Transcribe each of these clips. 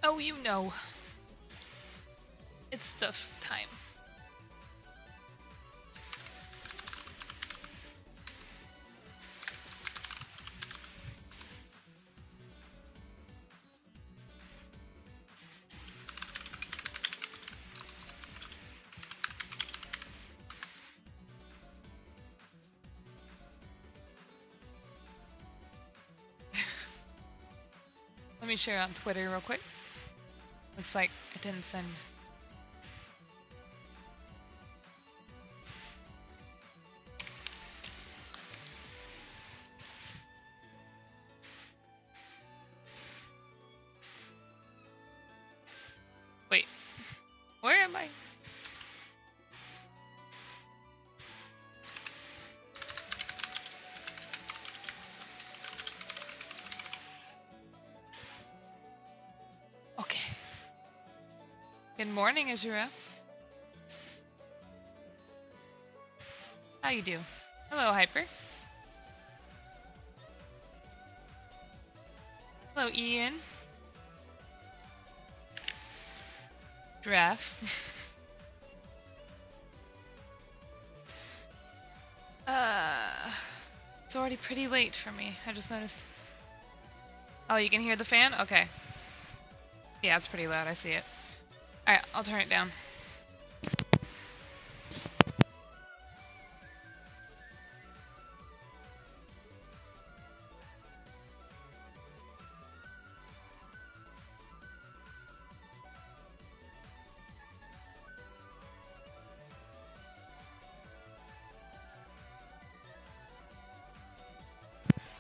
Oh, you know. It's stuff time. Let me share on Twitter real quick. Looks like I didn't send. Wait, where am I? Okay. Good morning, Azura. How you do? Hello, Hyper. Hello, Ian. Giraffe. It's already pretty late for me. I just noticed. Oh, you can hear the fan? Okay. Yeah, it's pretty loud. I see it. Alright, I'll turn it down.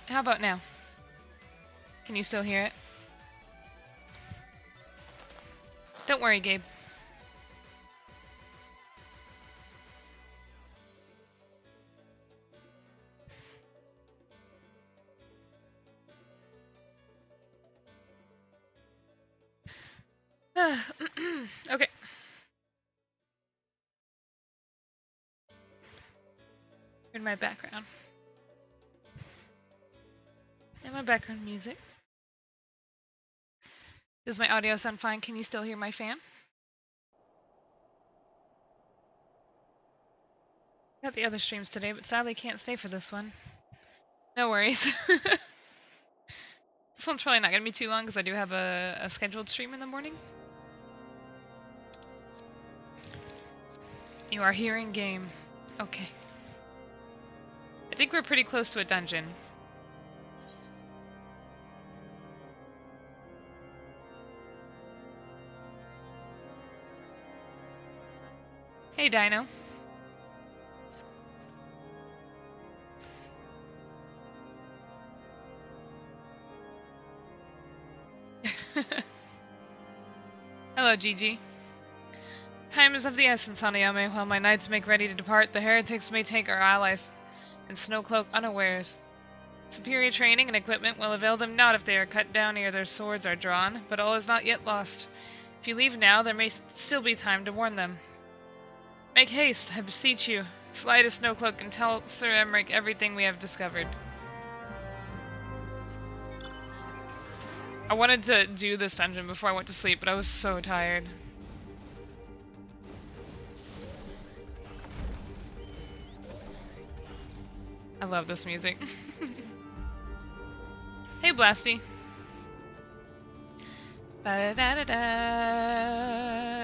How about now? Can you still hear it? Don't worry, Gabe. Okay. In my background. And my background music. Does my audio sound fine? Can you still hear my fan? Got the other streams today, but sadly can't stay for this one. No worries. This one's probably not going to be too long because I do have a scheduled stream in the morning. You are here in game. Okay. I think we're pretty close to a dungeon. Hey, Dino. Hello, Gigi. Time is of the essence, Hanayome. While my knights make ready to depart, the heretics may take our allies and Snowcloak unawares. Superior training and equipment will avail them not if they are cut down ere their swords are drawn, but all is not yet lost. If you leave now, there may still be time to warn them. Make haste, I beseech you. Fly to Snowcloak and tell Sir Emmerich everything we have discovered. I wanted to do this dungeon before I went to sleep, but I was so tired. I love this music. Hey, Blasty. Ba-da-da-da-da,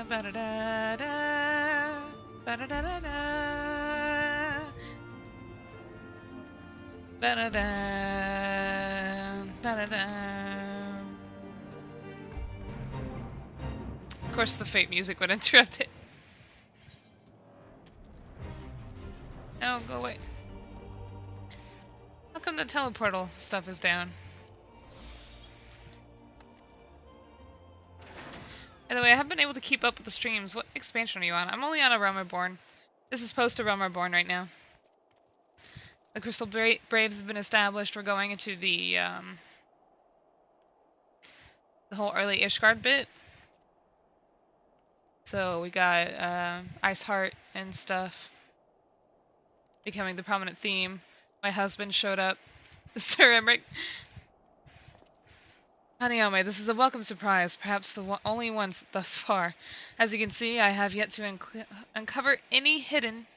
ba-da-da-da, ba-da-da-da-da, ba-da-da, ba-da-da. Of course, the Fate music would interrupt it. No, go away. How come the teleportal stuff is down? By the way, I haven't been able to keep up with the streams. What expansion are you on? I'm only on a Realm Reborn. This is post a Realm Reborn right now. The Crystal Braves have been established. We're going into the whole early Ishgard bit. So we got Ice Heart and stuff becoming the prominent theme. My husband showed up. Sir Emmerich. Hanayome, this is a welcome surprise, perhaps the only one thus far. As you can see, I have yet to uncover any hidden...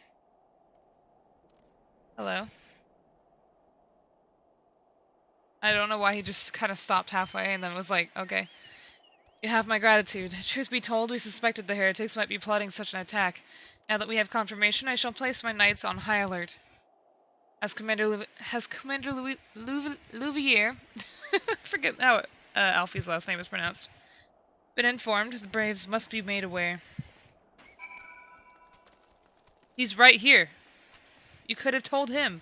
Hello? I don't know why he just kind of stopped halfway and then was like, okay. You have my gratitude. Truth be told, we suspected the heretics might be plotting such an attack. Now that we have confirmation, I shall place my knights on high alert. Has Commander Louvier, I forget how Alfie's last name is pronounced, been informed, the Braves must be made aware. He's right here. You could have told him.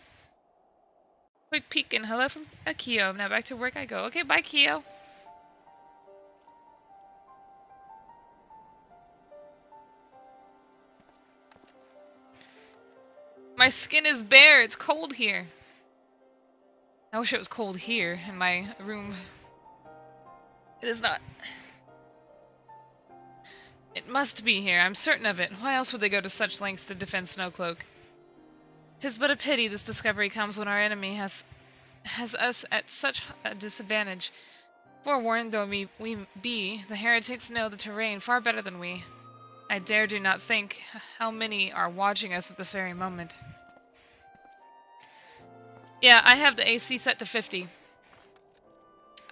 Quick peek and hello from Kyo. Now back to work I go. Okay, bye Kyo. My skin is bare. It's cold here. I wish it was cold here in my room. It is not. It must be here. I'm certain of it. Why else would they go to such lengths to defend Snowcloak? 'Tis but a pity this discovery comes when our enemy has us at such a disadvantage. Forewarned though we be, the heretics know the terrain far better than we. I do not think how many are watching us at this very moment. Yeah, I have the AC set to 50.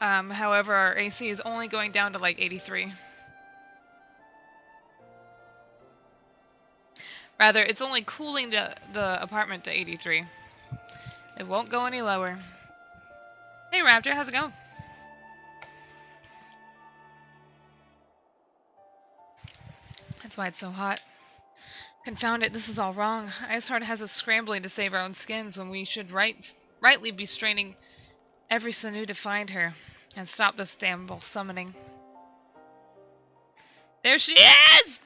However, our AC is only going down to like 83. Rather, it's only cooling the apartment to 83. It won't go any lower. Hey Raptor, how's it going? That's why it's so hot. Confound it, this is all wrong. Iceheart has us scrambling to save our own skins when we should rightly be straining every sinew to find her and stop this damnable summoning. There she is!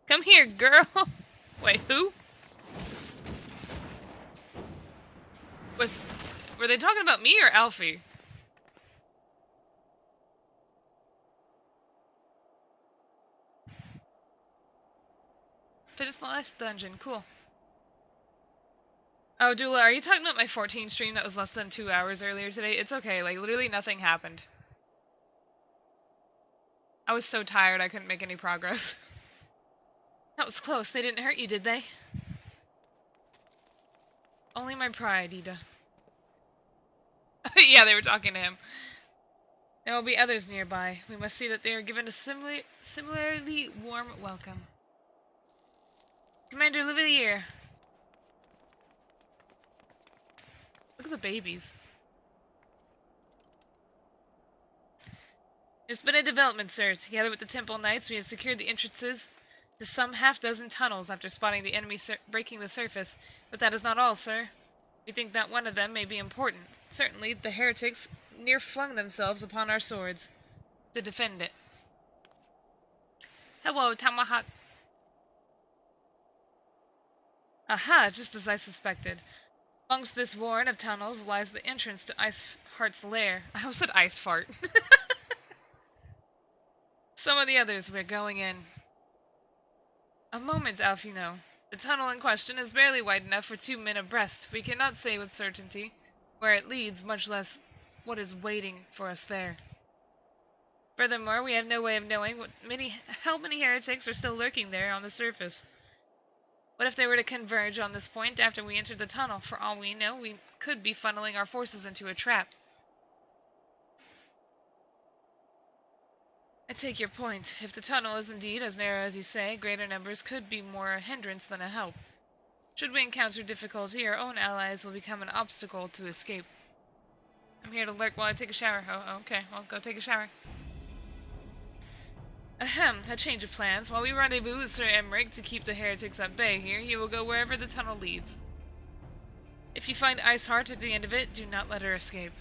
Come here, girl! Wait, who? Were they talking about me or Alfie? Finished the last dungeon, cool. Oh, Dula, are you talking about my 14 stream that was less than 2 hours earlier today? It's okay, like, literally nothing happened. I was so tired I couldn't make any progress. That was close. They didn't hurt you, did they? Only my pride, Ida. Yeah, they were talking to him. There will be others nearby. We must see that they are given a similarly warm welcome. Commander Louvier. Look at the babies. There's been a development, sir. Together with the Temple Knights, we have secured the entrances to some half-dozen tunnels after spotting the enemy breaking the surface. But that is not all, sir. We think that one of them may be important. Certainly, the heretics near flung themselves upon our swords to defend it. Hello, Tomahawk. Aha, just as I suspected. Amongst this warren of tunnels lies the entrance to Iceheart's lair. I almost said ice fart. Some of the others we're going in. A moment, Alfino. The tunnel in question is barely wide enough for 2 men abreast. We cannot say with certainty where it leads, much less what is waiting for us there. Furthermore, we have no way of knowing how many heretics are still lurking there on the surface. What if they were to converge on this point after we entered the tunnel? For all we know, we could be funneling our forces into a trap. I take your point. If the tunnel is indeed as narrow as you say, greater numbers could be more a hindrance than a help. Should we encounter difficulty, our own allies will become an obstacle to escape. I'm here to lurk while I take a shower. Oh, okay. Well, go take a shower. Ahem, a change of plans. While we rendezvous with Sir Emmerich to keep the heretics at bay here, you will go wherever the tunnel leads. If you find Iceheart at the end of it, do not let her escape.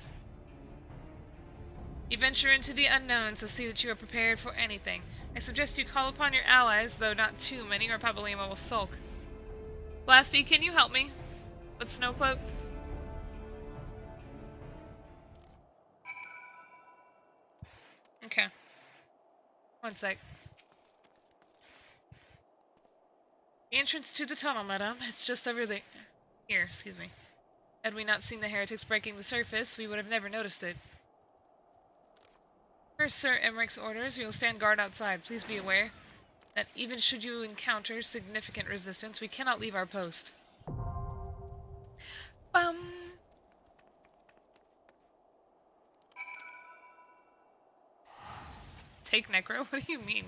You venture into the unknown, so see that you are prepared for anything. I suggest you call upon your allies, though not too many, or Papalima will sulk. Blasty, can you help me with Snowcloak? Okay. One sec. The entrance to the tunnel, madame. It's just over there. Here, excuse me. Had we not seen the heretics breaking the surface, we would have never noticed it. First, Sir Emmerich's orders, you will stand guard outside. Please be aware that even should you encounter significant resistance, we cannot leave our post. Bum! Take Necro? What do you mean?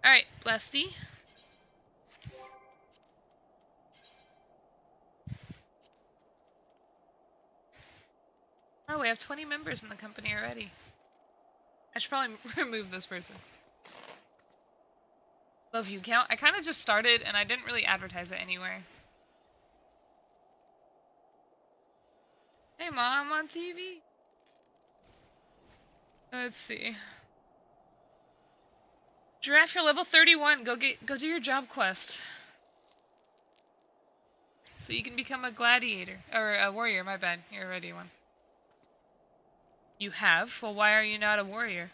Alright, Blesty. Oh, we have 20 members in the company already. I should probably remove this person. Low view count. I kind of just started and I didn't really advertise it anywhere. Hey Mom, I'm on TV. Let's see. Giraffe, you're level 31. Go do your job quest. So you can become a gladiator. Or a warrior, my bad. You're already one. You have? Well, why are you not a warrior?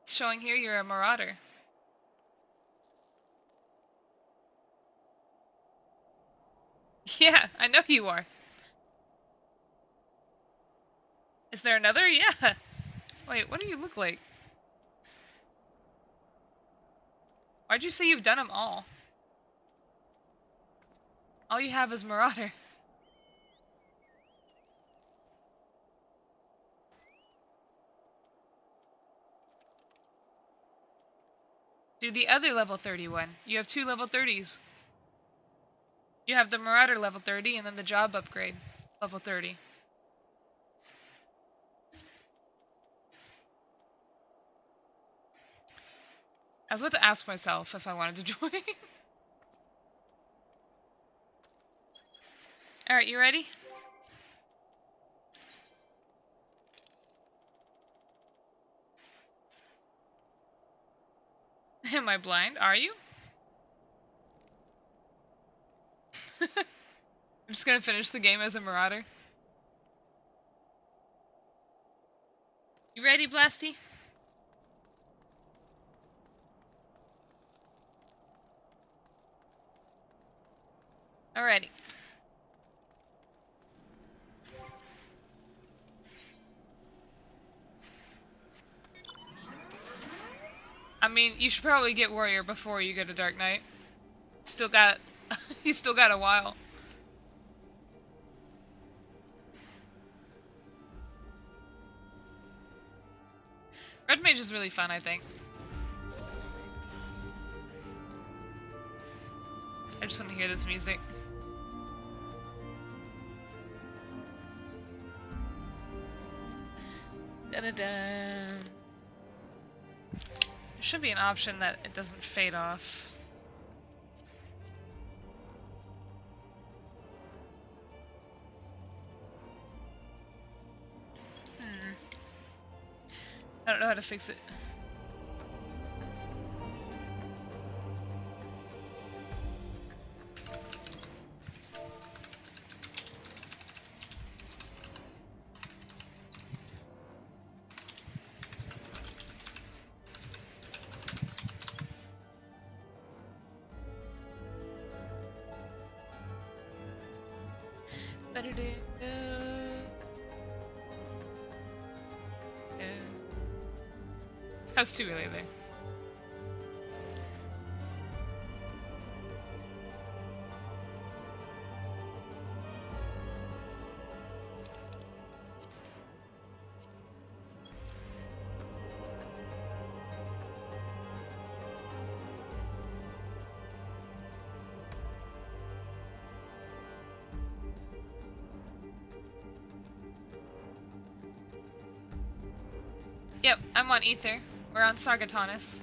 It's showing here you're a marauder. Yeah, I know you are. Is there another? Yeah. Wait, what do you look like? Why'd you say you've done them all? All you have is marauder. Do the other level 31. You have 2 level 30s. You have the marauder level 30 and then the job upgrade level 30. I was about to ask myself if I wanted to join. Alright, you ready? Am I blind? Are you? I'm just gonna finish the game as a marauder. You ready, Blasty? Alrighty. I mean, you should probably get warrior before you go to Dark Knight. Still got... you still got a while. Red Mage is really fun, I think. I just want to hear this music. Da-da-da. There should be an option that it doesn't fade off. I don't know how to fix it. I was too early there. Yep, I'm on Ether. We're on Sargatanis.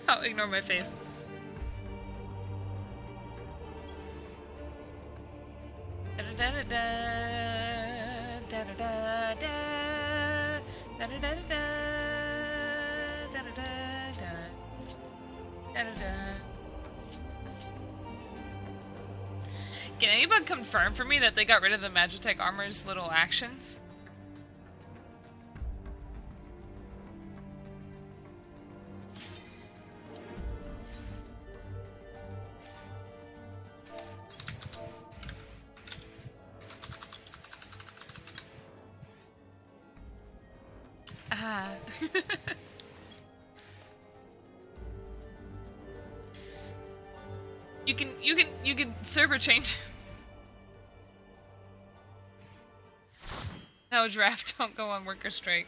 I'll ignore my face. Da-da-da-da-da. Da-da-da-da. Da-da-da-da-da. Can anybody confirm for me that they got rid of the Magitech armor's little actions? Ah. You can server change. No, draft, don't go on worker strike.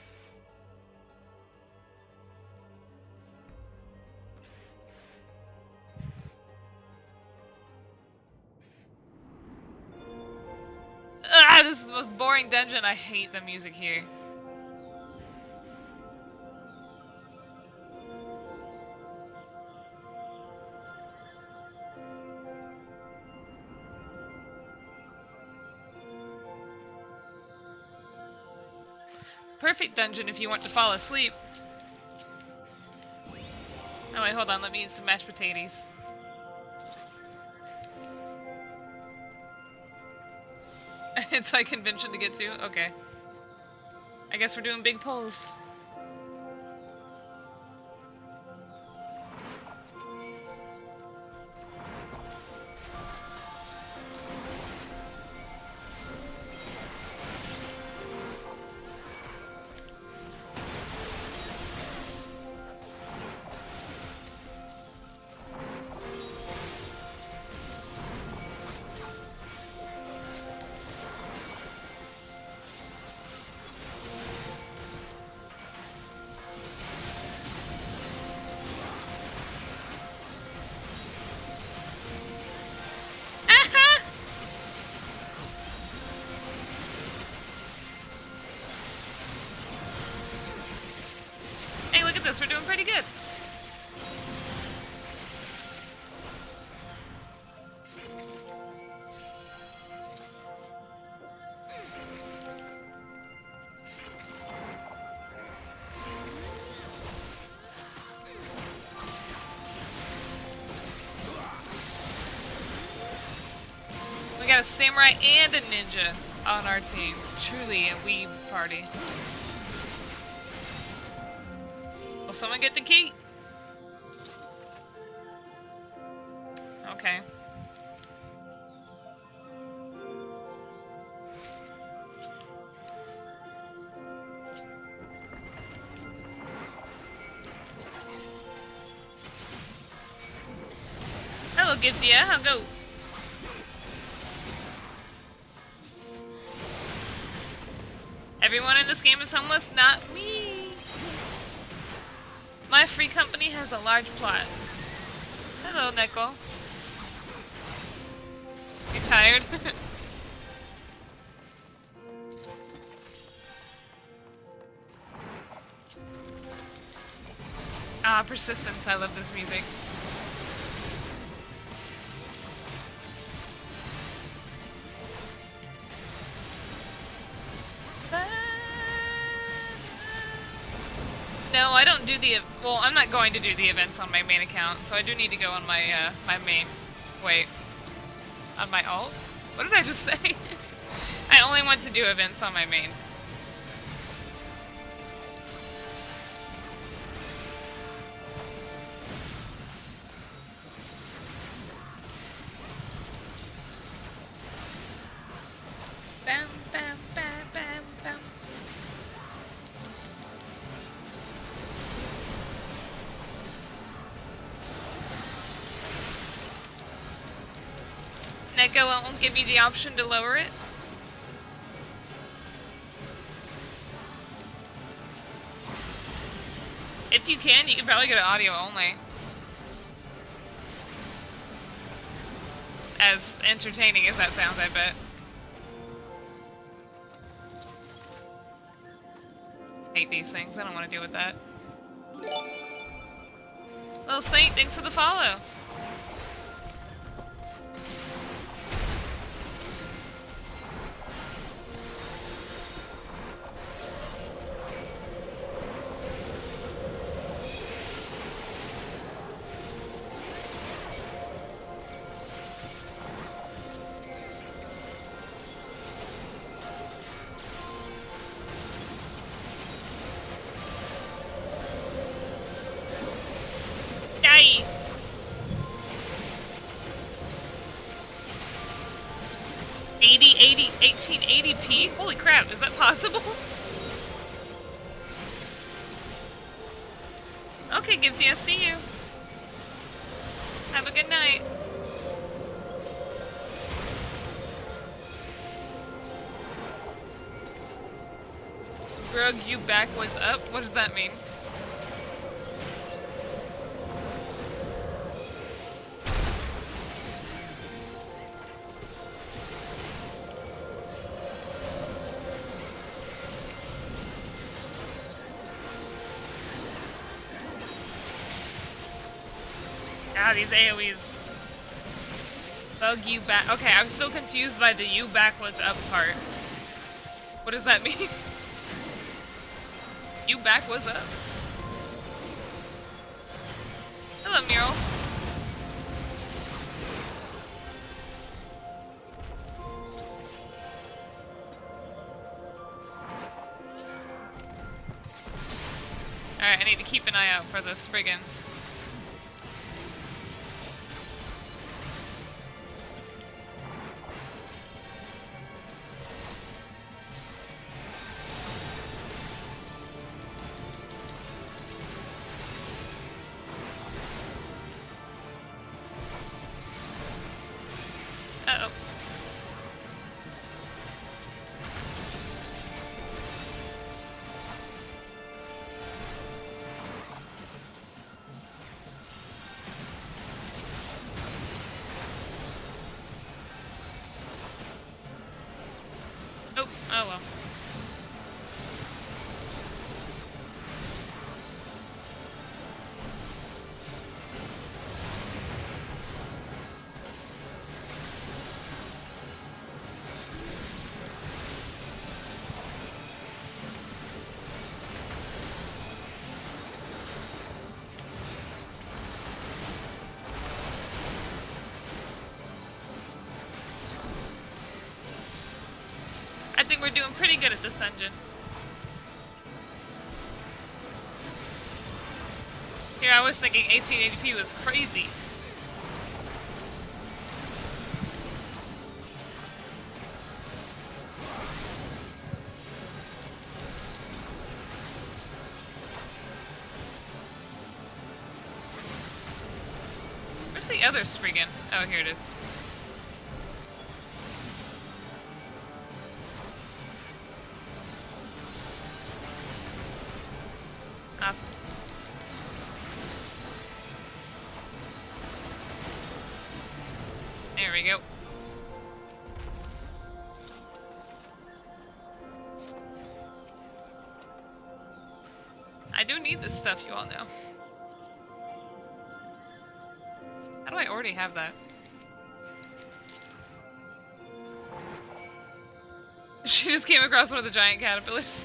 Ah, this is the most boring dungeon. I hate the music here. Perfect dungeon if you want to fall asleep. Oh wait, hold on, let me eat some mashed potatoes. It's like convention to get to? Okay. I guess we're doing big polls. We're doing pretty good. We got a samurai and a ninja on our team. Truly a weeb party. Will someone get the key? Okay. Hello, Giftia. How go? Everyone in this game is homeless? Not me. My free company has a large plot. Hello, Neko. You tired? Ah, persistence. I love this music. No, I don't do the... Well, I'm not going to do the events on my main account, so I do need to go on my, my main... Wait. On my alt? What did I just say? I only want to do events on my main. Bam, bam, bam, bam, bam. Neko won't give you the option to lower it? If you can probably go to audio only. As entertaining as that sounds, I bet. Hate these things. I don't want to deal with that. Little Saint, thanks for the follow. TP? Holy crap, is that possible? Okay, Gifty, I see you. Have a good night. Grug, you back was up? What does that mean? Ah, these AoEs. Bug you back. Okay, I'm still confused by the you back was up part. What does that mean? You back was up? Hello, Mural. Alright, I need to keep an eye out for the Spriggans. Uh-oh. Oh, oh well. I think we're doing pretty good at this dungeon. Here, I was thinking 1880p was crazy. Where's the other Spriggan? Oh, here it is. Awesome. There we go. I do need this stuff, you all know. How do I already have that? She just came across one of the giant caterpillars.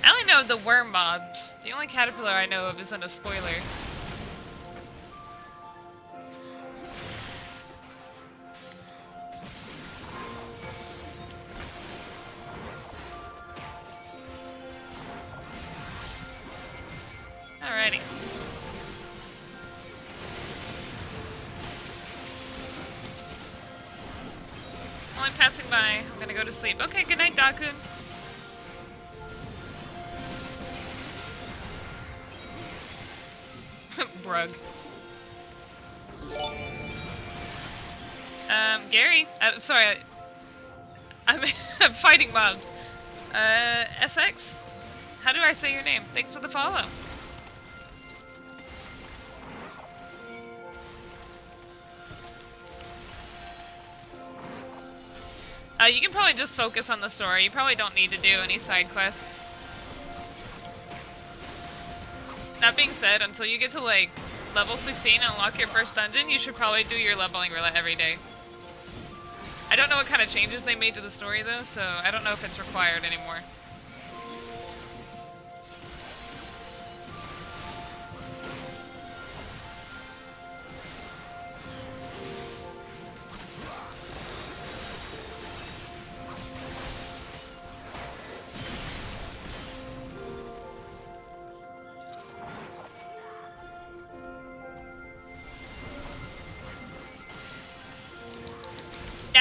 I only know the worm mobs. The only caterpillar I know of isn't a spoiler. Alrighty. While I'm passing by, I'm gonna go to sleep. Okay, good night, Dakun. Brug. Gary? Sorry, I'm fighting mobs. SX? How do I say your name? Thanks for the follow. You can probably just focus on the story. You probably don't need to do any side quests. That being said, until you get to like level 16 and unlock your first dungeon, you should probably do your leveling roulette every day. I don't know what kind of changes they made to the story though, so I don't know if it's required anymore.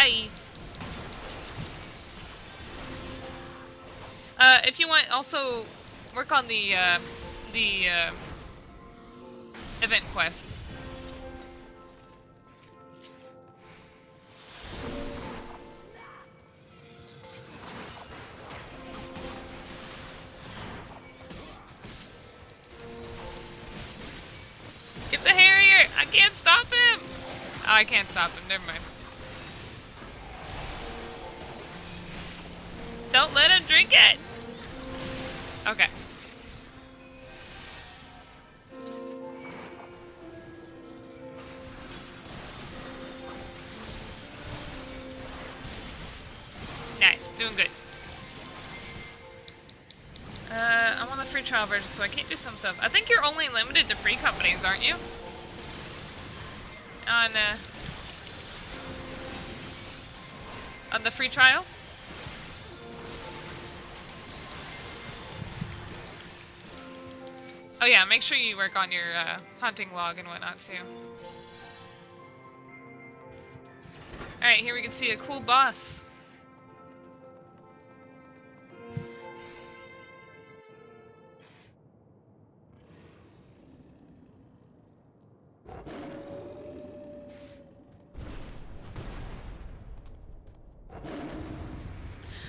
Bye. If you want, also work on the event quests. Get the Harrier! I can't stop him! Oh, I can't stop him. Never mind. Don't let him drink it! Okay. Nice. Doing good. I'm on the free trial version, so I can't do some stuff. I think you're only limited to free companies, aren't you? On the free trial? Oh yeah, make sure you work on your hunting log and whatnot too. Alright, here we can see a cool boss.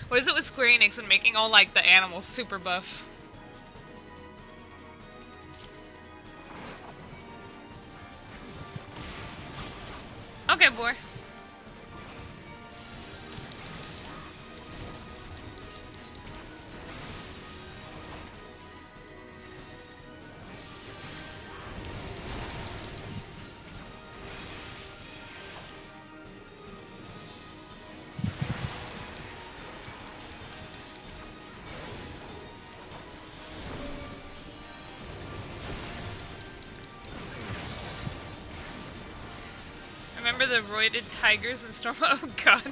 What is it with Square Enix and making all like the animals super buff? Okay, boy. Remember the roided tigers in Storm? Oh god.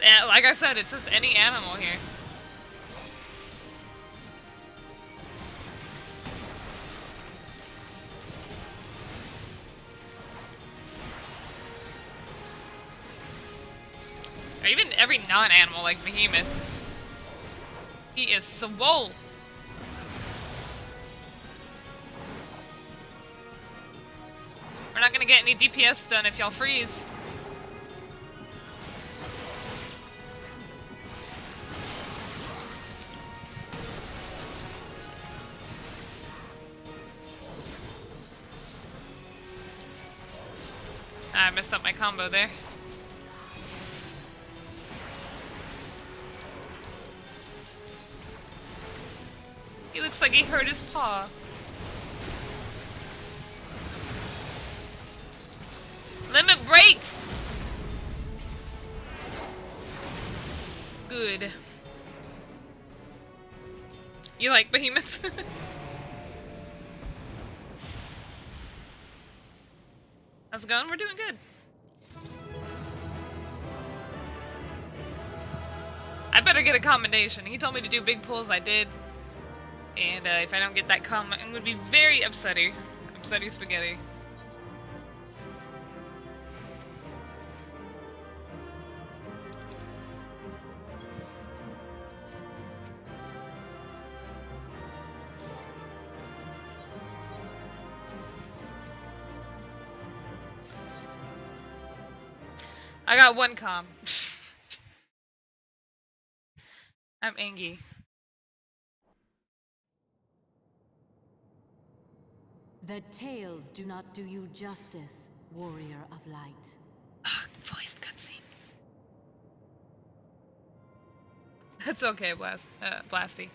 Yeah, like I said, it's just any animal here. Or even every non-animal like Behemoth. He is swole. We're not gonna get any DPS done if y'all freeze. I messed up my combo there. He looks like he hurt his paw. Limit break! Good. You like behemoths? How's it going? We're doing good. I better get a commendation. He told me to do big pulls, I did. And if I don't get that comment, I'm gonna be very upsetty. Upsetty spaghetti. I got one com. I'm ENG. The tales do not do you justice, warrior of light. Voiced cutscene. It's okay, Blasty.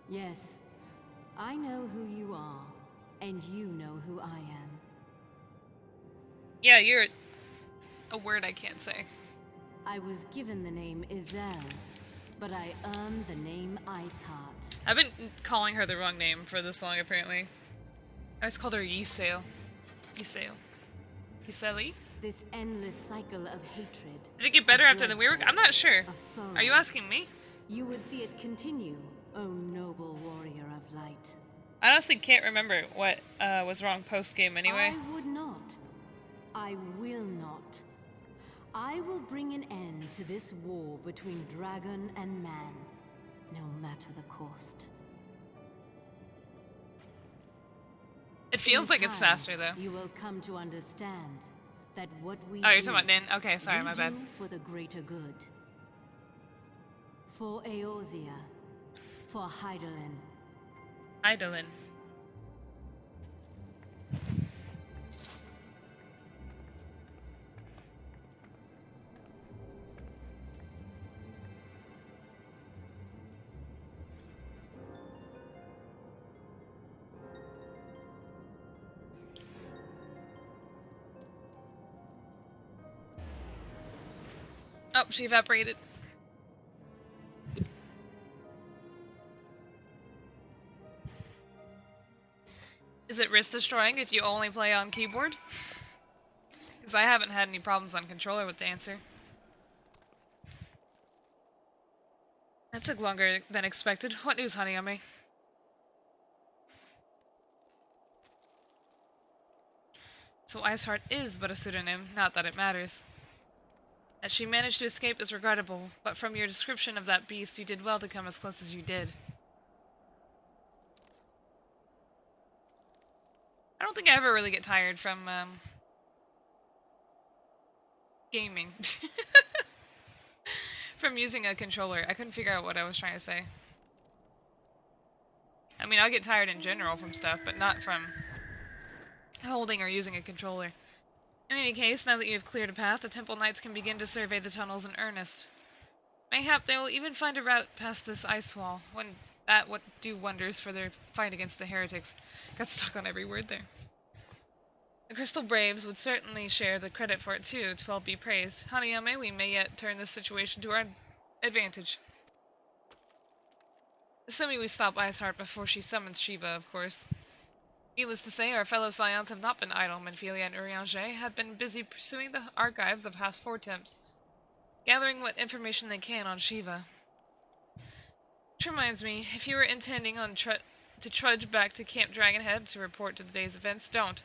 Yes, I know who you are, and you know who I am. Yeah, you're a word I can't say. I was given the name Izel, but I earned the name Iceheart. I've been calling her the wrong name for this long, apparently. I always called her Ysail. Ysail. Yseli? This endless cycle of hatred. Did it get better after the rework? I'm not sure. Sorrow. Are you asking me? You would see it continue, O noble warrior of light. I honestly can't remember what was wrong post-game anyway. I would not. I I will not. I will bring an end to this war between dragon and man, no matter the cost. It feels like it's faster, though. You will come to understand that what we Oh, you're talking about Nin? Okay, sorry, my bad. do for the greater good. For Eorzea. For Hydaelyn. Hydaelyn. Oh, she evaporated. Is it wrist destroying if you only play on keyboard? Because I haven't had any problems on controller with the answer. That took longer than expected. What news, Hanayome? So Iceheart is but a pseudonym, not that it matters. That she managed to escape is regrettable, but from your description of that beast, you did well to come as close as you did. I don't think I ever really get tired from, gaming. From using a controller. I couldn't figure out what I was trying to say. I mean, I'll get tired in general from stuff, but not from holding or using a controller. In any case, now that you have cleared a path, the Temple Knights can begin to survey the tunnels in earnest. Mayhap they will even find a route past this ice wall, when that would do wonders for their fight against the heretics. Got stuck on every word there. The Crystal Braves would certainly share the credit for it too, to all be praised. Hanayome, we may yet turn this situation to our advantage. Assuming we stop Iceheart before she summons Shiva, of course. Needless to say, our fellow Scions have not been idle. Menphelia and Urianger have been busy pursuing the archives of House Fortemps, gathering what information they can on Shiva. Which reminds me, if you were intending on to trudge back to Camp Dragonhead to report to the day's events, don't.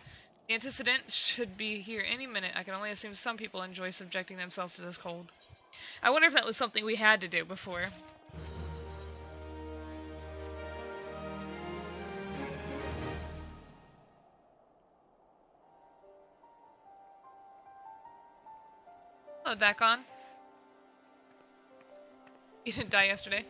The antecedent should be here any minute. I can only assume some people enjoy subjecting themselves to this cold. I wonder if that was something we had to do before. Hello, Dakon. You didn't die yesterday.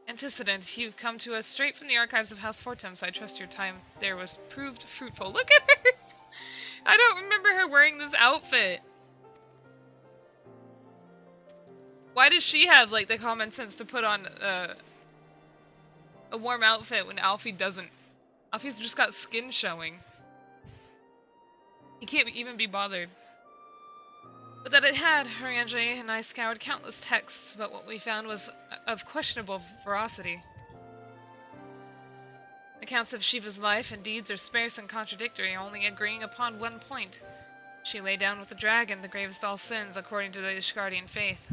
Antecedent, you've come to us straight from the archives of House Fortemps. I trust your time there was proved fruitful. Look at her! I don't remember her wearing this outfit. Why does she have, like, the common sense to put on a warm outfit when Alfie doesn't? Alfie's just got skin showing. He can't even be bothered. But that it had, Urianger and I scoured countless texts, but what we found was of questionable veracity. Accounts of Shiva's life and deeds are sparse and contradictory, only agreeing upon one point. She lay down with the dragon, the gravest of all sins, according to the Ishgardian faith.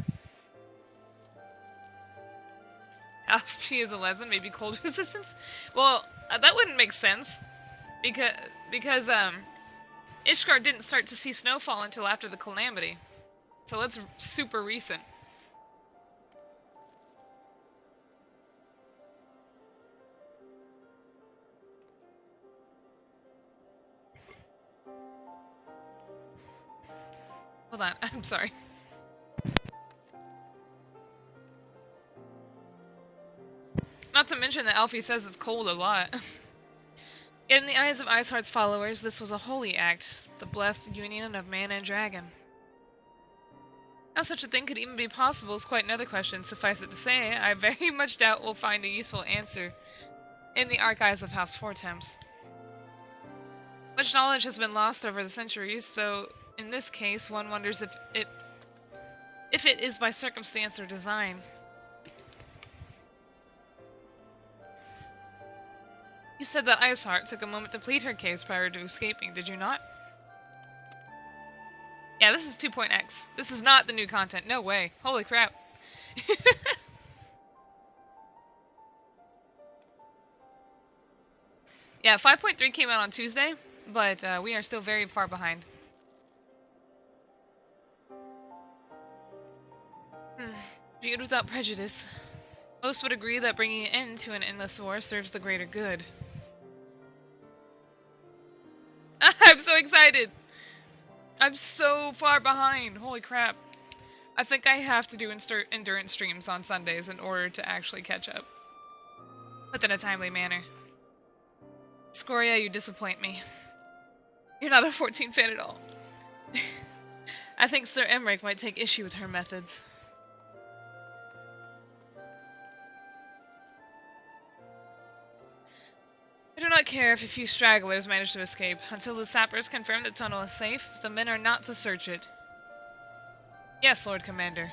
Alfie is a lesson, maybe cold resistance? Well, that wouldn't make sense. Because Ishgard didn't start to see snowfall until after the calamity. So that's super recent. Hold on, I'm sorry. Not to mention that Alfie says it's cold a lot. Yet in the eyes of Iceheart's followers, this was a holy act, the blessed union of man and dragon. How such a thing could even be possible is quite another question. Suffice it to say, I very much doubt we'll find a useful answer in the archives of House Fortemps. Much knowledge has been lost over the centuries, though in this case one wonders if it is by circumstance or design. You said that Iceheart took a moment to plead her case prior to escaping, did you not? Yeah, this is 2.x. This is not the new content. No way. Holy crap. Yeah, 5.3 came out on Tuesday, but we are still very far behind. Viewed without prejudice, most would agree that bringing an end to an endless war serves the greater good. I'm so excited! I'm so far behind. Holy crap. I think I have to do endurance streams on Sundays in order to actually catch up. But in a timely manner. Scoria, you disappoint me. You're not a 14 fan at all. I think Sir Emmerich might take issue with her methods. I do not care if a few stragglers manage to escape. Until the sappers confirm the tunnel is safe, the men are not to search it. Yes, Lord Commander.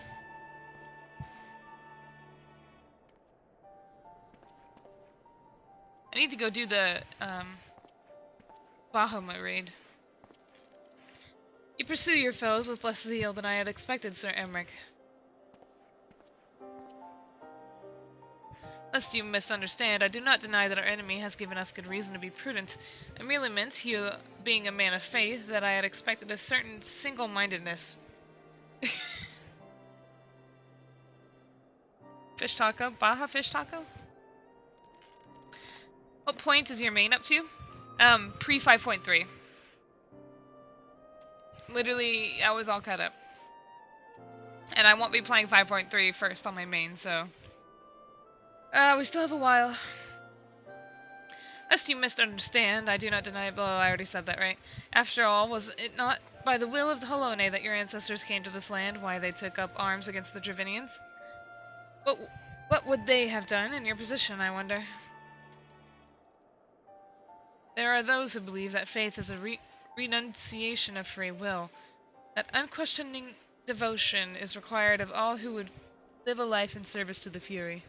I need to go do the, Bahama raid. You pursue your foes with less zeal than I had expected, Sir Emmerich. Lest you misunderstand, I do not deny that our enemy has given us good reason to be prudent. I merely meant, you being a man of faith, that I had expected a certain single-mindedness. Fish taco? Baja fish taco? What point is your main up to? Pre 5.3. Literally, I was all caught up. And I won't be playing 5.3 first on my main, so... we still have a while. Lest you misunderstand, I do not deny... Well, I already said that, right? After all, was it not by the will of the Halone that your ancestors came to this land, why they took up arms against the Dravinians? What would they have done in your position, I wonder? There are those who believe that faith is a renunciation of free will, that unquestioning devotion is required of all who would live a life in service to the Fury.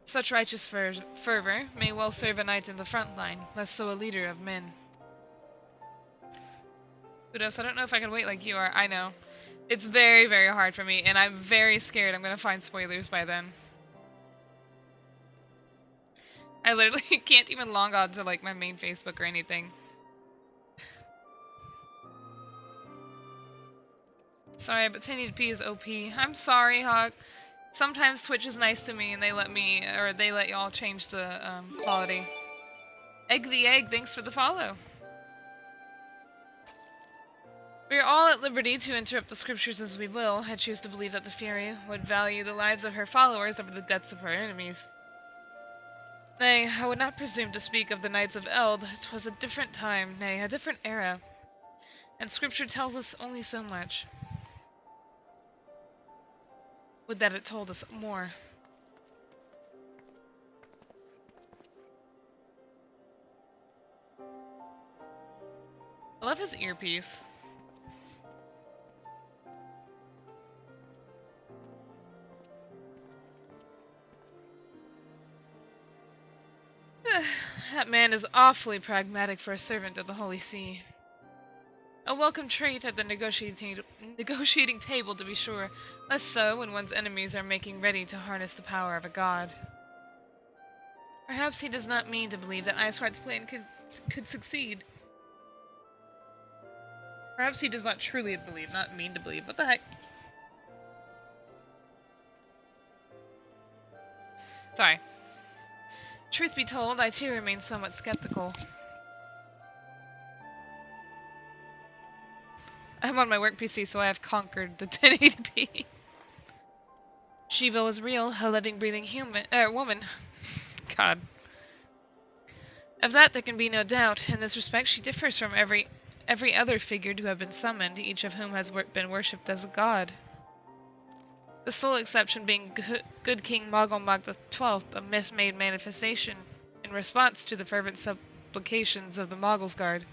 Such righteous fervor may well serve a knight in the front line, less so a leader of men. Kudos, I don't know if I can wait like you are. I know. It's very, very hard for me, and I'm very scared I'm gonna find spoilers by then. I literally can't even log on to, like, my main Facebook or anything. Sorry, but 1080p is OP. I'm sorry, Hawk. Sometimes Twitch is nice to me and they let me, or they let y'all change the quality. Egg the Egg, thanks for the follow. We are all at liberty to interrupt the scriptures as we will. I choose to believe that the Fury would value the lives of her followers over the deaths of her enemies. Nay, I would not presume to speak of the Knights of Eld. 'Twas a different time, nay, a different era. And scripture tells us only so much. Would that it told us more. I love his earpiece. That man is awfully pragmatic for a servant of the Holy See. A welcome trait at the negotiating table, to be sure, less so when one's enemies are making ready to harness the power of a god. Perhaps he does not mean to believe that Iceheart's plan could succeed. Perhaps he does not truly believe, not mean to believe. What the heck? Sorry. Truth be told, I too remain somewhat skeptical. I'm on my work PC, so I have conquered the 1080p. Shiva was real, a living, breathing woman. God. Of that there can be no doubt. In this respect, she differs from every other figure to have been summoned, each of whom has been worshipped as a god. The sole exception being good King Mogulmog XII, a myth-made manifestation in response to the fervent supplications of the Mogulsguard.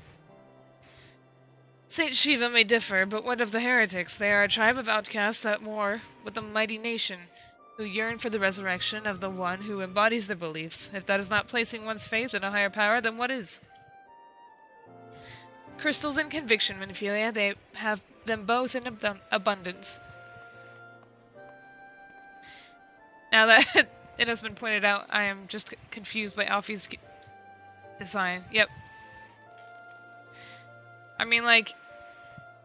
Saint Shiva may differ, but what of the heretics? They are a tribe of outcasts at war with a mighty nation, who yearn for the resurrection of the one who embodies their beliefs. If that is not placing one's faith in a higher power, then what is? Crystals and conviction, Minophilia, they have them both in abundance. Now that it has been pointed out, I am just confused by Alfie's design. Yep. I mean, like,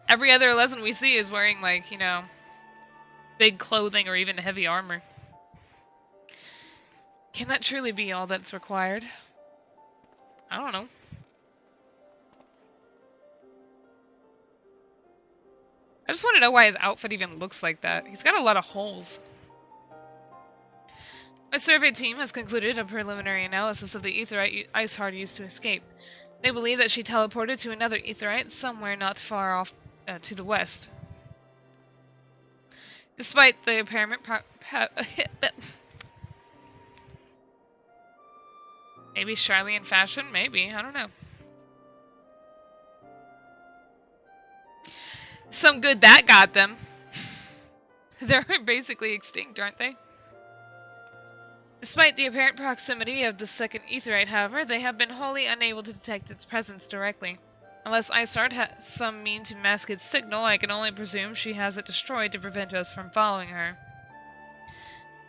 every other lesson we see is wearing, like, you know, big clothing or even heavy armor. Can that truly be all that's required? I don't know. I just want to know why his outfit even looks like that. He's got a lot of holes. My survey team has concluded a preliminary analysis of the aetherite Iceheart used to escape. They believe that she teleported to another aetherite somewhere not far off to the west. Despite the apparent maybe Charlene fashion? Maybe. I don't know. Some good that got them. They're basically extinct, aren't they? Despite the apparent proximity of the second aetherite, however, they have been wholly unable to detect its presence directly. Unless Iceheart has some mean to mask its signal, I can only presume she has it destroyed to prevent us from following her.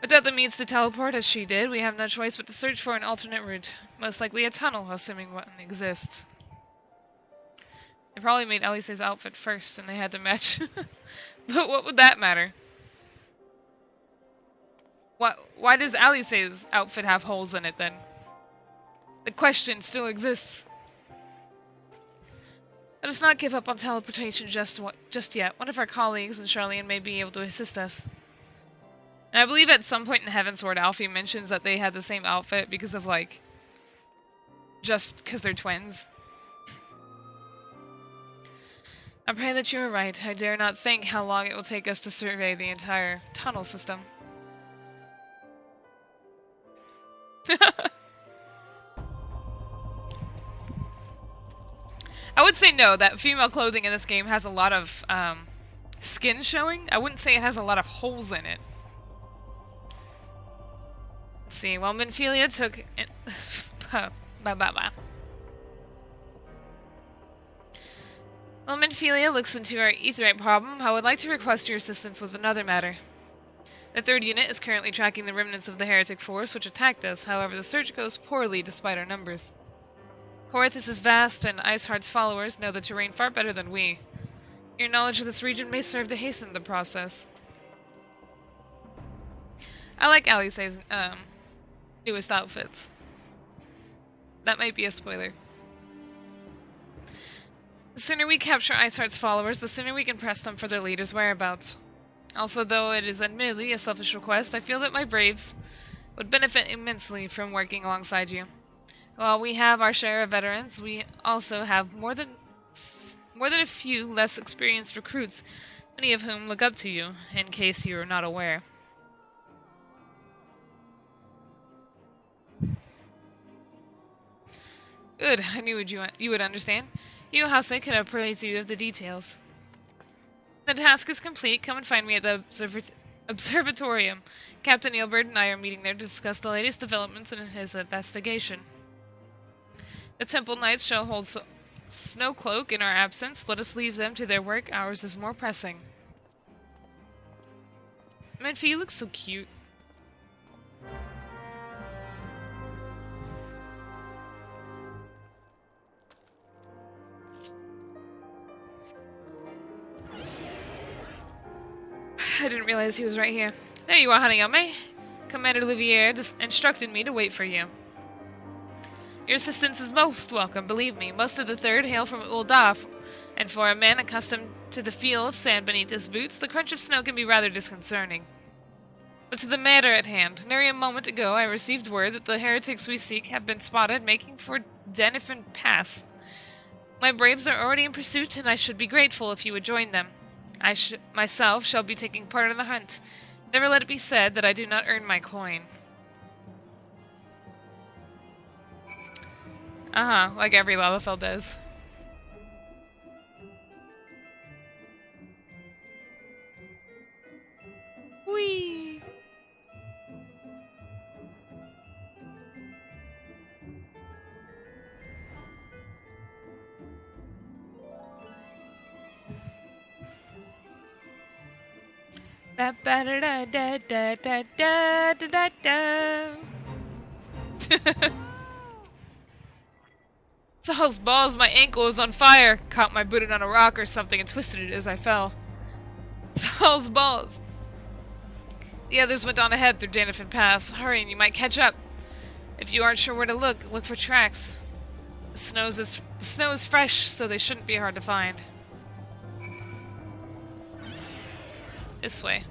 Without the means to teleport as she did, we have no choice but to search for an alternate route. Most likely a tunnel, assuming one exists. They probably made Alice's outfit first and they had to match. But what would that matter? Why does Alice's outfit have holes in it then? The question still exists. Let us not give up on teleportation just yet. One of our colleagues and Charlene may be able to assist us. And I believe at some point in Heavensward, Alfie mentions that they had the same outfit because of, like, just because they're twins. I pray that you are right. I dare not think how long it will take us to survey the entire tunnel system. I would say no, that female clothing in this game has a lot of skin showing. I wouldn't say it has a lot of holes in it. Let's see, well, Minfilia took... While Minfilia looks into our aetherite problem, I would like to request your assistance with another matter. The third unit is currently tracking the remnants of the heretic force which attacked us, however the search goes poorly despite our numbers. Porthos is vast, and Iceheart's followers know the terrain far better than we. Your knowledge of this region may serve to hasten the process. I like Alice's newest outfits. That might be a spoiler. The sooner we capture Iceheart's followers, the sooner we can press them for their leader's whereabouts. Also, though it is admittedly a selfish request, I feel that my braves would benefit immensely from working alongside you. While we have our share of veterans, we also have more than a few less experienced recruits, many of whom look up to you, in case you are not aware. Good, I knew you would understand. You, Hase, could apprise you of the details. The task is complete. Come and find me at the observatorium. Captain Eilbert and I are meeting there to discuss the latest developments in his investigation. The Temple Knights shall hold Snowcloak in our absence. Let us leave them to their work. Ours is more pressing. Menfi, you look so cute. I didn't realize he was right here. There you are, Hanayome. Commander Olivier instructed me to wait for you. Your assistance is most welcome, believe me. Most of the Third hail from Uldaf, and for a man accustomed to the feel of sand beneath his boots, the crunch of snow can be rather disconcerting. But to the matter at hand, nary a moment ago I received word that the heretics we seek have been spotted making for Denifin Pass. My braves are already in pursuit, and I should be grateful if you would join them. I myself shall be taking part in the hunt. Never let it be said that I do not earn my coin. Like every Lalafell does. Whee! Da da da da da da da da da. Saul's balls, my ankle is on fire. Caught my boot on a rock or something and twisted it as I fell. Saul's balls. The others went on ahead through Danifin Pass. Hurry and you might catch up. If you aren't sure where to look for tracks. The snow is fresh, so they shouldn't be hard to find. This way.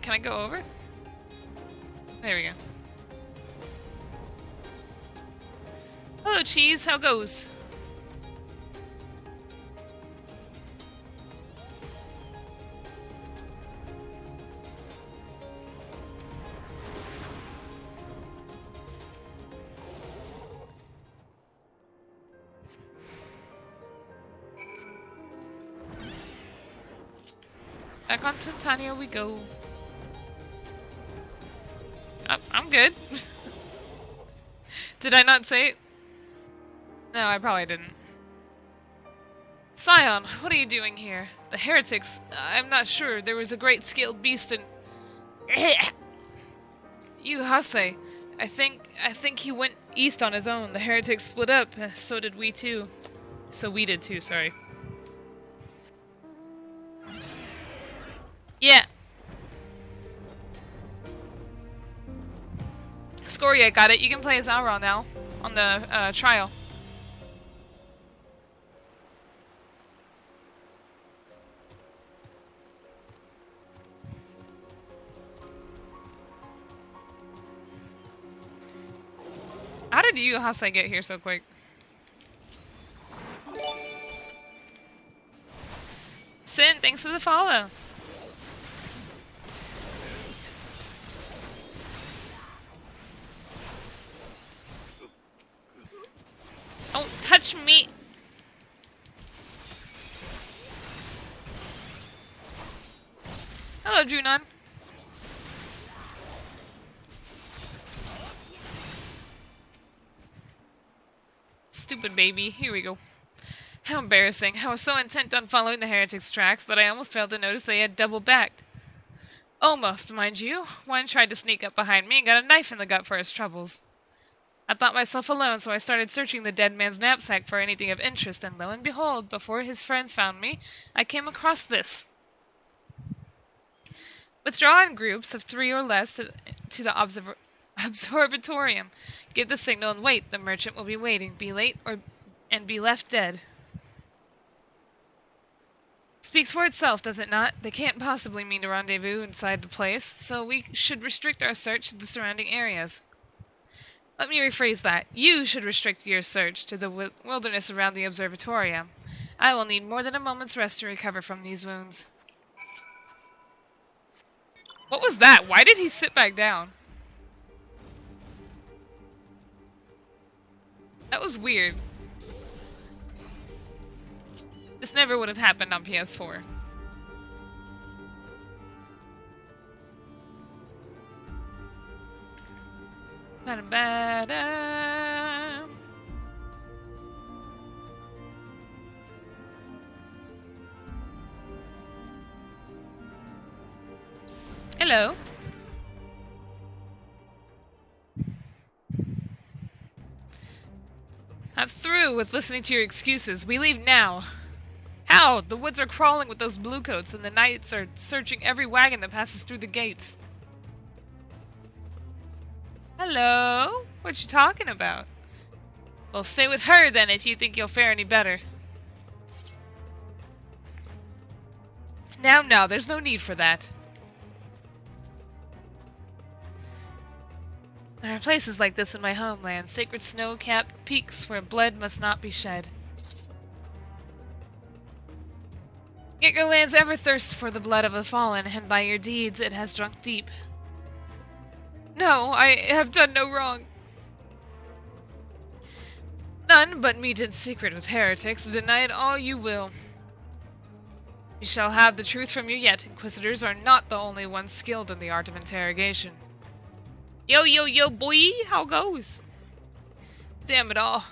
Can I go over? There we go. Hello, Cheese. How goes? Back on Titania we go. I'm good. Did I not say it? No, I probably didn't. Scion, what are you doing here? The heretics, I'm not sure. There was a great scaled beast in... You, Hase. I think he went east on his own. The heretics split up. So did we too. So we did too, sorry. Yeah. Scoria got it. You can play as Auron now on the trial. How did you, Hase, get here so quick? Sin, thanks for the follow. Don't touch me! Hello, Junon. Stupid baby. Here we go. How embarrassing. I was so intent on following the heretics' tracks that I almost failed to notice they had double-backed. Almost, mind you. One tried to sneak up behind me and got a knife in the gut for his troubles. I thought myself alone, so I started searching the dead man's knapsack for anything of interest, and lo and behold, before his friends found me, I came across this. Withdraw in groups of 3 or less to the observatorium. Give the signal and wait. The merchant will be waiting. Be late and be left dead. Speaks for itself, does it not? They can't possibly mean to rendezvous inside the place, so we should restrict our search to the surrounding areas. Let me rephrase that. You should restrict your search to the wilderness around the observatorium. I will need more than a moment's rest to recover from these wounds. What was that? Why did he sit back down? That was weird. This never would have happened on PS4. Ba-da-ba-da. Hello. I'm through with listening to your excuses. We leave now. How? The woods are crawling with those bluecoats, and the knights are searching every wagon that passes through the gates. Hello? What you talking about? Well, stay with her then if you think you'll fare any better. Now, there's no need for that. There are places like this in my homeland, sacred snow-capped peaks where blood must not be shed. Yet your lands ever thirst for the blood of the fallen, and by your deeds it has drunk deep. No, I have done no wrong. None but meet in secret with heretics. Deny it all you will. You shall have the truth from you yet. Inquisitors are not the only ones skilled in the art of interrogation. Yo, boy, how goes? Damn it all.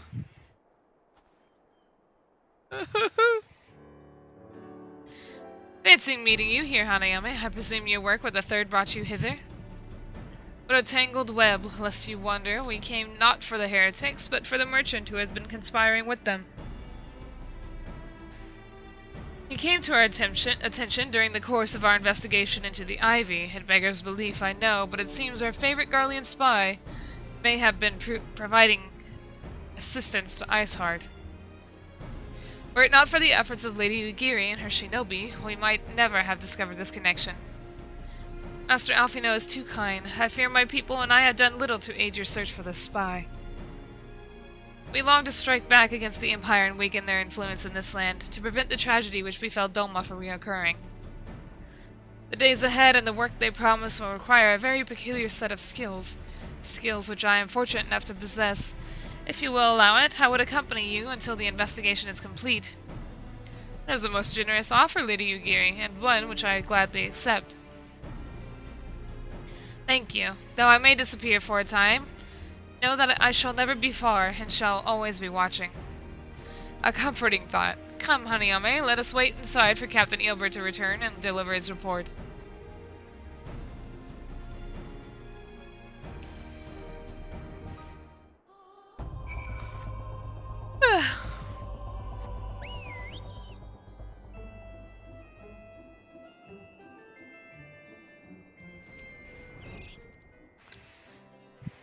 Fancy meeting you here, Hanayome. I presume your work with the third brought you hither? What a tangled web, lest you wonder. We came not for the heretics, but for the merchant who has been conspiring with them. He came to our attention during the course of our investigation into the Ivy. It beggars belief, I know, but it seems our favorite Garlean spy may have been providing assistance to Iceheart. Were it not for the efforts of Lady Ugiri and her shinobi, we might never have discovered this connection. Master Alfino is too kind. I fear my people and I have done little to aid your search for the spy. We long to strike back against the Empire and weaken their influence in this land, to prevent the tragedy which befell Doma from reoccurring. The days ahead and the work they promise will require a very peculiar set of skills. Skills which I am fortunate enough to possess. If you will allow it, I would accompany you until the investigation is complete. That is a most generous offer, Lady Ugiri, and one which I gladly accept. Thank you. Though I may disappear for a time, know that I shall never be far, and shall always be watching. A comforting thought. Come, Hanayome, let us wait inside for Captain Eilbert to return and deliver his report.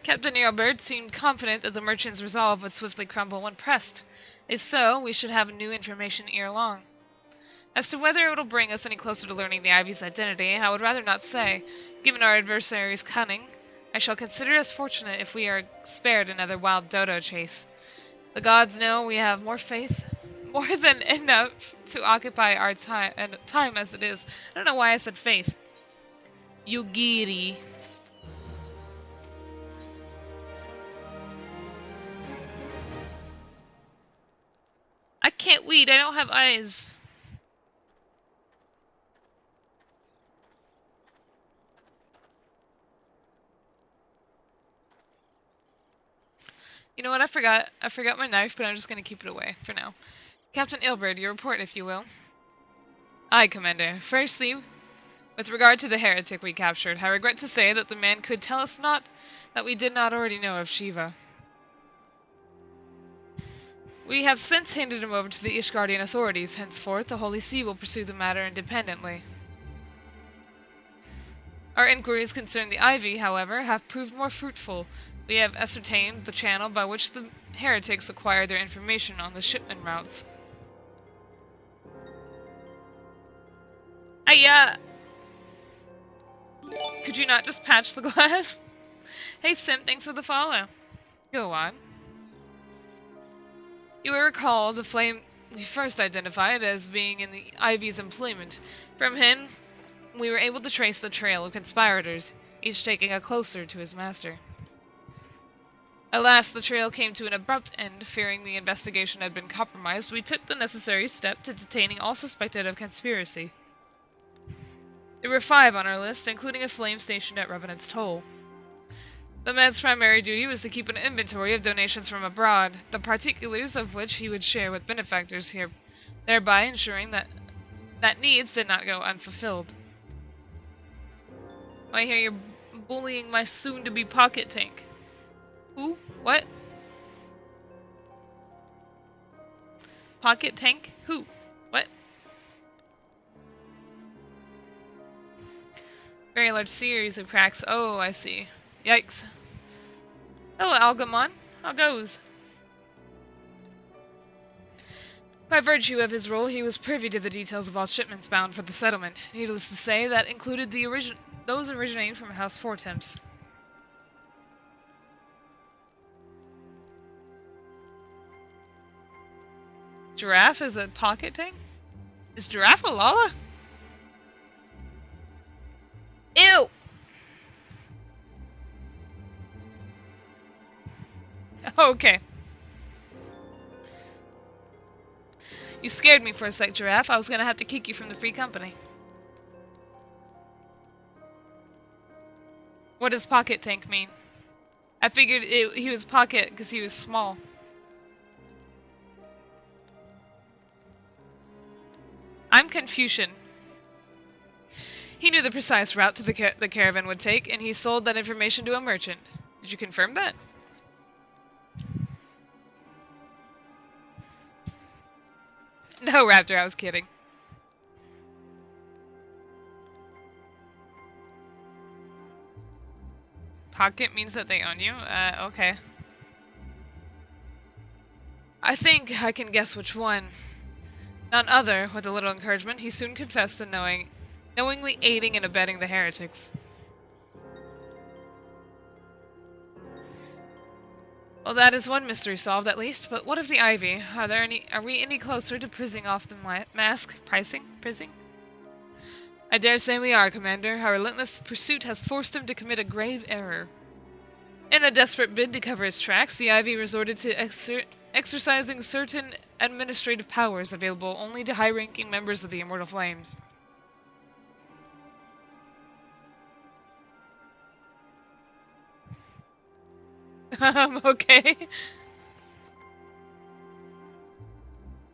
Captain Eilbert seemed confident that the merchant's resolve would swiftly crumble when pressed. If so, we should have new information ere long. As to whether it will bring us any closer to learning the Ivy's identity, I would rather not say. Given our adversary's cunning, I shall consider us fortunate if we are spared another wild dodo chase. The gods know we have more than enough to occupy our time as it is. I don't know why I said faith. Yugiri. I can't weed, I don't have eyes. You know what, I forgot my knife, but I'm just gonna keep it away for now. Captain Eilbert, your report, if you will. Aye, Commander. Firstly, with regard to the heretic we captured, I regret to say that the man could tell us not that we did not already know of Shiva. We have since handed him over to the Ishgardian authorities. Henceforth, the Holy See will pursue the matter independently. Our inquiries concerning the Ivy, however, have proved more fruitful. We have ascertained the channel by which the heretics acquired their information on the shipment routes. Could you not just patch the glass? Hey Sim, thanks for the follow. Go on. You will recall the flame we first identified as being in the Ivy's employment. From him, we were able to trace the trail of conspirators, each taking a closer to his master. Alas, the trail came to an abrupt end. Fearing the investigation had been compromised, we took the necessary step to detaining all suspected of conspiracy. There were 5 on our list, including a flame stationed at Revenant's Toll. The man's primary duty was to keep an inventory of donations from abroad, the particulars of which he would share with benefactors here, thereby ensuring that needs did not go unfulfilled. I hear you're bullying my soon-to-be pocket tank. Who? What? Pocket tank? Who? What? Very large series of cracks. Oh, I see. Yikes. Hello, Algamon. How goes? By virtue of his role, he was privy to the details of all shipments bound for the settlement. Needless to say, that included those originating from House Fortemps. Giraffe is a pocket tank? Is Giraffe a Lala? Ew! Okay. You scared me for a sec, Giraffe. I was gonna have to kick you from the free company. What does pocket tank mean? I figured he was pocket because he was small. I'm Confucian. He knew the precise route to the caravan would take, and he sold that information to a merchant. Did you confirm that? No, Raptor, I was kidding. Pocket means that they own you? Okay. I think I can guess which one. None other, with a little encouragement, he soon confessed to knowingly aiding and abetting the heretics. Well, that is one mystery solved, at least. But what of the Ivy? Are we any closer to prising off the mask? Prising? I dare say we are, Commander. Our relentless pursuit has forced him to commit a grave error. In a desperate bid to cover his tracks, the Ivy resorted to exercising certain administrative powers available only to high-ranking members of the Immortal Flames. Okay.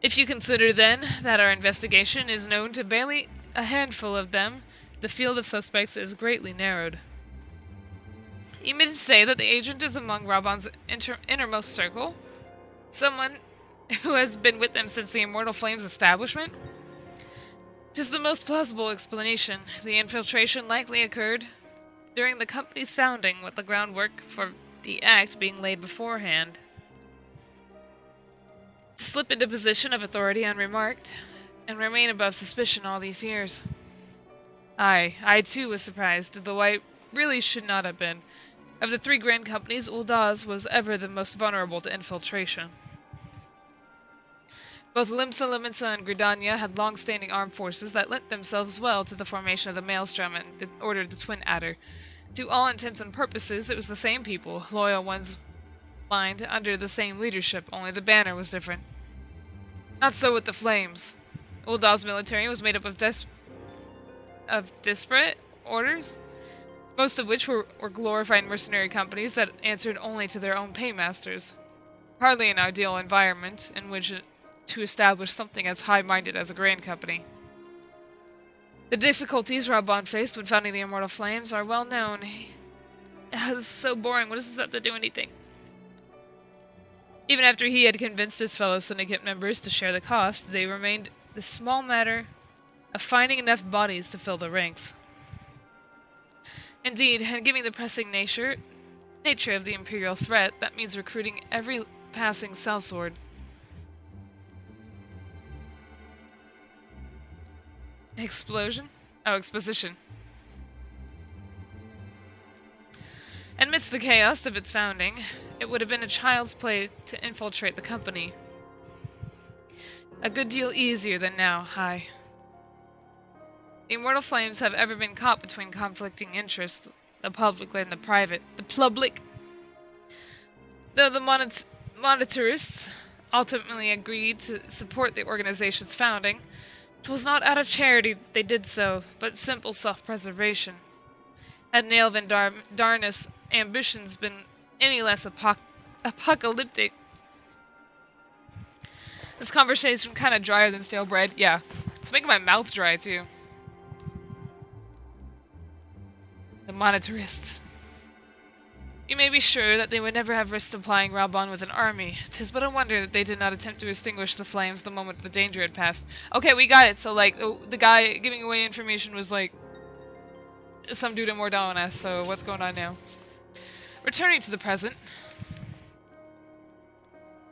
If you consider, then, that our investigation is known to barely a handful of them, the field of suspects is greatly narrowed. You mean to say that the agent is among Raban's innermost circle? Someone who has been with them since the Immortal Flames establishment? 'Tis the most plausible explanation. The infiltration likely occurred during the company's founding, with the groundwork for the act being laid beforehand. To slip into position of authority unremarked, and remain above suspicion all these years. I too was surprised, though I really should not have been. Of the three grand companies, Uldaz was ever the most vulnerable to infiltration. Both Limsa Limitsa and Gridania had long-standing armed forces that lent themselves well to the formation of the Maelstrom and ordered the Twin Adder. To all intents and purposes, it was the same people, loyal ones lined under the same leadership, only the banner was different. Not so with the Flames. Uldaz's military was made up of disparate orders, most of which were glorified mercenary companies that answered only to their own paymasters. Hardly an ideal environment in which to establish something as high-minded as a grand company. The difficulties Raban faced when founding the Immortal Flames are well known. This is so boring. What does this have to do with anything? Even after he had convinced his fellow syndicate members to share the cost, they remained the small matter of finding enough bodies to fill the ranks. Indeed, and given the pressing nature of the Imperial threat, that means recruiting every passing sellsword. Explosion? Oh, exposition. Amidst the chaos of its founding, it would have been a child's play to infiltrate the company. A good deal easier than now, aye. The Immortal Flames have ever been caught between conflicting interests, the public and the private. The public! Though the monetarists ultimately agreed to support the organization's founding, it was not out of charity they did so, but simple self-preservation. Had Naelvin Darnus' ambitions been any less apocalyptic? This conversation kind of drier than stale bread. Yeah, it's making my mouth dry too. The monetarists. You may be sure that they would never have risked supplying Raban with an army. 'Tis but a wonder that they did not attempt to extinguish the flames the moment the danger had passed. Okay, we got it. So, like, the guy giving away information was, like, some dude in Mordona. So, what's going on now? Returning to the present.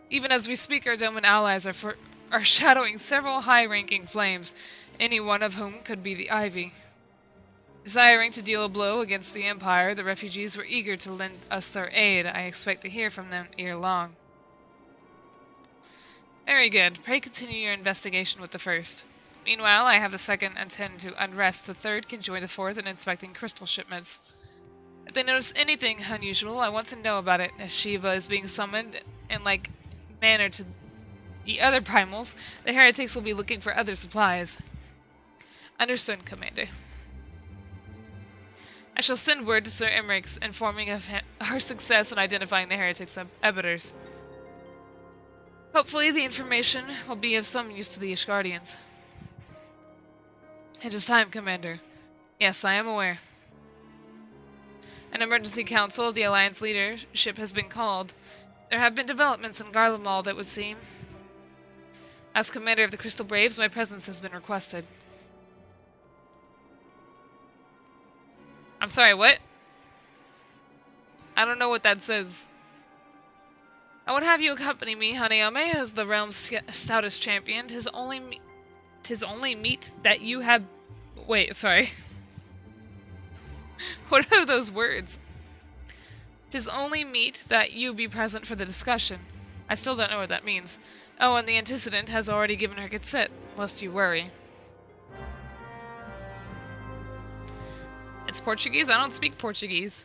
Even as we speak, our Doman allies are shadowing several high-ranking flames, any one of whom could be the Ivy. Desiring to deal a blow against the Empire, the refugees were eager to lend us their aid. I expect to hear from them ere long. Very good. Pray continue your investigation with the first. Meanwhile, I have the second and tend to unrest. The third can join the fourth in inspecting crystal shipments. If they notice anything unusual, I want to know about it. If Shiva is being summoned in like manner to the other primals, the heretics will be looking for other supplies. Understood, Commander. I shall send word to Sir Emmerich informing of our success in identifying the heretics' abettors. Hopefully the information will be of some use to the Ishgardians. It is time, Commander. Yes, I am aware. An emergency council of the Alliance leadership has been called. There have been developments in Garlemald, it would seem. As commander of the Crystal Braves, my presence has been requested. I'm sorry, what? I don't know what that says. I would have you accompany me, Hanayome, as the realm's stoutest champion. Tis only meet that you have... Wait, sorry. What are those words? 'Tis only meet that you be present for the discussion. I still don't know what that means. Oh, and the antecedent has already given her consent, lest you worry. It's Portuguese? I don't speak Portuguese.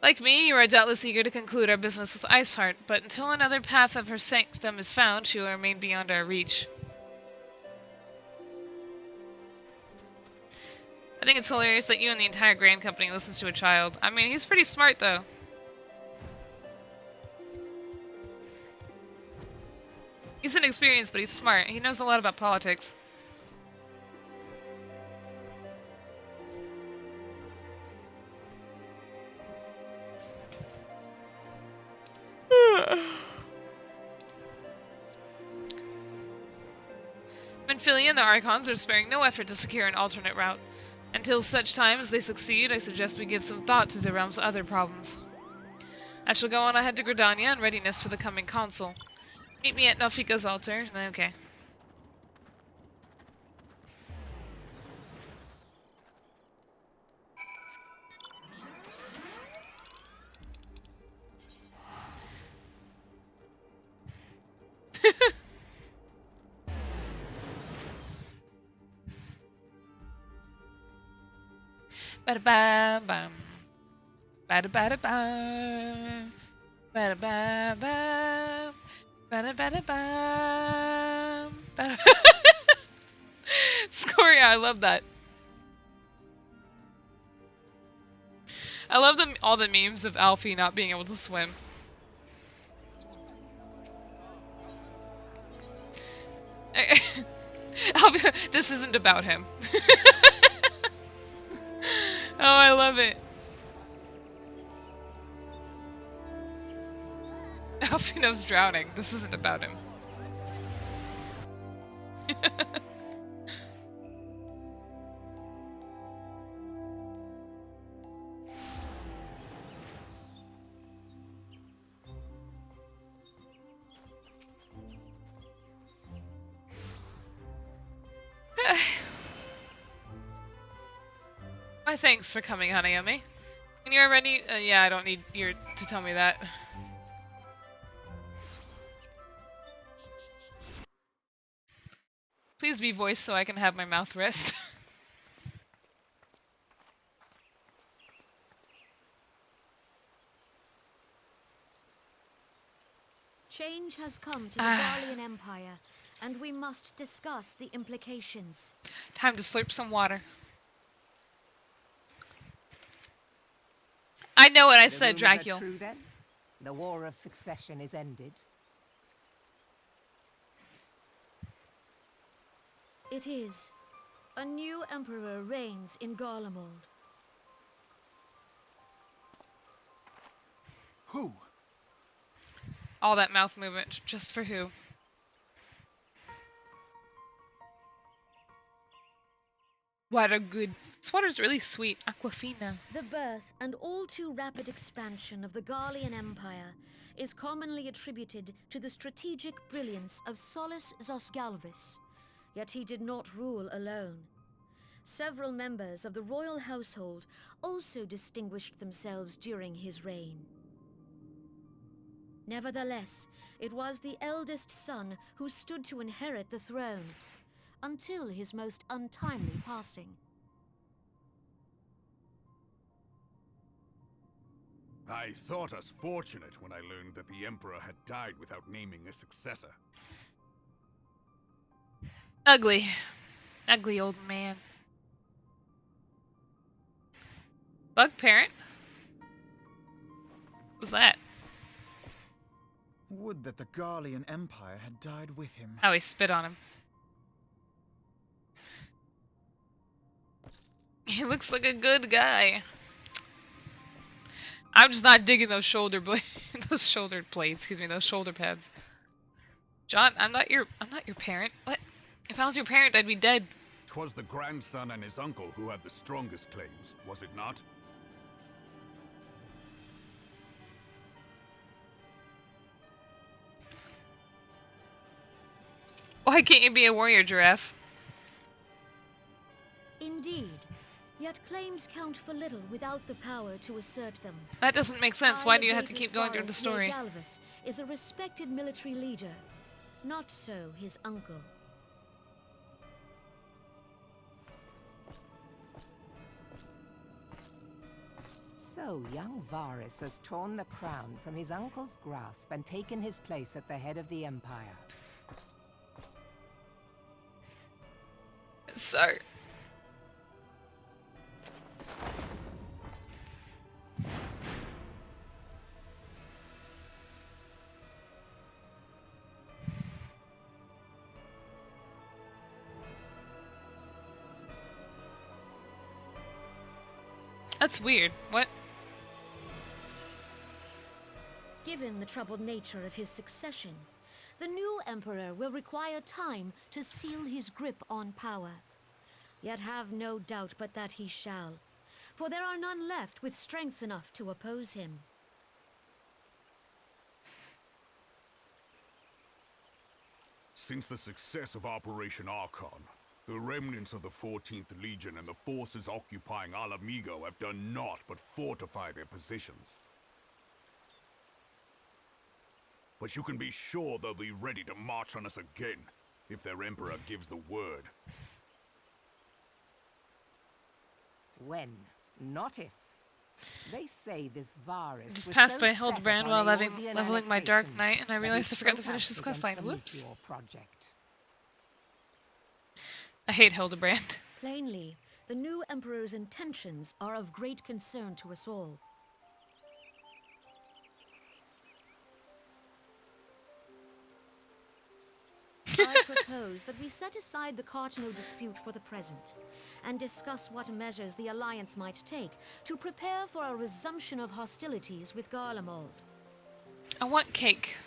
Like me, you are doubtless eager to conclude our business with Iceheart, but until another path of her sanctum is found, she will remain beyond our reach. I think it's hilarious that you and the entire Grand Company listens to a child. I mean, he's pretty smart, though. He's inexperienced, but he's smart. He knows a lot about politics. Menphilia and the Archons are sparing no effort to secure an alternate route. Until such time as they succeed, I suggest we give some thought to the realm's other problems. I shall go on ahead to Gridania in readiness for the coming consul. Meet me at Nafika's altar. Okay. Ba-da-ba-bum. Ba-da-ba-da-bum. Ba-da-ba-bum. Ba-da-ba-da-bum. Ba-da Scoria, I love that. I love all the memes of Alfie not being able to swim. Alfie, this isn't about him. Oh, I love it. Alfino's drowning. This isn't about him. My thanks for coming, Hanayome. When you're ready... yeah, I don't need you to tell me that. Please be voiced so I can have my mouth rest. Change has come to the Garlean Empire, and we must discuss the implications. Time to slurp some water. I know what I said, Dracula. True, then? The War of Succession is ended. It is. A new emperor reigns in Garlemald. Who? All that mouth movement, just for who? What a good... This water's really sweet. Aquafina. The birth and all too rapid expansion of the Garlean Empire is commonly attributed to the strategic brilliance of Solus Zosgalvis. Yet he did not rule alone. Several members of the royal household also distinguished themselves during his reign. Nevertheless, it was the eldest son who stood to inherit the throne, until his most untimely passing. I thought us fortunate when I learned that the Emperor had died without naming a successor. Ugly. Ugly old man. Bug parent? What was that? Would that the Garlean Empire had died with him. Oh, he spit on him. He looks like a good guy. I'm just not digging those shoulder those shoulder blades, excuse me, those shoulder pads. John, I'm not your parent. What? If I was your parent, I'd be dead. 'Twas the grandson and his uncle who had the strongest claims, was it not? Why can't you be a warrior, Giraffe? Indeed. Yet claims count for little without the power to assert them. That doesn't make sense. Why do you have to keep going through the story? Galvus is a respected military leader. Not so his uncle. So young Varus has torn the crown from his uncle's grasp and taken his place at the head of the Empire. Sorry. That's weird. What? Given the troubled nature of his succession, the new emperor will require time to seal his grip on power. Yet have no doubt but that he shall, for there are none left with strength enough to oppose him. Since the success of Operation Archon, the remnants of the 14th Legion and the forces occupying Alamigo have done naught but fortify their positions. But you can be sure they'll be ready to march on us again, if their Emperor gives the word. When, not if. They say this Varus I just was passed so by set Hildebrand upon while Eorzean leveling my Dark annexation Knight, and I that he realized I forgot to spoke finish out this quest line. against the Whoops. Meteor project. I hate Hildebrand. Plainly, the new emperor's intentions are of great concern to us all. I propose that we set aside the Cardinal dispute for the present, and discuss what measures the Alliance might take to prepare for a resumption of hostilities with Garlemald. I want cake.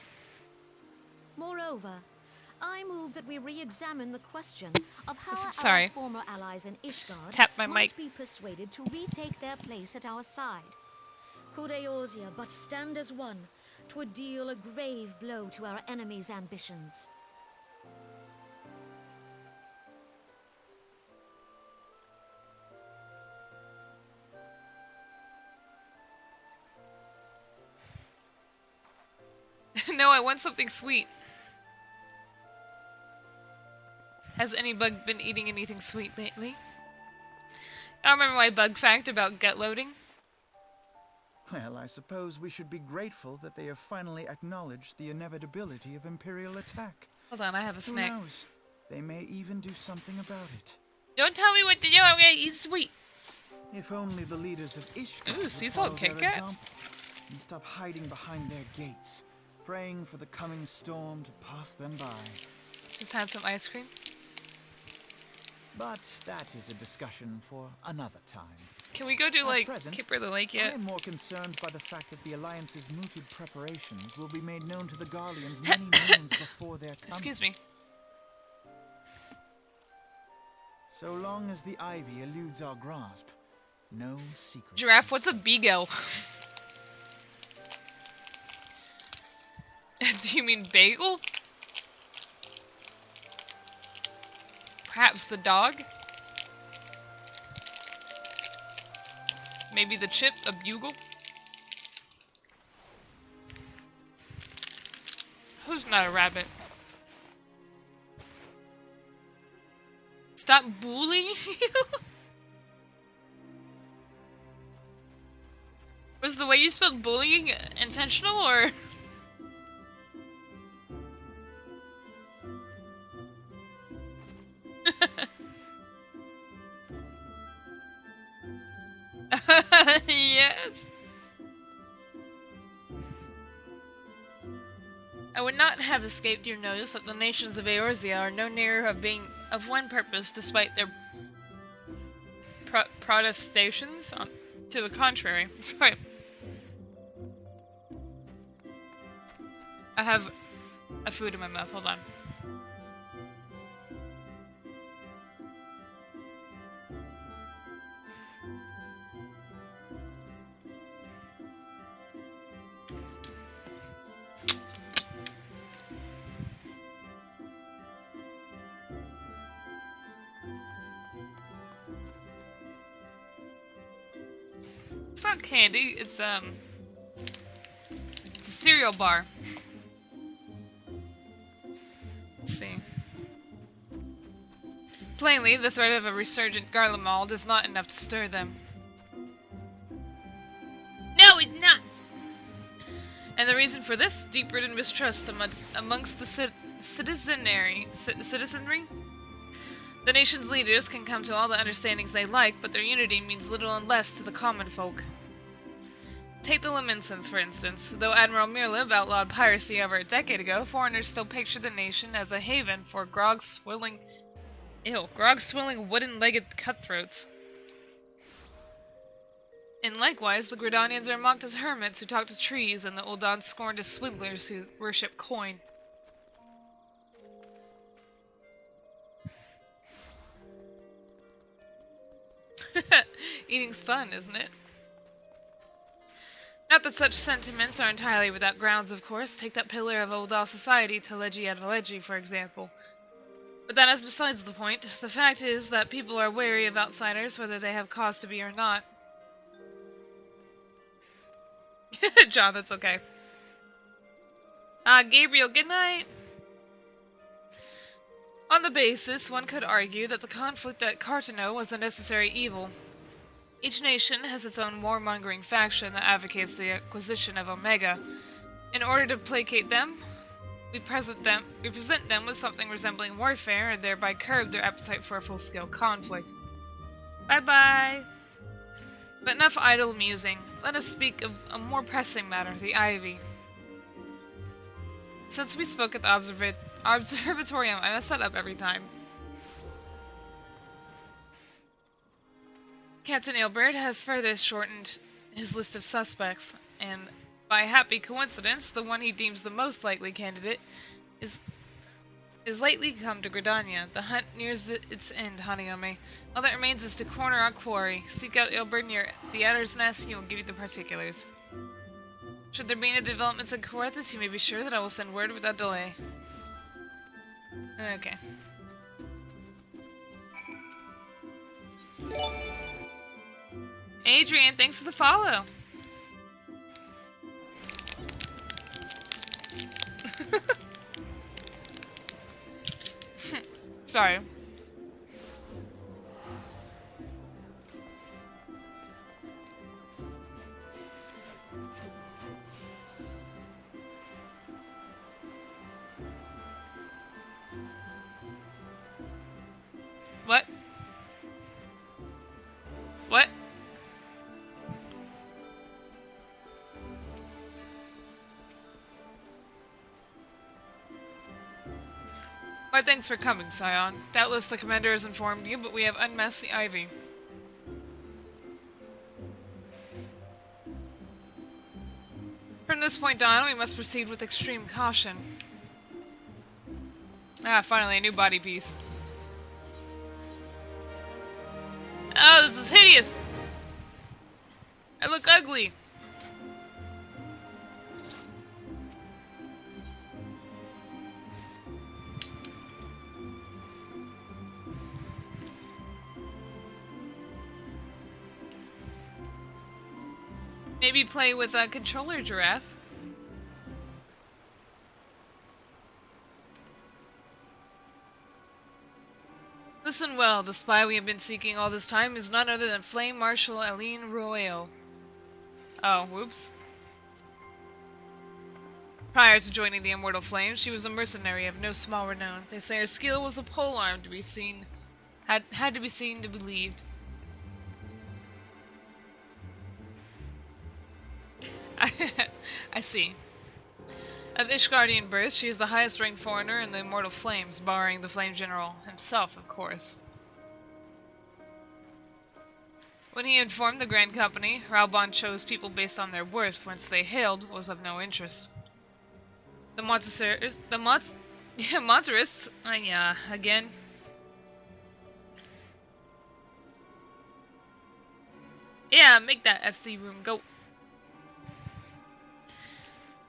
Moreover, I move that we re-examine the question of how Sorry. our former allies in Ishgard Tap my might mic. be persuaded to retake their place at our side. Could Eorzea but stand as one, 'twould deal a grave blow to our enemies' ambitions. No, I want something sweet. Has any bug been eating anything sweet lately? I remember my bug fact about gut loading. Well, I suppose we should be grateful that they have finally acknowledged the inevitability of Imperial attack. Hold on, I have a Who snack. knows? They may even do something about it. Don't tell me what to do, I'm gonna eat sweet. If only the leaders of Ishgard Ooh, would sea salt follow Kit their Kat. example and stop hiding behind their gates, praying for the coming storm to pass them by. Just had some ice cream. But that is a discussion for another time. Can we go do, At like, present, Kipper the Lake yet? I'm more concerned by the fact that the Alliance's mooted preparations will be made known to the Garleans many moons before their coming. Excuse me. So long as the ivy eludes our grasp, no secret. Giraffe, what's a beagle? Do you mean bagel? Perhaps the dog? Maybe the chip, a bugle? Who's not a rabbit? Stop bullying you? Was the way you spelled bullying intentional, or? Yes. I would not have escaped your notice that the nations of Eorzea are no nearer of being of one purpose despite their protestations? To the contrary. Sorry. I have a food in my mouth. Hold on. It's not candy, it's a cereal bar. Let's see. Plainly, the threat of a resurgent Garlemald is not enough to stir them. No, it's not! And the reason for this? Deep-rooted mistrust amongst the citizenry? The nation's leaders can come to all the understandings they like, but their unity means little unless to the common folk. Take the Laminsons, for instance. Though Admiral Mirlib outlawed piracy over a decade ago, foreigners still picture the nation as a haven for grog-swilling wooden-legged cutthroats. And likewise, the Gridanians are mocked as hermits who talk to trees, and the Uldans scorned as swindlers who worship coin. Eating's fun, isn't it? Not that such sentiments are entirely without grounds, of course. Take that pillar of Uldal society, Teleji Adeleji, for example. But that is besides the point. The fact is that people are wary of outsiders, whether they have cause to be or not. John, that's okay. Gabriel, good night! On the basis, one could argue that the conflict at Cartano was a necessary evil. Each nation has its own warmongering faction that advocates the acquisition of Omega. In order to placate them, we present them with something resembling warfare and thereby curb their appetite for a full-scale conflict. Bye-bye! But enough idle musing. Let us speak of a more pressing matter, the Ivy. Since we spoke at the Observatorium, I mess that up every time. Captain Aelbert has further shortened his list of suspects, and by happy coincidence, the one he deems the most likely candidate is lately come to Gridania. The hunt nears its end, Hanayome. All that remains is to corner our quarry. Seek out Aelbert near the Adder's Nest, he will give you the particulars. Should there be any developments in Coerthas, you may be sure that I will send word without delay. Okay. Adrian, thanks for the follow. Sorry. What? What? Why, thanks for coming, Scion. Doubtless the commander has informed you, but we have unmasked the Ivy. From this point on, we must proceed with extreme caution. Ah, finally, a new body piece. Oh, this is hideous! I look ugly! Maybe play with a controller giraffe. Listen well, the spy we have been seeking all this time is none other than Flame Marshal Aline Royale. Oh, whoops. Prior to joining the Immortal Flames, she was a mercenary of no small renown. They say her skill was a polearm to be seen, had to be seen to be believed. I see. Of Ishgardian birth, she is the highest ranked foreigner in the Immortal Flames, barring the Flame General himself, of course. When he informed the Grand Company, Raubon chose people based on their worth, whence they hailed was of no interest. The Monterists, yeah, again. Yeah, make that FC room go.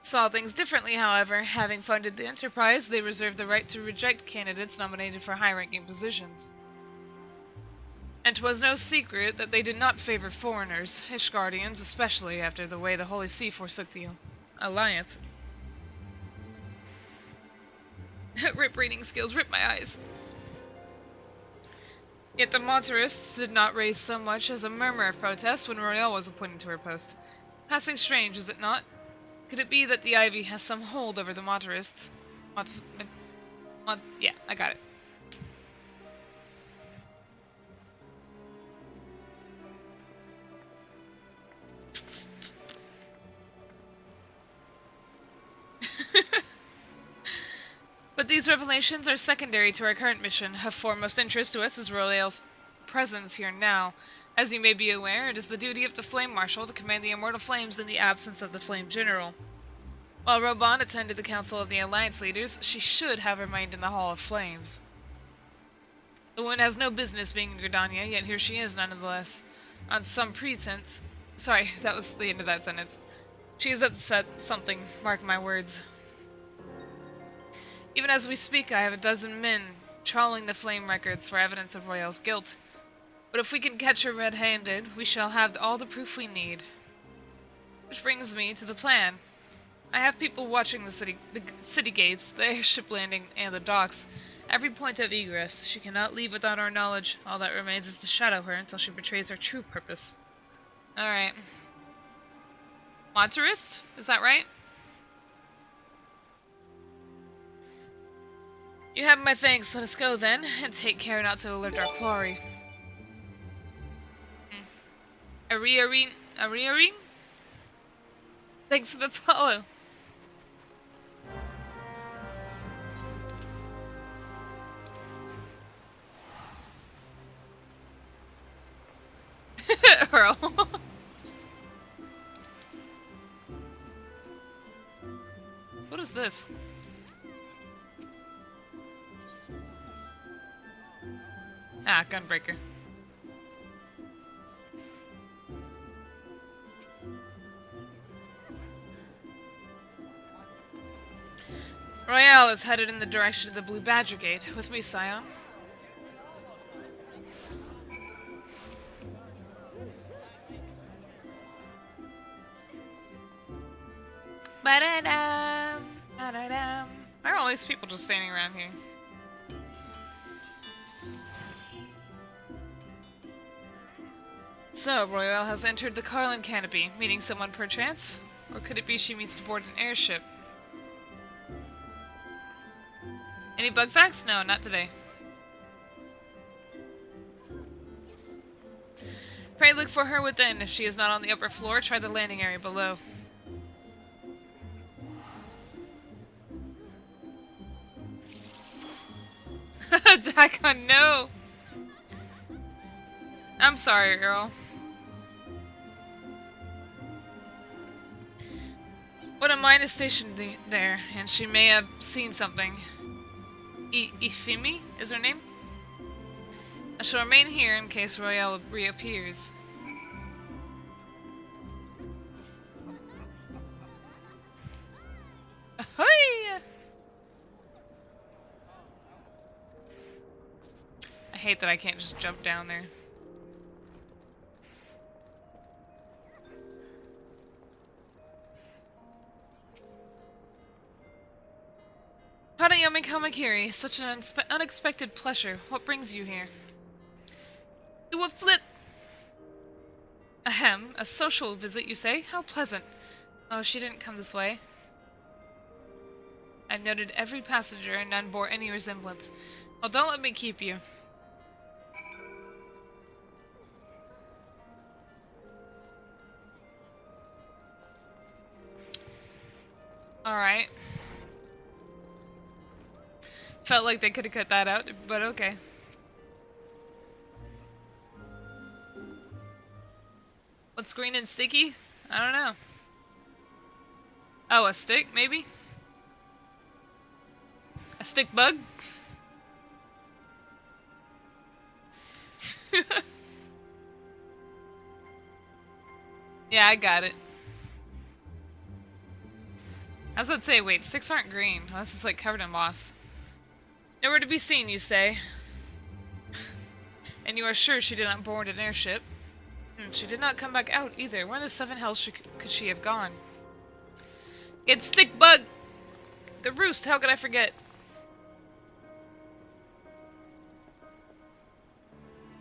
Saw things differently, however. Having funded the enterprise, they reserved the right to reject candidates nominated for high-ranking positions. And 'twas no secret that they did not favor foreigners, Ishgardians especially, after the way the Holy See forsook the Alliance. Rip reading skills, rip my eyes. Yet the Monterists did not raise so much as a murmur of protest when Royale was appointed to her post. Passing strange, is it not? Could it be that the Ivy has some hold over the Monterists? Yeah, I got it. But these revelations are secondary to our current mission. Of foremost interest to us is Royale's presence here now. As you may be aware, it is the duty of the Flame Marshal to command the Immortal Flames in the absence of the Flame General. While Reborn attended the Council of the Alliance Leaders, she should have remained in the Hall of Flames. The woman has no business being in Gridania, yet here she is nonetheless. On some pretense... Sorry, that was the end of that sentence. She is upset something, mark my words. Even as we speak, I have a dozen men trawling the flame records for evidence of Royale's guilt. But if we can catch her red-handed, we shall have all the proof we need. Which brings me to the plan. I have people watching the city gates, the airship landing, and the docks. Every point of egress. She cannot leave without our knowledge. All that remains is to shadow her until she betrays her true purpose. Alright. Monterist? Is that right? You have my thanks. Let us go then, and take care not to alert our quarry. Ariaring? Thanks for the follow. Earl. What is this? Ah, Gunbreaker. Royale is headed in the direction of the Blue Badger Gate. With me, Scion. Ba-da-dam, ba-da-dam. Why are all these people just standing around here? So, Royale has entered the Carlin Canopy, meeting someone perchance? Or could it be she meets to board an airship? Any bug facts? No, not today. Pray look for her within. If she is not on the upper floor, try the landing area below. Daikon, no! I'm sorry, girl. What a mine is stationed there, and she may have seen something. Ifimi is her name? I shall remain here in case Royale reappears. Ahoy! I hate that I can't just jump down there. Hanayome Kamakiri, such an unexpected pleasure. What brings you here? Do a flip! Ahem, a social visit, you say? How pleasant. Oh, she didn't come this way. I've noted every passenger and none bore any resemblance. Well, don't let me keep you. Alright. Felt like they could have cut that out, but okay. What's green and sticky? I don't know. Oh, a stick, maybe? A stick bug? Yeah, I got it. I was about to say, wait, sticks aren't green, unless it's like covered in moss. Nowhere to be seen, you say? And you are sure she did not board an airship? She did not come back out either. Where in the seven hells could she have gone? Get stick bug! The roost, how could I forget?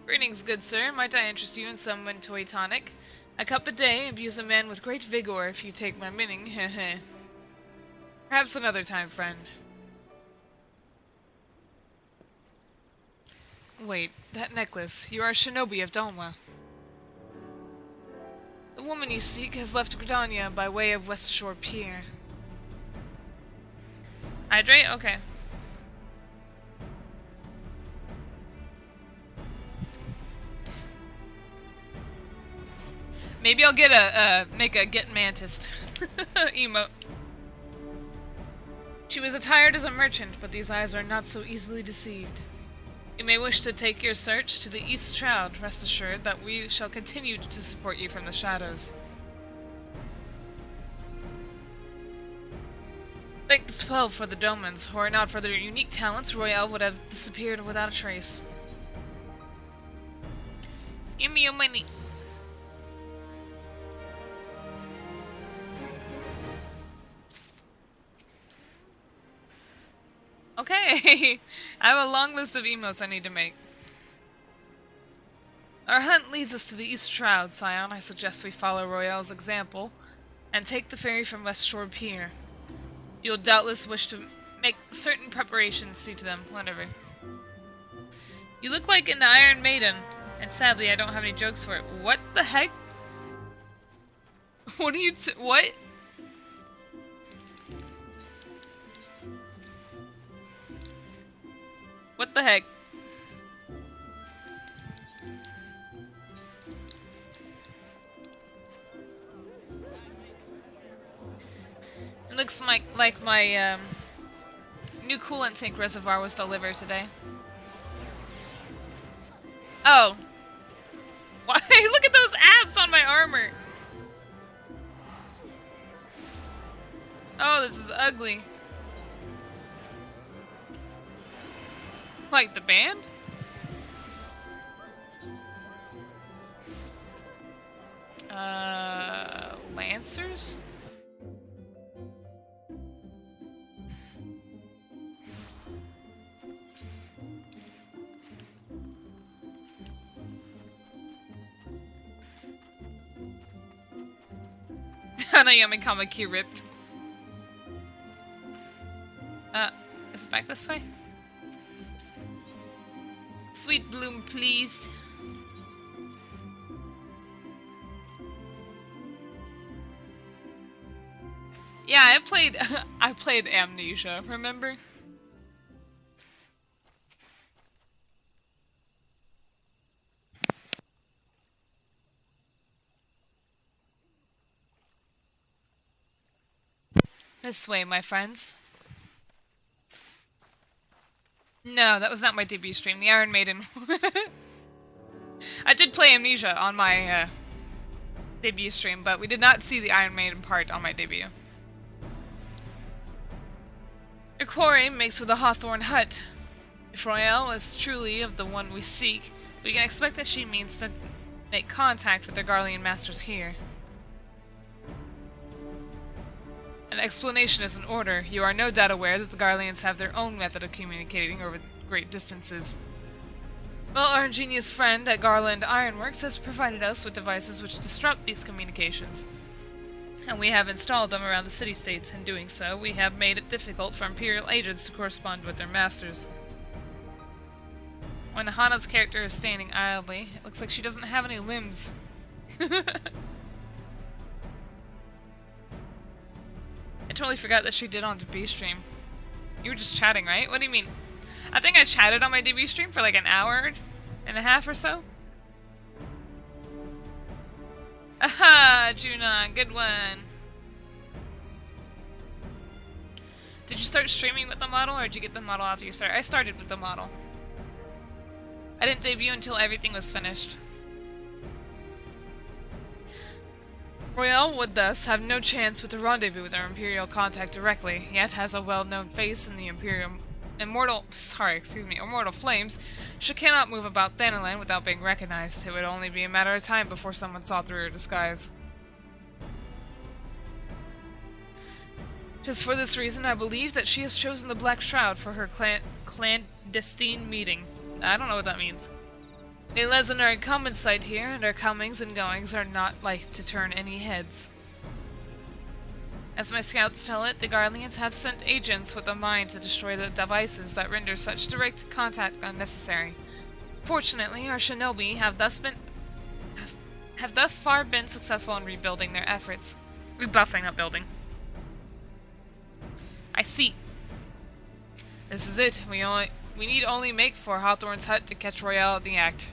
Greetings, good sir. Might I interest you in some toy tonic? A cup a day imbues a man with great vigor, if you take my meaning. Heh. Perhaps another time, friend. Wait, that necklace. You are a shinobi of Dalma. The woman you seek has left Gridania by way of West Shore Pier. Hydrate? Okay. Maybe I'll get make a get mantis emote. She was attired as a merchant, but these eyes are not so easily deceived. You may wish to take your search to the East Shroud. Rest assured that we shall continue to support you from the shadows. Thank the 12 for the Domans. Were it not for their unique talents, Royale would have disappeared without a trace. Give me your money. Okay, I have a long list of emotes I need to make. Our hunt leads us to the East Shroud, Scion. I suggest we follow Royale's example and take the ferry from West Shore Pier. You'll doubtless wish to make certain preparations, see to them, whatever. You look like an Iron Maiden, and sadly I don't have any jokes for it. What the heck? What are you what? What the heck? It looks like my new coolant tank reservoir was delivered today. Oh. Why? Look at those abs on my armor. Oh, this is ugly. Like the band? Lancers? Hanayome Kamakiri ripped. Is it back this way? Sweet bloom, please. Yeah, I played Amnesia, remember? This way, my friends. No, that was not my debut stream. The Iron Maiden. I did play Amnesia on my debut stream, but we did not see the Iron Maiden part on my debut. Your quarry makes for the Hawthorne Hut. If Royale is truly of the one we seek, we can expect that she means to make contact with their Garlean masters here. An explanation is in order. You are no doubt aware that the Garleans have their own method of communicating over great distances. Well, our ingenious friend at Garland Ironworks has provided us with devices which disrupt these communications. And we have installed them around the city-states. In doing so, we have made it difficult for Imperial agents to correspond with their masters. When Hana's character is standing idly, it looks like she doesn't have any limbs. I totally forgot that she did on debut stream. You were just chatting, right? What do you mean? I think I chatted on my debut stream for like an hour and a half or so. Aha, Junon, good one. Did you start streaming with the model, or did you get the model after you started? I started with the model. I didn't debut until everything was finished. Royale would thus have no chance with the rendezvous with our Imperial contact directly, yet has a well-known face in the immortal flames. She cannot move about Thanalan without being recognized. It would only be a matter of time before someone saw through her disguise. Just for this reason, I believe that she has chosen the Black Shroud for her clandestine meeting. I don't know what that means. A legendary common sight here, and our comings and goings are not like to turn any heads. As my scouts tell it, the Garleans have sent agents with a mind to destroy the devices that render such direct contact unnecessary. Fortunately, our shinobi have thus far been successful in rebuilding their efforts. Rebuffing, not building. I see. This is it. We need only make for Hawthorne's hut to catch Royale in the act.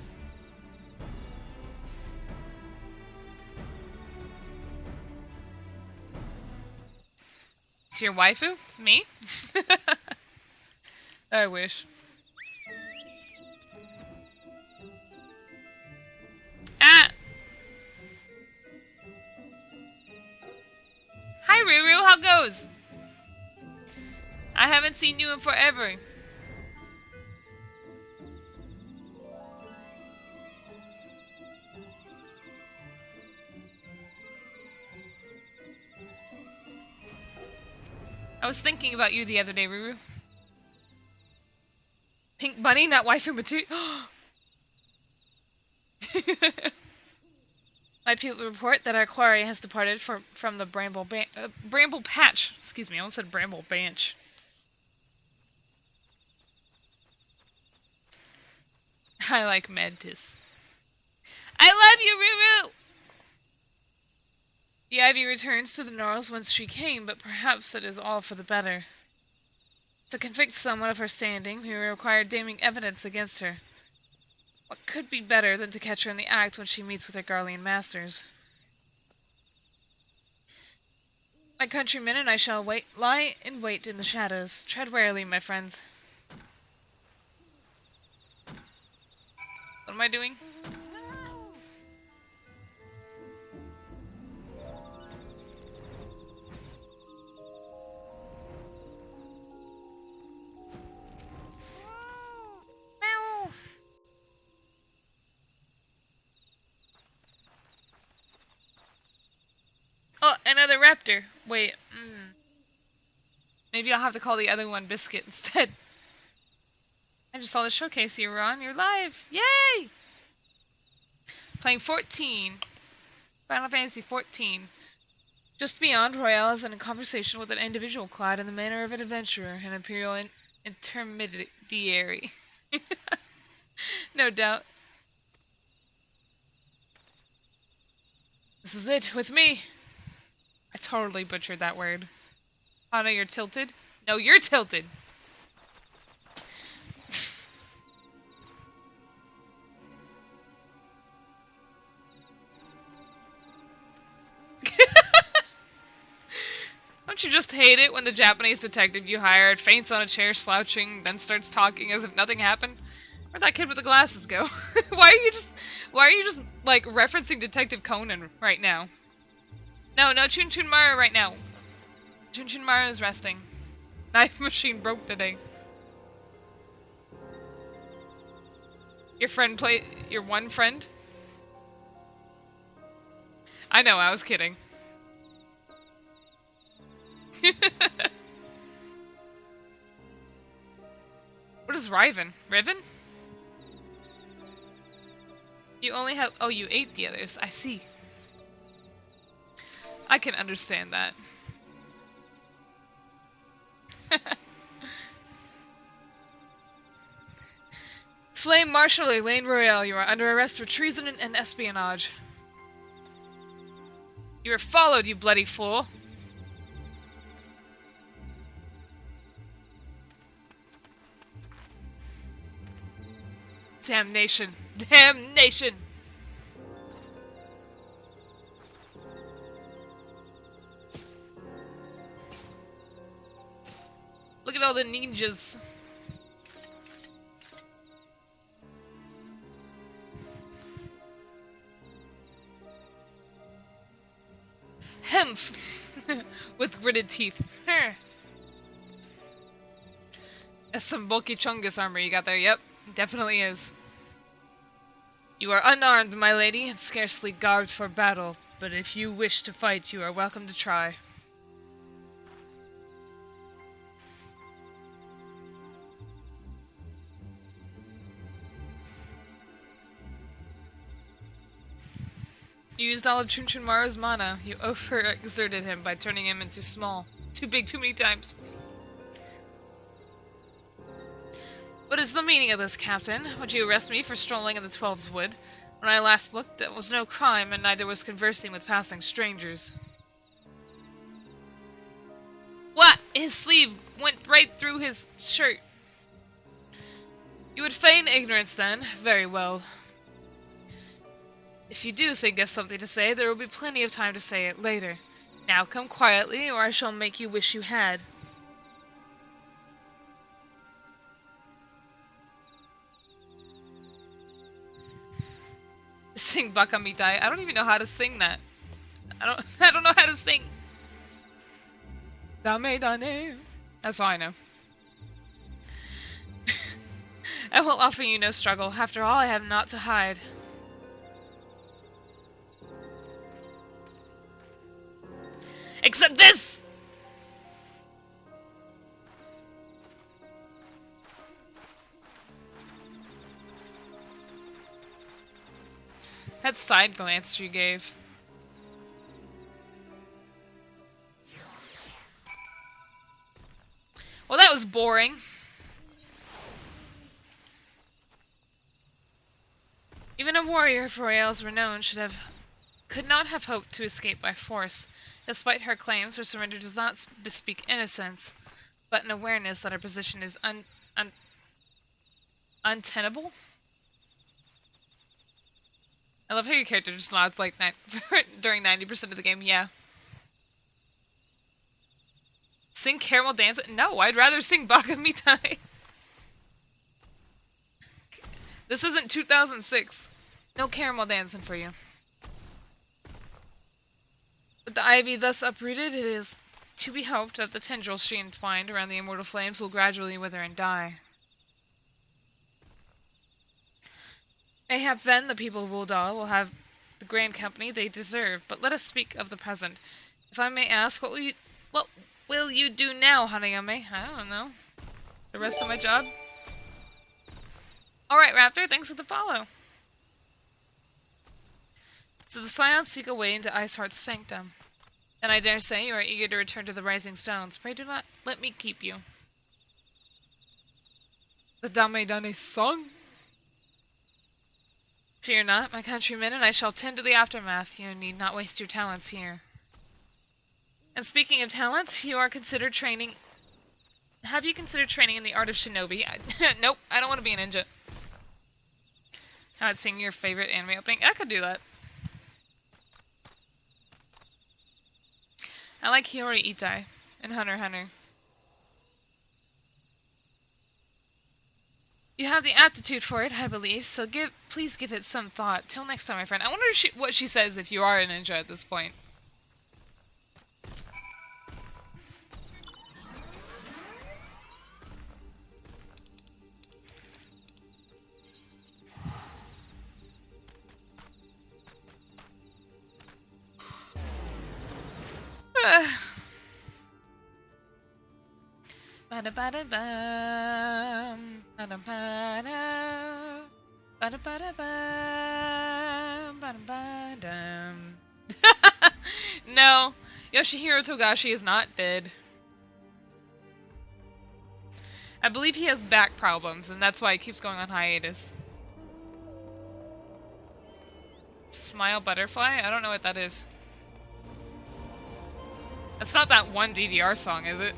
It's your waifu? Me? I wish. Ah! Hi Ruru, how goes? I haven't seen you in forever. I was thinking about you the other day, Ruru. Pink bunny, not waifu material. My people report that our quarry has departed from the Bramble Patch. Excuse me, I almost said Bramble Branch. I like Mantis. I love you, Ruru! The Ivy returns to the Norls whence she came, but perhaps that is all for the better. To convict someone of her standing, we require damning evidence against her. What could be better than to catch her in the act when she meets with her Garlean masters? My countrymen and I shall lie in wait in the shadows. Tread warily, my friends. What am I doing? Meow. Oh, another raptor. Wait. Maybe I'll have to call the other one Biscuit instead. I just saw the showcase you were on. You're live. Yay! Playing 14. Final Fantasy XIV. Just beyond, Royale is in a conversation with an individual clad in the manner of an adventurer, an Imperial intermediary. No doubt. This is it, with me. I totally butchered that word. Hana, you're tilted? No, you're tilted! Don't you just hate it when the Japanese detective you hired faints on a chair slouching, then starts talking as if nothing happened? Where'd that kid with the glasses go? Why are you just, like, referencing Detective Conan right now? No, Chun Chun Maru right now. Chun Chun Maru is resting. Knife machine broke today. Your one friend? I know, I was kidding. What is Riven? Riven? You only have... Oh, you ate the others. I see. I can understand that. Flame Marshal Elaine Royale, you are under arrest for treason and espionage. You are followed, you bloody fool. Damnation. Damnation! all the ninjas. Hemph! With gritted teeth. That's some bulky Chungus armor you got there. Yep, definitely is. You are unarmed, my lady, and scarcely garbed for battle, but if you wish to fight, you are welcome to try. You used all of Chunchunmaru's mana. You overexerted him by turning him into small. Too big too many times. What is the meaning of this, Captain? Would you arrest me for strolling in the Twelves Wood? When I last looked, that was no crime, and neither was conversing with passing strangers. What? His sleeve went right through his shirt. You would feign ignorance, then? Very well. If you do think of something to say, there will be plenty of time to say it later. Now come quietly, or I shall make you wish you had. Sing Bakamitai. I don't even know how to sing that. I don't know how to sing. Dame dane. That's all I know. I will offer you no struggle. After all, I have naught to hide. Except this! That side glance you gave. Well, that was boring. Even a warrior of Royale's renown could not have hoped to escape by force. Despite her claims, her surrender does not bespeak innocence, but an awareness that her position is untenable. I love how your character just nods like that during 90% of the game. Yeah. Sing Caramel Dance? No, I'd rather sing Baka Mitai. This isn't 2006. No caramel dancing for you. With the ivy thus uprooted, it is to be hoped that the tendrils she entwined around the immortal flames will gradually wither and die. Mayhap then the people of Uldal will have the grand company they deserve, but let us speak of the present. If I may ask, what will you do now, Hanayome? I don't know. The rest of my job? Alright, Raptor, thanks for the follow. So the Scions seek a way into Iceheart's sanctum. And I dare say you are eager to return to the Rising Stones. Pray do not let me keep you. The Dame Dane song? Fear not, my countrymen, and I shall tend to the aftermath. You need not waste your talents here. And speaking of talents, you are considered training... Have you considered training in the art of shinobi? Nope, I don't want to be a ninja. How about sing your favorite anime opening? I could do that. I like Hiyori Itai and Hunter x Hunter. You have the aptitude for it, I believe, so please give it some thought. Till next time, my friend. I wonder what she says if you are a ninja at this point. No, Yoshihiro Togashi is not dead. I believe he has back problems, and that's why he keeps going on hiatus. Smile Butterfly? I don't know what that is. That's not that one DDR song, is it?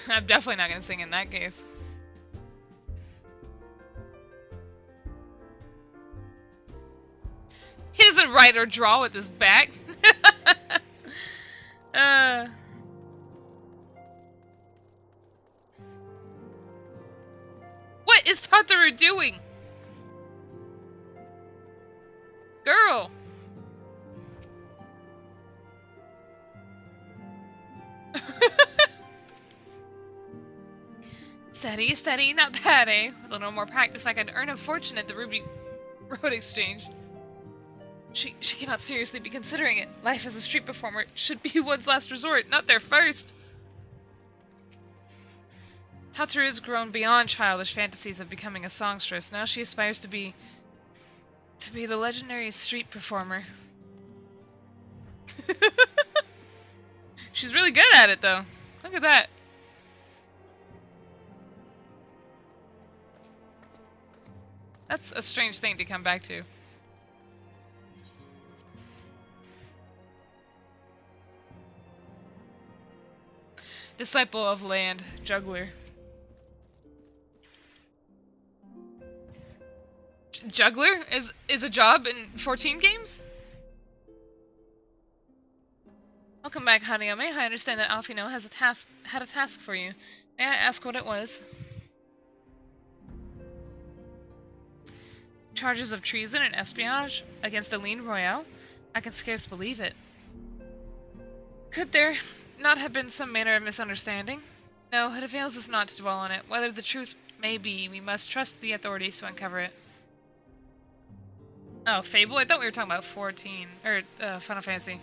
I'm definitely not going to sing in that case. He doesn't write or draw with his back. What is Tataru doing? Girl! Steady, steady, not bad, eh? With a little more practice, I could earn a fortune at the Ruby Road Exchange. She cannot seriously be considering it. Life as a street performer should be one's last resort, not their first. Tataru has grown beyond childish fantasies of becoming a songstress. Now she aspires to be the legendary street performer. She's really good at it, though. Look at that. That's a strange thing to come back to. Disciple of Land, Juggler. Juggler is a job in 14 games? Welcome back, Hanayome. I understand that Alfino had a task for you. May I ask what it was? Charges of treason and espionage against Aline Royale? I can scarce believe it. Could there not have been some manner of misunderstanding? No, it avails us not to dwell on it. Whether the truth may be, we must trust the authorities to uncover it. Oh, Fable? I thought we were talking about 14. Or, Final Fantasy.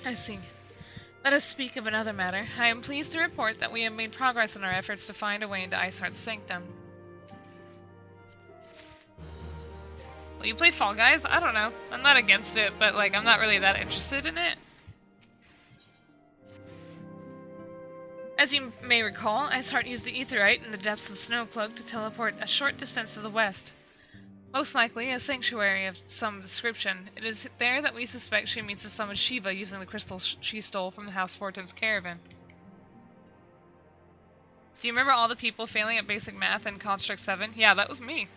I see. Let us speak of another matter. I am pleased to report that we have made progress in our efforts to find a way into Iceheart's sanctum. Will you play Fall Guys? I don't know. I'm not against it, but like I'm not really that interested in it. As you may recall, Iceheart used the Aetheryte in the depths of the Snow Cloak to teleport a short distance to the west. Most likely a sanctuary of some description. It is there that we suspect she meets to summon Shiva using the crystals she stole from the House Fortum's caravan. Do you remember all the people failing at basic math in Construct 7? Yeah, that was me.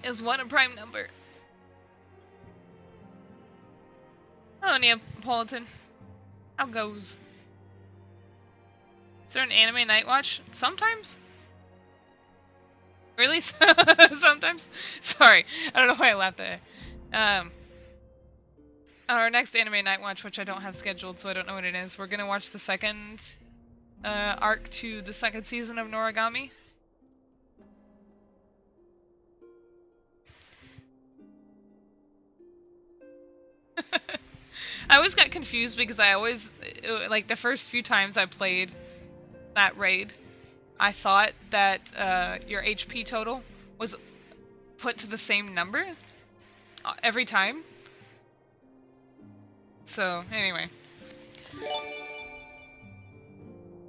Is 1 a prime number? Hello, Neapolitan. How goes? Is there an anime night watch? Sometimes? Really? Sometimes? Sorry. I don't know why I laughed at it. Our next anime night watch, which I don't have scheduled, so I don't know what it is. We're gonna watch the second arc to the second season of Noragami. I always got confused because I always, like the first few times I played that raid, I thought that your HP total was put to the same number every time. So, anyway.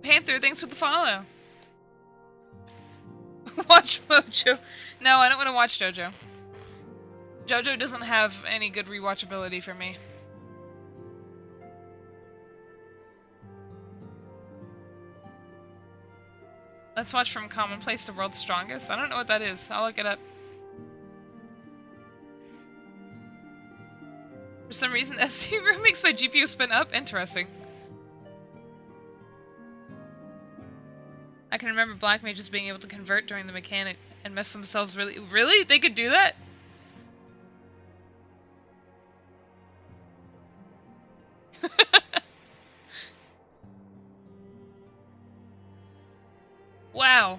Panther, thanks for the follow. Watch Mojo. No, I don't want to watch JoJo. JoJo doesn't have any good rewatchability for me. Let's watch From Commonplace to World's Strongest. I don't know what that is. I'll look it up. For some reason, FC room makes my GPU spin up. Interesting. I can remember black mages being able to convert during the mechanic and mess themselves really... Really? They could do that? Wow.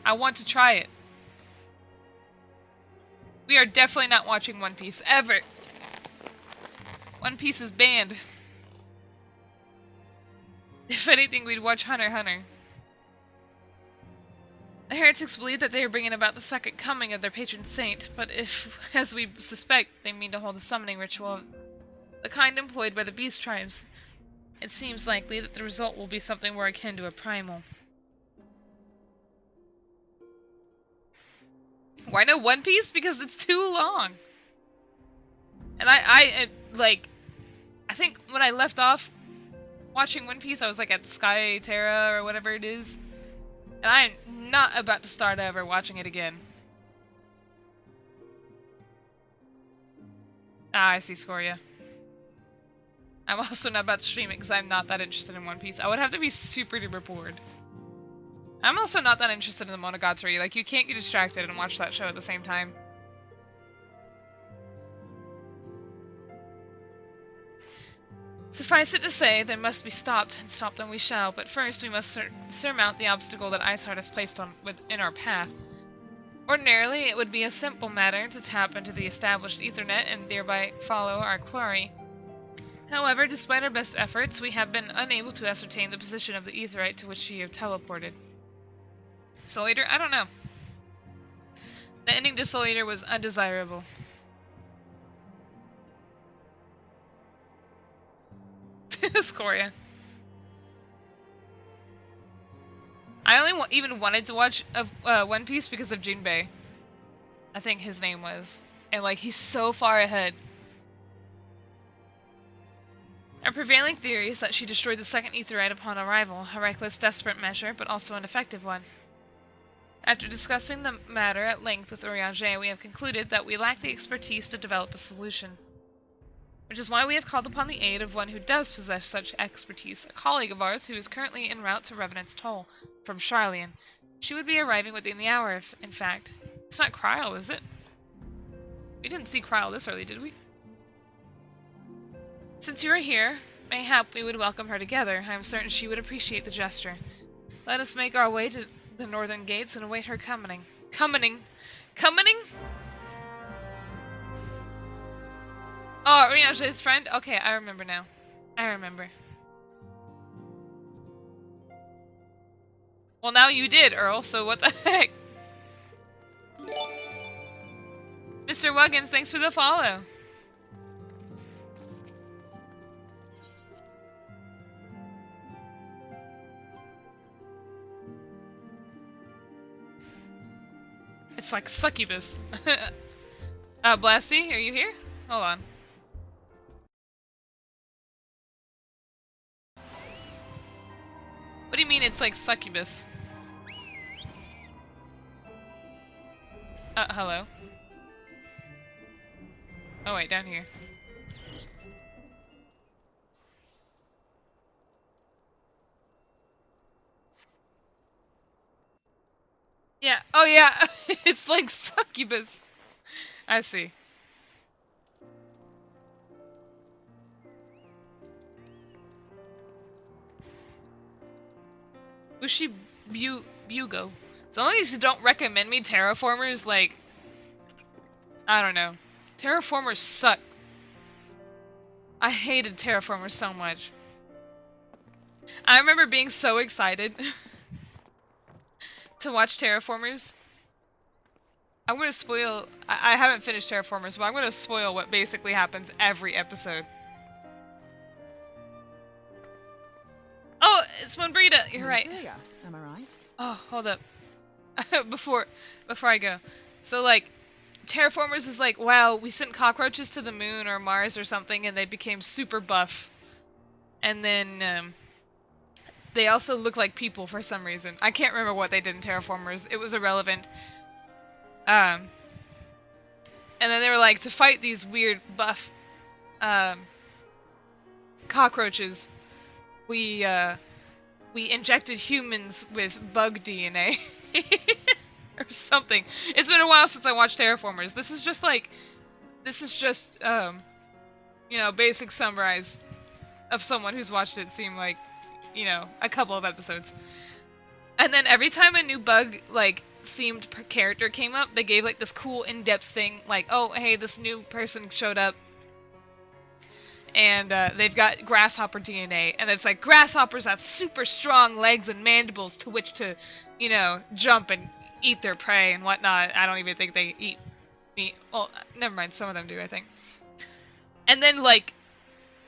I want to try it. We are definitely not watching One Piece, ever. One Piece is banned. If anything, we'd watch Hunter x Hunter. The heretics believe that they are bringing about the second coming of their patron saint, but if, as we suspect, they mean to hold a summoning ritual of the kind employed by the beast tribes, it seems likely that the result will be something more akin to a primal. Why no One Piece? Because it's too long. And I think when I left off watching One Piece, I was like at Sky Terra or whatever it is. And I'm not about to start ever watching it again. Ah, I see Scoria. I'm also not about to stream it because I'm not that interested in One Piece. I would have to be super duper bored. I'm also not that interested in the Monogatari. Like, you can't get distracted and watch that show at the same time. Suffice it to say, they must be stopped, and stop them we shall. But first, we must surmount the obstacle that Iceheart has placed in our path. Ordinarily, it would be a simple matter to tap into the established Ethernet and thereby follow our quarry. However, despite our best efforts, we have been unable to ascertain the position of the Aetherite to which she have teleported. Soul Eater? I don't know. The ending to Soul Eater was undesirable. Scoria. I only even wanted to watch One Piece because of Jinbei. I think his name was. And, like, he's so far ahead. Our prevailing theory is that she destroyed the second Aetherite upon arrival, a reckless, desperate measure, but also an effective one. After discussing the matter at length with Urianger, we have concluded that we lack the expertise to develop a solution. Which is why we have called upon the aid of one who does possess such expertise, a colleague of ours who is currently en route to Revenant's Toll, from Charlian. She would be arriving within the hour, in fact. It's not Kryl, is it? We didn't see Kryl this early, did we? Since you are here, mayhap we would welcome her together. I am certain she would appreciate the gesture. Let us make our way to the northern gates and await her coming. Coming? Oh, Urianger's friend? Okay, I remember now. I remember. Well, now you did, Earl, so what the heck? Mr. Wuggins, thanks for the follow. It's like succubus. Blasty, are you here? Hold on. What do you mean it's like succubus? Hello? Oh wait, down here. Yeah, oh yeah, it's like succubus. I see. Ushi Bugo. As long as you don't recommend me terraformers, like... I don't know. Terraformers suck. I hated terraformers so much. I remember being so excited to watch terraformers. I'm gonna spoil... I haven't finished terraformers, but I'm gonna spoil what basically happens every episode. Oh, it's Monbrita. You're right. Am I right? Oh, hold up. before I go. So, like, terraformers is like, wow, we sent cockroaches to the moon or Mars or something and they became super buff. And then, they also look like people for some reason. I can't remember what they did in terraformers. It was irrelevant. And then they were like, to fight these weird buff, cockroaches, we injected humans with bug DNA. Or something. It's been a while since I watched terraformers. This is just, you know, basic summarize of someone who's watched it seem like, you know, a couple of episodes. And then every time a new bug, like, themed character came up, they gave, like, this cool in-depth thing, like, oh, hey, this new person showed up, and they've got grasshopper DNA, and it's like, grasshoppers have super strong legs and mandibles to which to, you know, jump and eat their prey and whatnot. I don't even think they eat meat. Well, never mind, some of them do, I think. And then, like,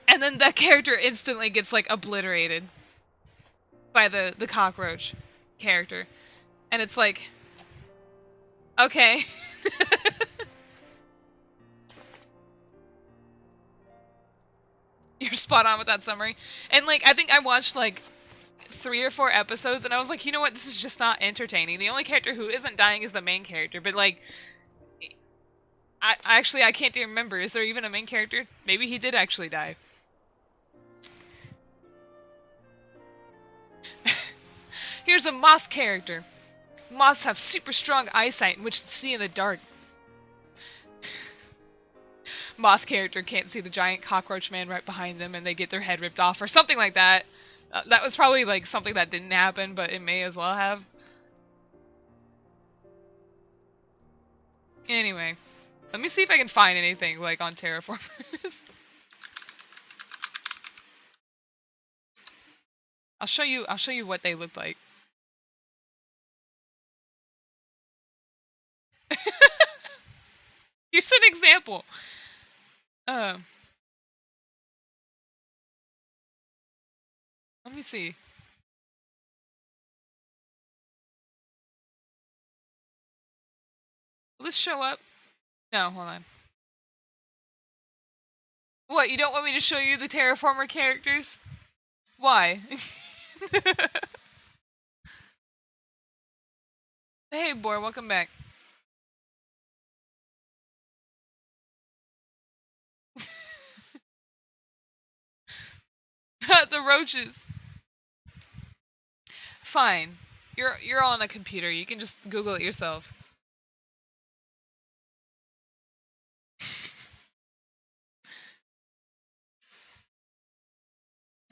and then that character instantly gets, like, obliterated by the cockroach character. And it's like, okay. You're spot on with that summary. And, like, I think I watched, like, 3 or 4 episodes, and I was like, you know what, this is just not entertaining. The only character who isn't dying is the main character, but, like, I can't even remember. Is there even a main character? Maybe he did actually die. Here's a moth character. Moths have super strong eyesight in which to see in the dark. Moth character can't see the giant cockroach man right behind them and they get their head ripped off or something like that. That was probably like something that didn't happen, but it may as well have. Anyway, let me see if I can find anything like on terraformers. I'll show you what they look like. Here's an example. Let me see. Will this show up? No, hold on. What, you don't want me to show you the terraformer characters? Why? Hey, boy, welcome back. The roaches. Fine. You're on a computer. You can just Google it yourself.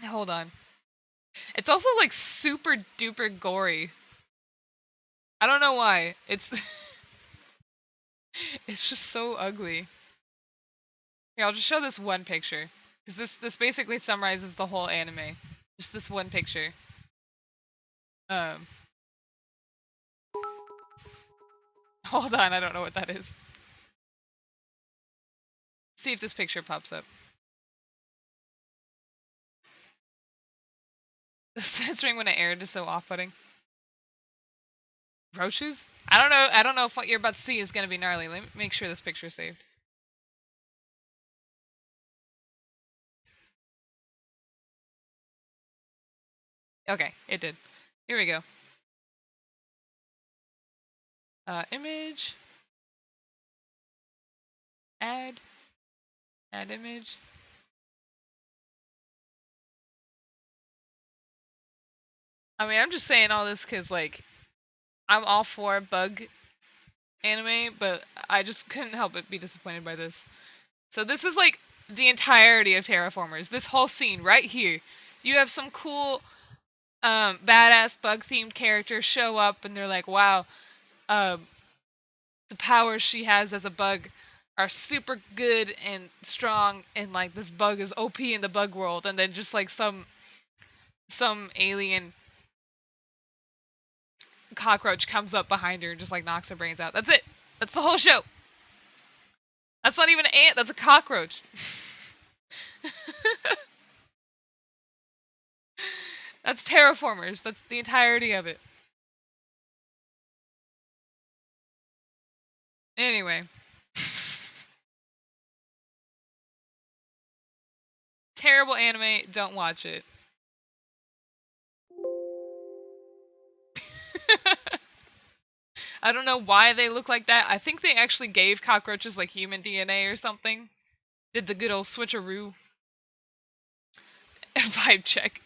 Hold on. It's also like super duper gory. I don't know why. It's it's just so ugly. Here, I'll just show this one picture. Because this basically summarizes the whole anime. Just this one picture. Hold on, I don't know what that is. Let's see if this picture pops up. The censoring when it aired is so off-putting. Roaches? I don't know if what you're about to see is gonna be gnarly. Let me make sure this picture is saved. Okay, it did. Here we go. Image. Add image. I mean, I'm just saying all this because, like, I'm all for bug anime, but I just couldn't help but be disappointed by this. So this is, like, the entirety of Terraformers. This whole scene right here. You have some cool, badass bug-themed characters show up, and they're like, wow, the powers she has as a bug are super good and strong, and, like, this bug is OP in the bug world, and then just, like, some alien cockroach comes up behind her and just, like, knocks her brains out. That's it. That's the whole show. That's not even an ant. That's a cockroach. That's Terraformers. That's the entirety of it. Anyway. Terrible anime. Don't watch it. I don't know why they look like that. I think they actually gave cockroaches like human DNA or something. Did the good old switcheroo vibe check.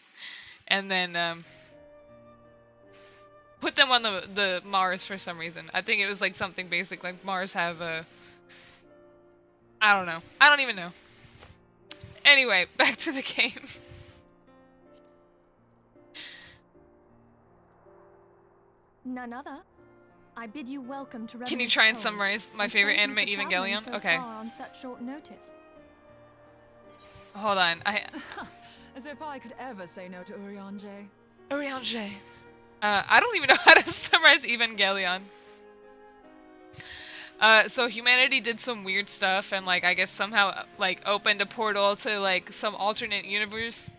And then put them on the Mars for some reason. I think it was like something basic, like Mars have a... I don't know. I don't even know. Anyway, back to the game. None other. I bid you welcome to Can you try and summarize my favorite anime, Evangelion? So okay. On such short notice. Hold on. As if I could ever say no to Urianger. Urianger. I don't even know how to summarize Evangelion. So humanity did some weird stuff and, like, I guess somehow, like, opened a portal to, like, some alternate universe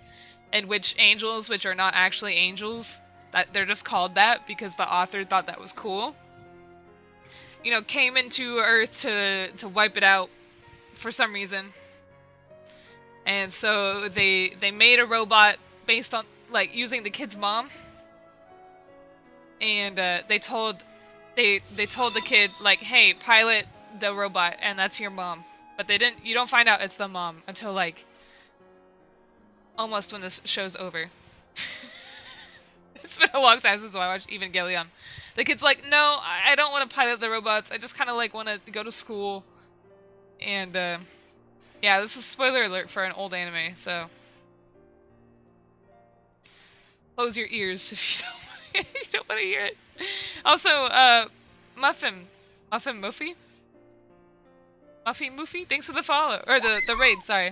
in which angels, which are not actually angels, that they're just called that because the author thought that was cool, you know, came into Earth to wipe it out for some reason. And so they made a robot based on, like, using the kid's mom. And they told the kid, like, hey, pilot the robot, and that's your mom. But you don't find out it's the mom until, like, almost when this show's over. It's It's been a long time since I watched Evangelion. The kid's like, no, I don't want to pilot the robots. I just kind of like want to go to school. And yeah, this is spoiler alert for an old anime, so close your ears if you don't want to hear it. Also, Muffin Muffy, thanks for the follow or the raid. Sorry.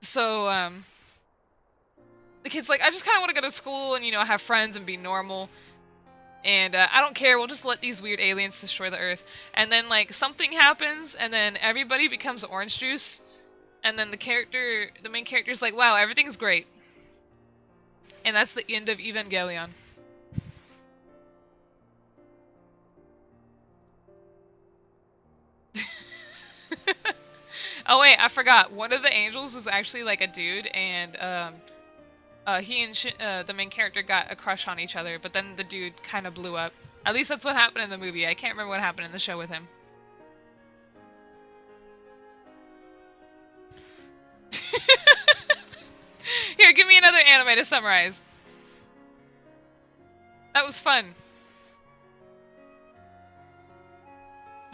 So the kid's like, I just kind of want to go to school and have friends and be normal. And I don't care, we'll just let these weird aliens destroy the Earth. And then, like, something happens, and then everybody becomes orange juice. And then the main character's like, wow, everything's great. And that's the end of Evangelion. Oh wait, I forgot. One of the angels was actually, like, a dude, and, he and the main character got a crush on each other, but then the dude kind of blew up. At least that's what happened in the movie. I can't remember what happened in the show with him. Here, give me another anime to summarize. That was fun.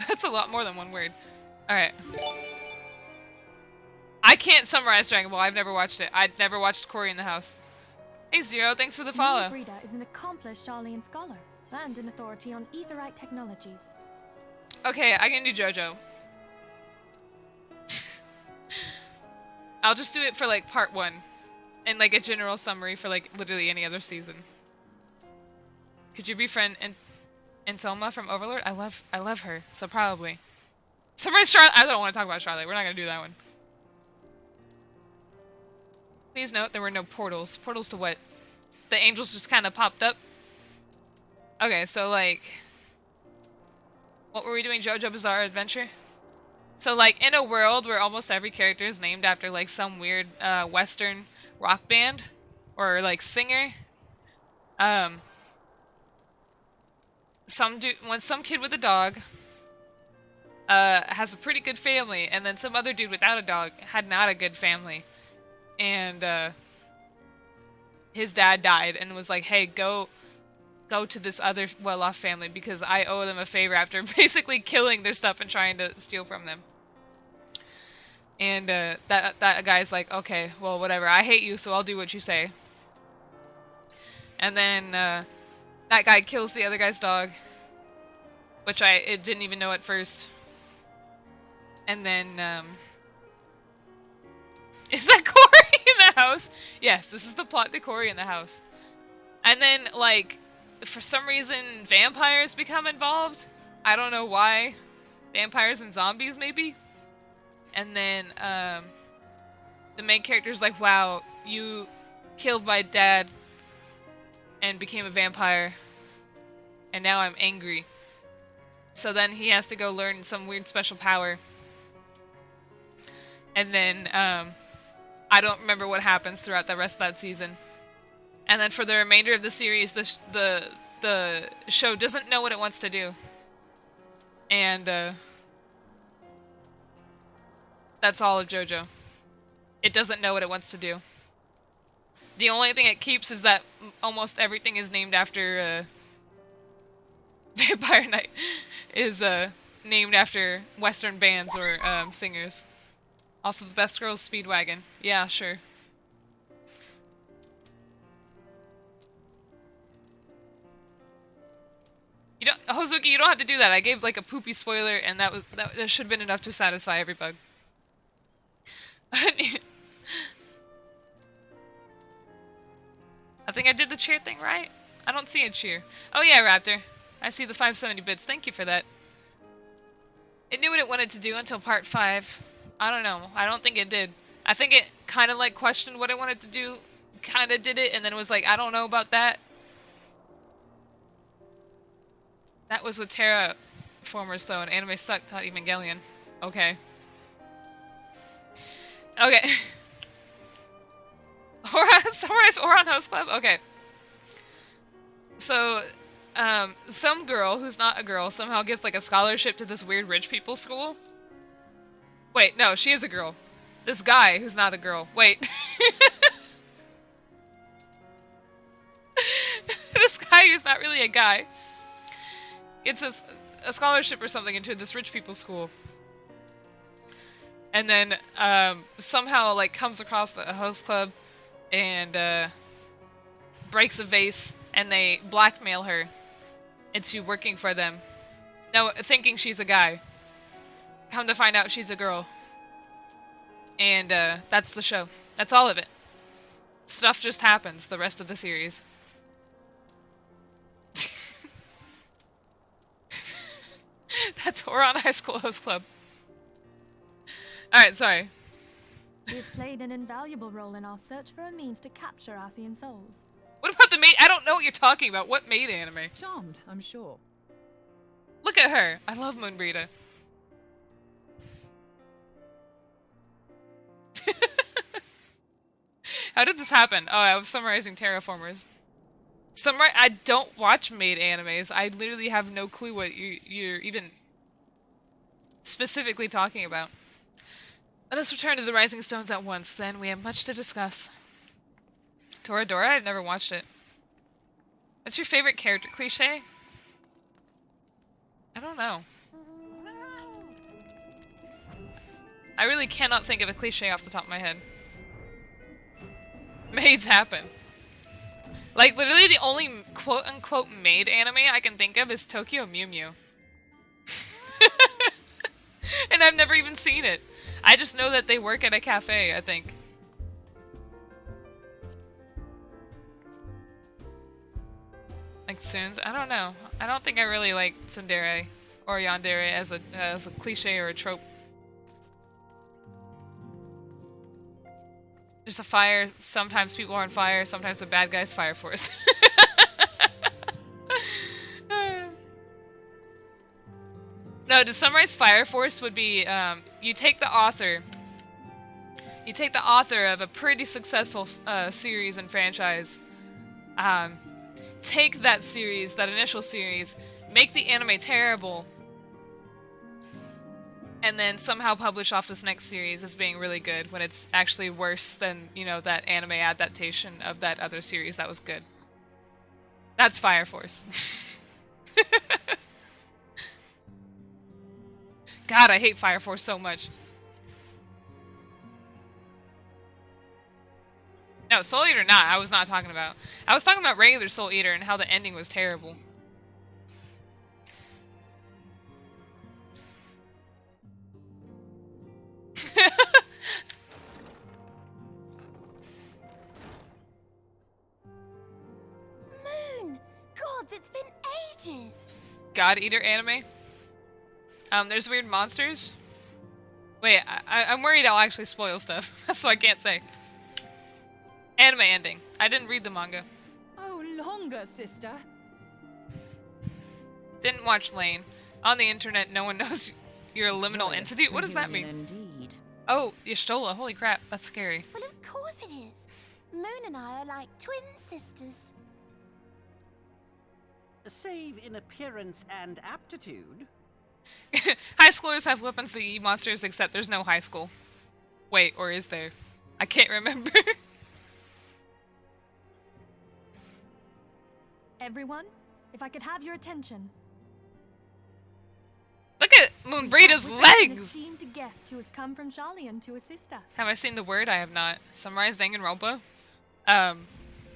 That's a lot more than one word. Alright. I can't summarize Dragon Ball. I've never watched it. I've never watched Cory in the House. Hey Zero, thanks for the follow. Brida is an accomplished Arlean scholar and an authority on aetherite technologies. Okay, I can do JoJo. I'll just do it for like part 1. And like a general summary for like literally any other season. Could you befriend Anselma from Overlord? I love her, so probably. Summarize Charlotte. I don't want to talk about Charlotte. We're not gonna do that one. Please note there were no portals. Portals to what? The angels just kind of popped up? Okay, so like... What were we doing? JoJo Bizarre Adventure? So like in a world where almost every character is named after like some weird Western rock band or like singer. Some kid with a dog has a pretty good family, and then some other dude without a dog had not a good family. And his dad died and was like, hey, go to this other well-off family because I owe them a favor after basically killing their stuff and trying to steal from them. And that guy's like, okay, well, whatever. I hate you, so I'll do what you say. And then that guy kills the other guy's dog, which I didn't even know at first. And then... Is that Cory in the house? Yes, this is the plot to Cory in the house. And then, like, for some reason, vampires become involved. I don't know why. Vampires and zombies, maybe? And then, the main character's like, wow, you killed my dad and became a vampire. And now I'm angry. So then he has to go learn some weird special power. And then, I don't remember what happens throughout the rest of that season. And then for the remainder of the series, the show doesn't know what it wants to do. And that's all of JoJo. It doesn't know what it wants to do. The only thing it keeps is that almost everything is named after Vampire Knight is named after Western bands or singers. Also, the best girl's Speedwagon. Yeah, sure. You don't, Hozuki, you don't have to do that. I gave like a poopy spoiler, and that should have been enough to satisfy everybody. I think I did the cheer thing right. I don't see a cheer. Oh yeah, Raptor. I see the 570 bits. Thank you for that. It knew what it wanted to do until part 5. I don't know. I don't think it did. I think it kind of like questioned what it wanted to do, kind of did it, and then was like, I don't know about that. That was with Terraformers though, and anime sucked, not Evangelion. Okay. Okay. Summarize Oron Host Club? Okay. So, some girl who's not a girl somehow gets like a scholarship to this weird rich people school. Wait, no, she is a girl. This guy who's not a girl. Wait. really a guy. It's a scholarship or something into this rich people's school. And then somehow like comes across the host club and breaks a vase, and they blackmail her into working for them. No, thinking she's a guy. Come to find out she's a girl. And that's the show. That's all of it. Stuff just happens the rest of the series. That's Horon High School Host Club. Alright, sorry. He has played an invaluable role in our search for a means to capture Asian souls. What about the maid? I don't know what you're talking about. What maid anime? Charmed, I'm sure. Look at her. I love Moonbreeda. How did this happen? Oh, I was summarizing Terraformers. I don't watch maid animes. I literally have no clue what you're even specifically talking about. Let us return to the Rising Stones at once, then. We have much to discuss. Toradora? I've never watched it. What's your favorite character cliche? I don't know. I really cannot think of a cliche off the top of my head. Maids happen. Like, literally the only quote-unquote maid anime I can think of is Tokyo Mew Mew. And I've never even seen it. I just know that they work at a cafe, I think. Like Tsuns? I don't know. I don't think I really like tsundere or yandere as a cliche or a trope. There's a fire, sometimes people are on fire, sometimes the bad guys fire force. No, to summarize Fire Force would be, you take the author of a pretty successful series and franchise, take that series, that initial series, make the anime terrible, and then somehow publish off this next series as being really good when it's actually worse than, you know, that anime adaptation of that other series that was good. That's Fire Force. God, I hate Fire Force so much. No, Soul Eater not. I was not talking about. I was talking about regular Soul Eater and how the ending was terrible. Moon! Gods, it's been ages! God Eater anime? There's weird monsters. Wait, I'm worried I'll actually spoil stuff, so I can't say. Anime ending. I didn't read the manga. Oh, longer, sister. Didn't watch Lane. On the internet, no one knows you're a liminal entity. What does that mean? Indeed. Oh, Y'shtola. Holy crap, that's scary. Well, of course it is. Moon and I are like twin sisters. Save in appearance and aptitude. High schoolers have weapons that eat monsters, except there's no high school. Wait, or is there? I can't remember. Everyone, if I could have your attention. Look at Moonbreeda's legs! Esteemed guest who has come from Shalian to assist us. Have I seen the word? I have not. Summarize Danganronpa?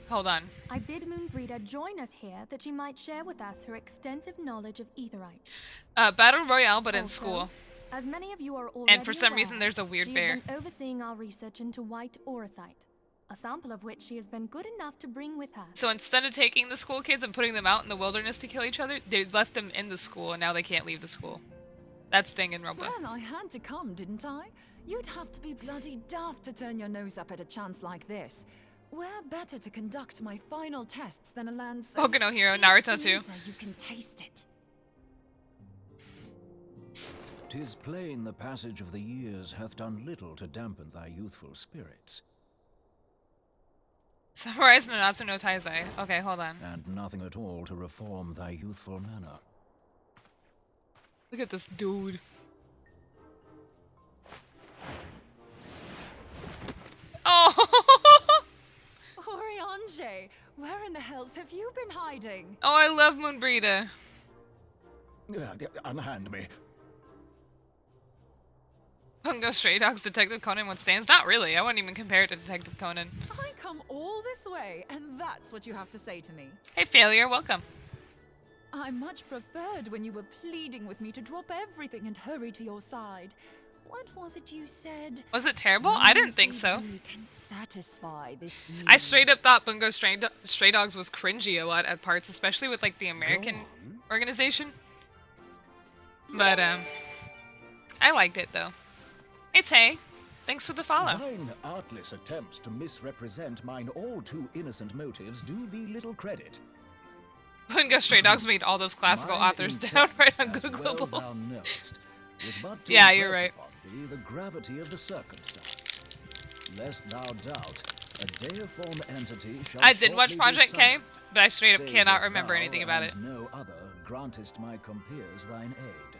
Hold on. I bid Moonbreeda join us here that she might share with us her extensive knowledge of Aetherite. Battle Royale, but in Also, school. As many of you are already And for some aware, reason there's a weird she bear. has been overseeing our research into white auricite, a sample of which she has been good enough to bring with her. So instead of taking the school kids and putting them out in the wilderness to kill each other, they left them in the school and now they can't leave the school. That's Danganronpa. Well, I had to come, didn't I? You'd have to be bloody daft to turn your nose up at a chance like this. Where better to conduct my final tests than a land so Boku no Hero, steeped Naruto in too. ether you can taste it. 'Tis plain the passage of the years hath done little to dampen thy youthful spirits. Summarize Nanatsu no Taizai. Okay, hold on. And nothing at all to reform thy youthful manner. Look at this dude. Oh! Oriange, where in the hell else have you been hiding? Oh, I love Moonbreeda. Unhand me. Bungo Stray Dogs Detective Conan one stands? Not really. I wouldn't even compare it to Detective Conan. I come all this way, and that's what you have to say to me. Hey, failure, welcome. I much preferred when you were pleading with me to drop everything and hurry to your side. What was it you said? Was it terrible? I didn't think so. Can satisfy this need. I straight up thought Bungo Stray Dogs was cringy a lot at parts, especially with like the American organization. But I liked it though. Hey Tay, thanks for the follow. Thine artless attempts to misrepresent mine all too innocent motives do thee little credit. Bungo Stray Dogs made all those classical Mine authors intent, down right on as Google. well thou knowest, was but to Yeah, you're impress right. upon thee the gravity of the circumstance, lest thou doubt a deiform entity shall I did watch shortly be Project K, summoned, but I straight up save cannot that remember thou anything about it. and no other grantest my compeers thine aid.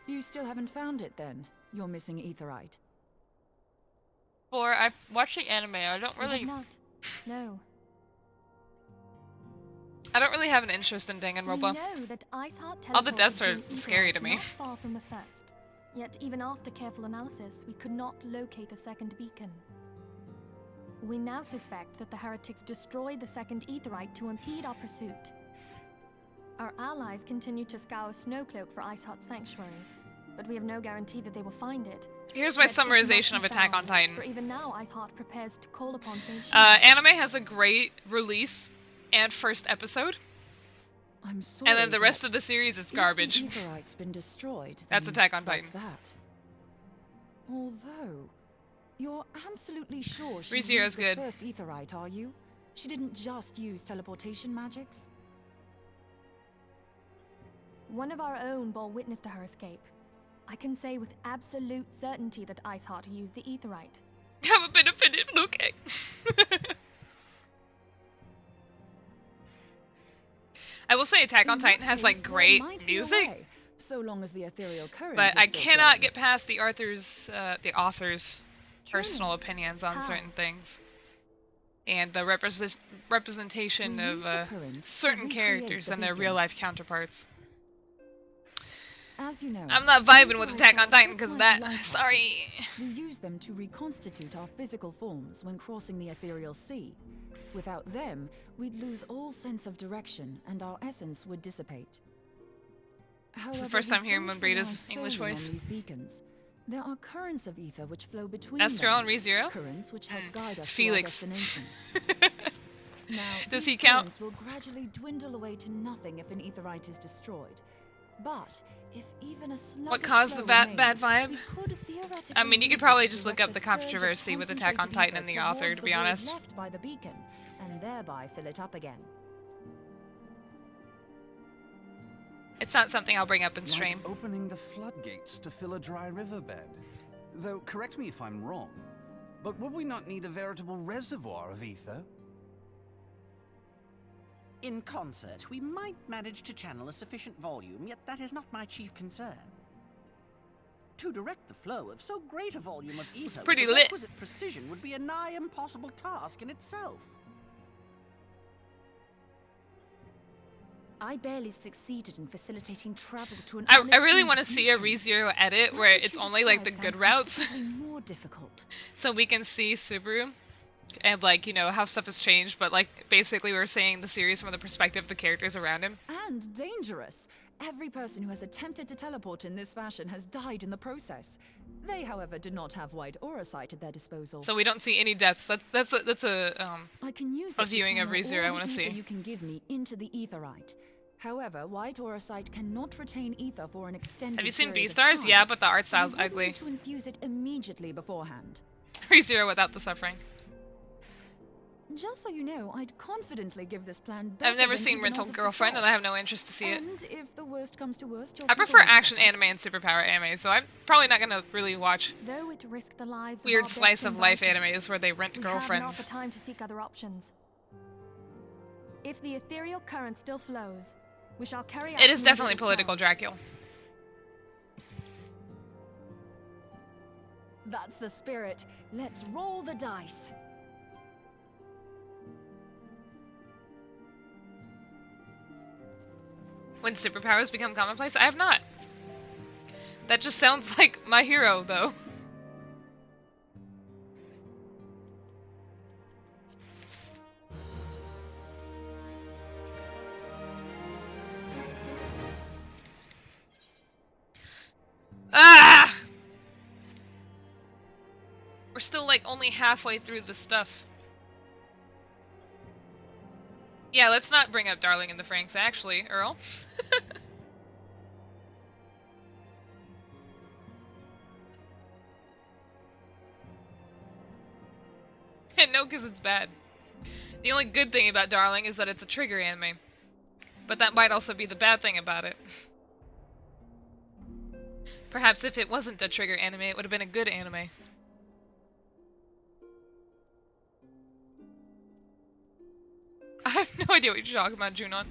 You still haven't found it then? You're missing Aetherite. Or I watched the anime. I don't We have really, not. No. I don't really have an interest in Danganronpa. We know that Iceheart All the teleported deaths are to scary Aetherite to me. Not far from the first. Yet even after careful analysis, we could not locate the second beacon. We now suspect that the heretics destroyed the second Aetherite to impede our pursuit. Our allies continue to scour Snowcloak for Iceheart's sanctuary, but we have no guarantee that they will find it. Here's my Yet it summarization must of be Attack on found, Titan. For even now, Iceheart prepares to call upon Saint Anime has a great release and first episode, I'm sorry. and then the rest but of the series is if garbage. the Aetherite's been destroyed. That's then Attack on that's Titan. that. Although, you're absolutely sure she ReZero's used the good. first Aetherite, are you? She didn't just use teleportation magics? One of our own bore witness to her escape. I can say with absolute certainty that Iceheart used the Aetherite. Have a bit of it, okay. I will say Attack on In Titan that has case, like there great might be a music, way, so long as the ethereal current but is I still cannot flowing. get past the author's personal Truly? opinions on How? certain things. And the representation We of use the current to certain recreate characters the and their beacon. real-life counterparts. As you know, I'm not vibing with Aetherites Attack on are Titan because of that. light Sorry. We use them to reconstitute our physical forms when crossing the ethereal sea. Without them, we'd lose all sense of direction and our essence would dissipate. This is the first time hearing Moonbreeda's Moonbreeda's English voice. These beacons. There are currents of ether which flow between Best them. girl in ReZero? Currents which help guide us Felix. to our destination. Now, Does these he count? currents will gradually dwindle away to nothing if an Aetherite is destroyed. But if even a What caused the bad vibe? I mean, you could probably just look up the controversy controversy with Attack on Titan and the author, to be honest. Left by the beacon, and thereby fill it up again. It's not something I'll bring up in stream. Like opening the floodgates to fill a dry riverbed. Though, correct me if I'm wrong, but would we not need a veritable reservoir of ether? In concert, we might manage to channel a sufficient volume, yet that is not my chief concern. To direct the flow of so great a volume of ether pretty with the lit. requisite precision would be a nigh impossible task in itself. I barely succeeded in facilitating travel to an I really want to unachieved see a beacon. ReZero edit where it's What only you like the describe good sounds routes. considerably more difficult. So we can see Subaru and like, you know, how stuff has changed, but like basically we're seeing the series from the perspective of the characters around him. And dangerous. Every person who has attempted to teleport in this fashion has died in the process. They, however, did not have white aura sight at their disposal. So we don't see any deaths. That's a I can use a it to viewing of channel ReZero I all want the to ether see. you can give me into the Aetherite. However, white aura sight cannot retain ether for an extended Have you seen period of Beastars? time. Yeah, but the art style's You would ugly. need to infuse it immediately beforehand. ReZero without the suffering. Just so you know, I'd confidently give this plan I've better never than seen even Rental odds of Girlfriend, and I success. have no interest to see it. And if the worst comes to worst, I prefer action anime and superpower anime, so I'm probably not gonna really watch Though it risked the lives weird of our slice of destined life artists, animes where they rent we have not girlfriends. the time to seek other options. If the ethereal current still flows, we shall carry out It is Moonbreeda's definitely plan. political Dracula. That's the spirit. Let's roll the dice. When superpowers become commonplace? I have not. That just sounds like my hero, though. Ah! We're still like only halfway through the stuff. Yeah, let's not bring up Darling in the Franxx, actually, Earl. No, because it's bad. The only good thing about Darling is that it's a trigger anime. But that might also be the bad thing about it. Perhaps if it wasn't a trigger anime, it would have been a good anime. I have no idea what you're talking about, Junon.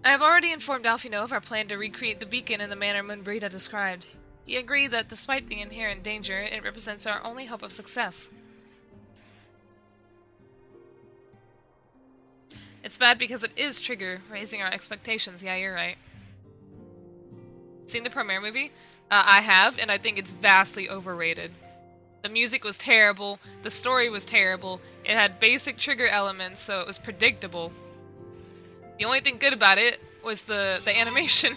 I have already informed Alfino of our plan to recreate the beacon in the manner Moonbrita described. He agreed that despite the inherent danger, it represents our only hope of success. It's bad because it is trigger, raising our expectations. Yeah, you're right. Seen the premiere movie? I have, and I think it's vastly overrated. The music was terrible, the story was terrible, it had basic trigger elements, so it was predictable. The only thing good about it was the animation.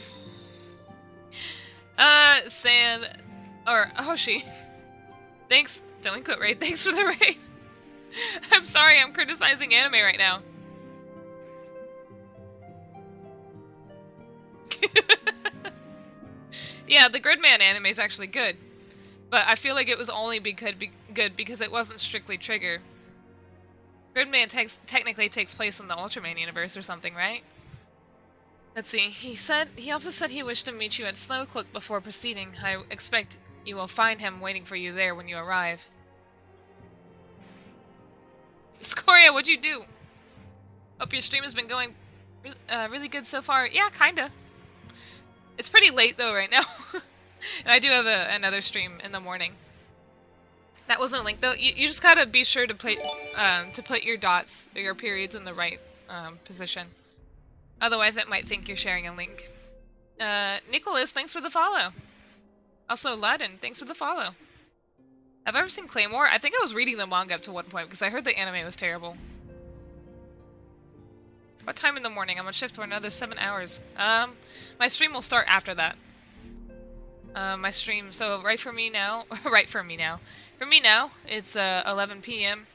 Hoshi. Thanks, Delinquent Raid, thanks for the raid. I'm sorry, I'm criticizing anime right now. Yeah, the Gridman anime is actually good. But I feel like it was only good because it wasn't strictly trigger. Gridman technically takes place in the Ultraman universe or something, right? Let's see. He also said he wished to meet you at Snowcloak before proceeding. I expect you will find him waiting for you there when you arrive. Scoria, what'd you do? Hope your stream has been going really good so far. Yeah, kinda. It's pretty late though right now. And I do have another stream in the morning. That wasn't a link though. You just gotta be sure to put your dots or your periods in the right position. Otherwise it might think you're sharing a link. Nicholas, thanks for the follow. Also Laden, thanks for the follow. Have I ever seen Claymore? I think I was reading the manga up to one point because I heard the anime was terrible. What time in the morning? I'm on shift for another 7 hours. My stream will start after that. My stream, so for me now, it's 11 p.m.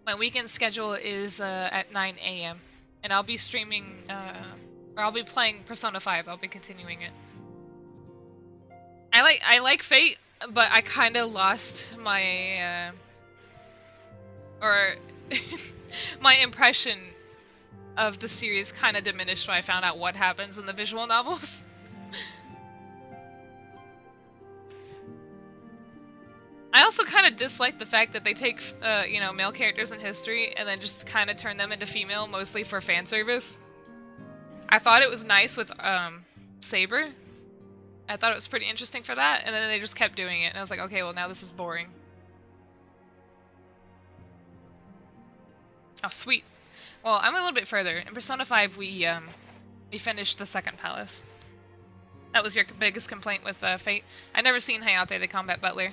My weekend schedule is at 9 a.m. And I'll be streaming, or I'll be playing Persona 5. I'll be continuing it. I like Fate, but I kind of lost my, my impression of the series kind of diminished when I found out what happens in the visual novels. I also kind of dislike the fact that they take, you know, male characters in history and then just kind of turn them into female, mostly for fan service. I thought it was nice with Saber. I thought it was pretty interesting for that, and then they just kept doing it, and I was like, okay, well now this is boring. Oh, sweet. Well, I'm a little bit further. In Persona 5, we finished the second palace. That was your biggest complaint with Fate. I've never seen Hayate, the combat butler.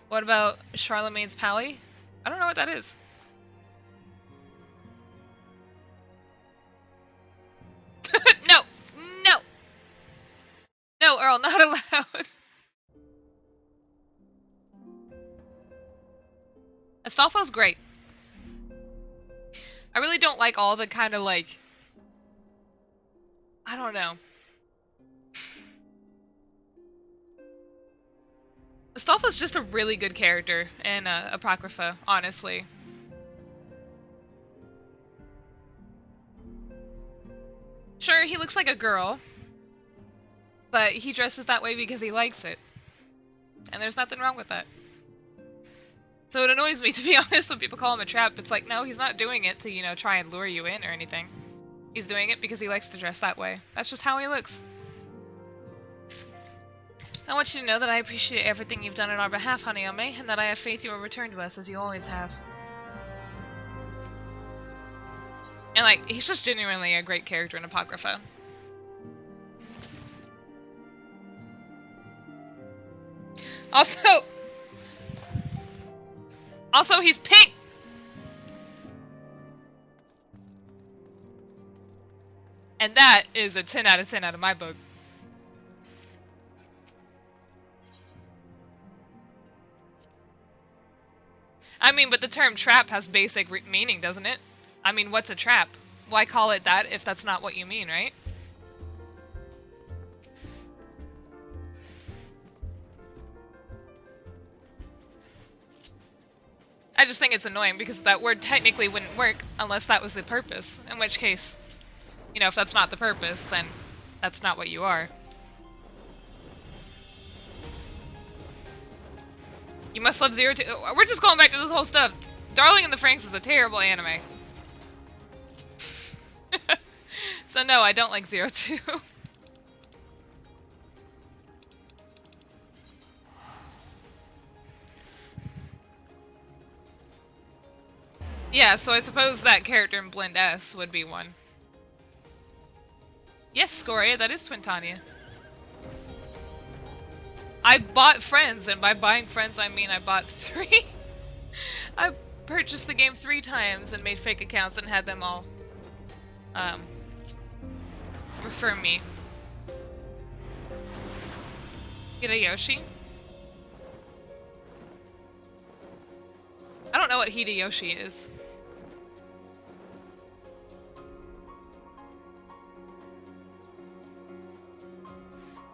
What about Charlemagne's Pally? I don't know what that is. No! No! No, Earl, not allowed. Astolfo's great. I really don't like all the kind of like... I don't know. Astolfo's just a really good character in Apocrypha, honestly. Sure, he looks like a girl, but he dresses that way because he likes it. And there's nothing wrong with that. So it annoys me, to be honest, when people call him a trap. It's like, no, he's not doing it to, you know, try and lure you in or anything. He's doing it because he likes to dress that way. That's just how he looks. I want you to know that I appreciate everything you've done on our behalf, Hanayome, and that I have faith you will return to us, as you always have. And, like, he's just genuinely a great character in Apocrypha. Also, he's pink! And that is a 10 out of 10 out of my book. I mean, but the term trap has basic meaning, doesn't it? I mean, what's a trap? Why call it that if that's not what you mean, right? I just think it's annoying because that word technically wouldn't work unless that was the purpose. In which case, you know, if that's not the purpose, then that's not what you are. You must love Zero Two. We're just going back to this whole stuff. Darling in the Franxx is a terrible anime. So no, I don't like Zero Two. Yeah, so I suppose that character in Blend S would be one. Yes, Scoria, that is Twintania. I bought Friends, and by buying Friends I mean I bought 3. I purchased the game 3 times and made fake accounts and had them all refer me. Hideyoshi? I don't know what Hideyoshi is.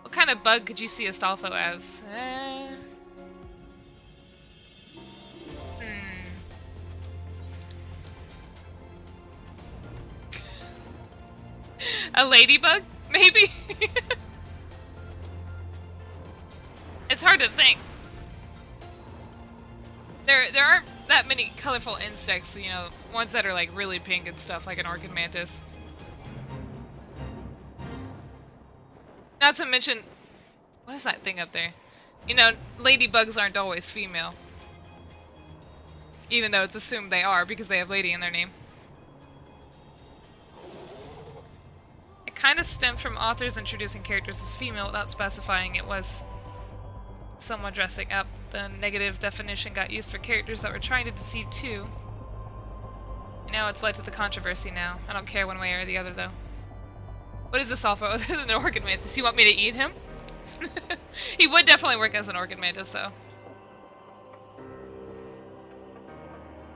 What kind of bug could you see Astolfo as? A ladybug? Maybe? It's hard to think. There aren't that many colorful insects, you know, ones that are like really pink and stuff, like an orchid mantis. Not to mention, what is that thing up there? You know, ladybugs aren't always female. Even though it's assumed they are because they have lady in their name. It kind of stemmed from authors introducing characters as female without specifying it was someone dressing up. The negative definition got used for characters that were trying to deceive too. And now it's led to the controversy now. I don't care one way or the other though. What is this all for other than an orchid mantis? You want me to eat him? He would definitely work as an orchid mantis though.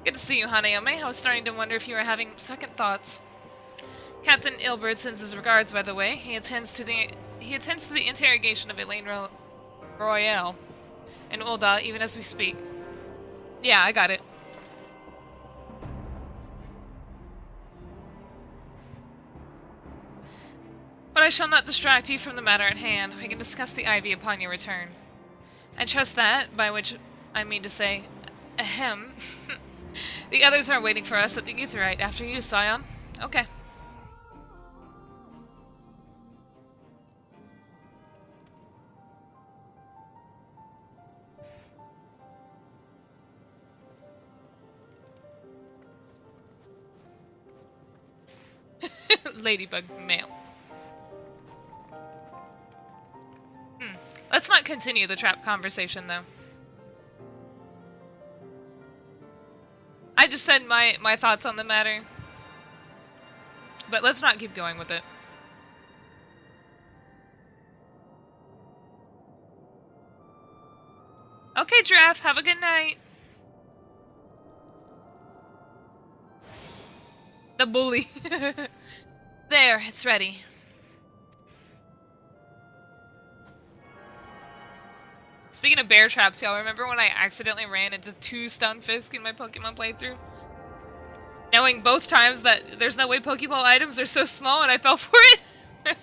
Good to see you, Hanayome. I was starting to wonder if you were having second thoughts. Captain Ilbert sends his regards, by the way. He attends to the interrogation of Elaine Royale and Ulda even as we speak. Yeah, I got it. But I shall not distract you from the matter at hand. We can discuss the ivy upon your return. I trust that, by which I mean to say, ahem. The others are waiting for us at the Aetheryte after you, Scion. Okay. Ladybug male. Let's not continue the trap conversation, though. I just said my thoughts on the matter. But let's not keep going with it. Okay, Giraffe, have a good night. The bully. There, it's ready. Speaking of bear traps, y'all remember when I accidentally ran into 2 Stunfisk in my Pokemon playthrough? Knowing both times that there's no way Pokeball items are so small and I fell for it?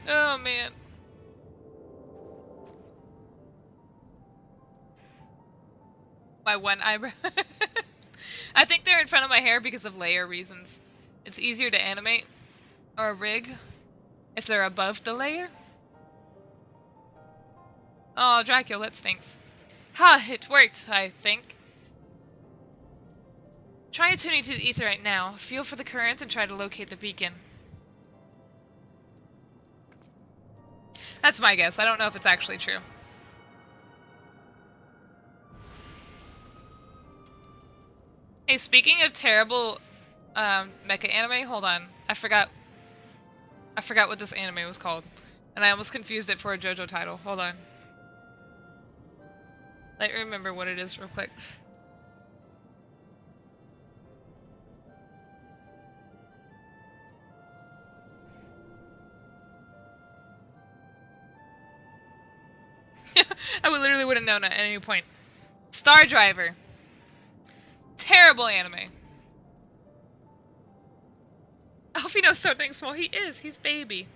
Oh man. My one eyebrow. I think they're in front of my hair because of layer reasons. It's easier to animate or rig if they're above the layer. Oh, Dracula, that stinks. Ha, it worked, I think. Try attuning to the ether right now. Feel for the current and try to locate the beacon. That's my guess. I don't know if it's actually true. Hey, speaking of terrible mecha anime, hold on. I forgot what this anime was called. And I almost confused it for a JoJo title. Hold on. Let me remember what it is real quick. I literally wouldn't known at any point. Star Driver. Terrible anime. Alfino's so dang small. He is. He's baby.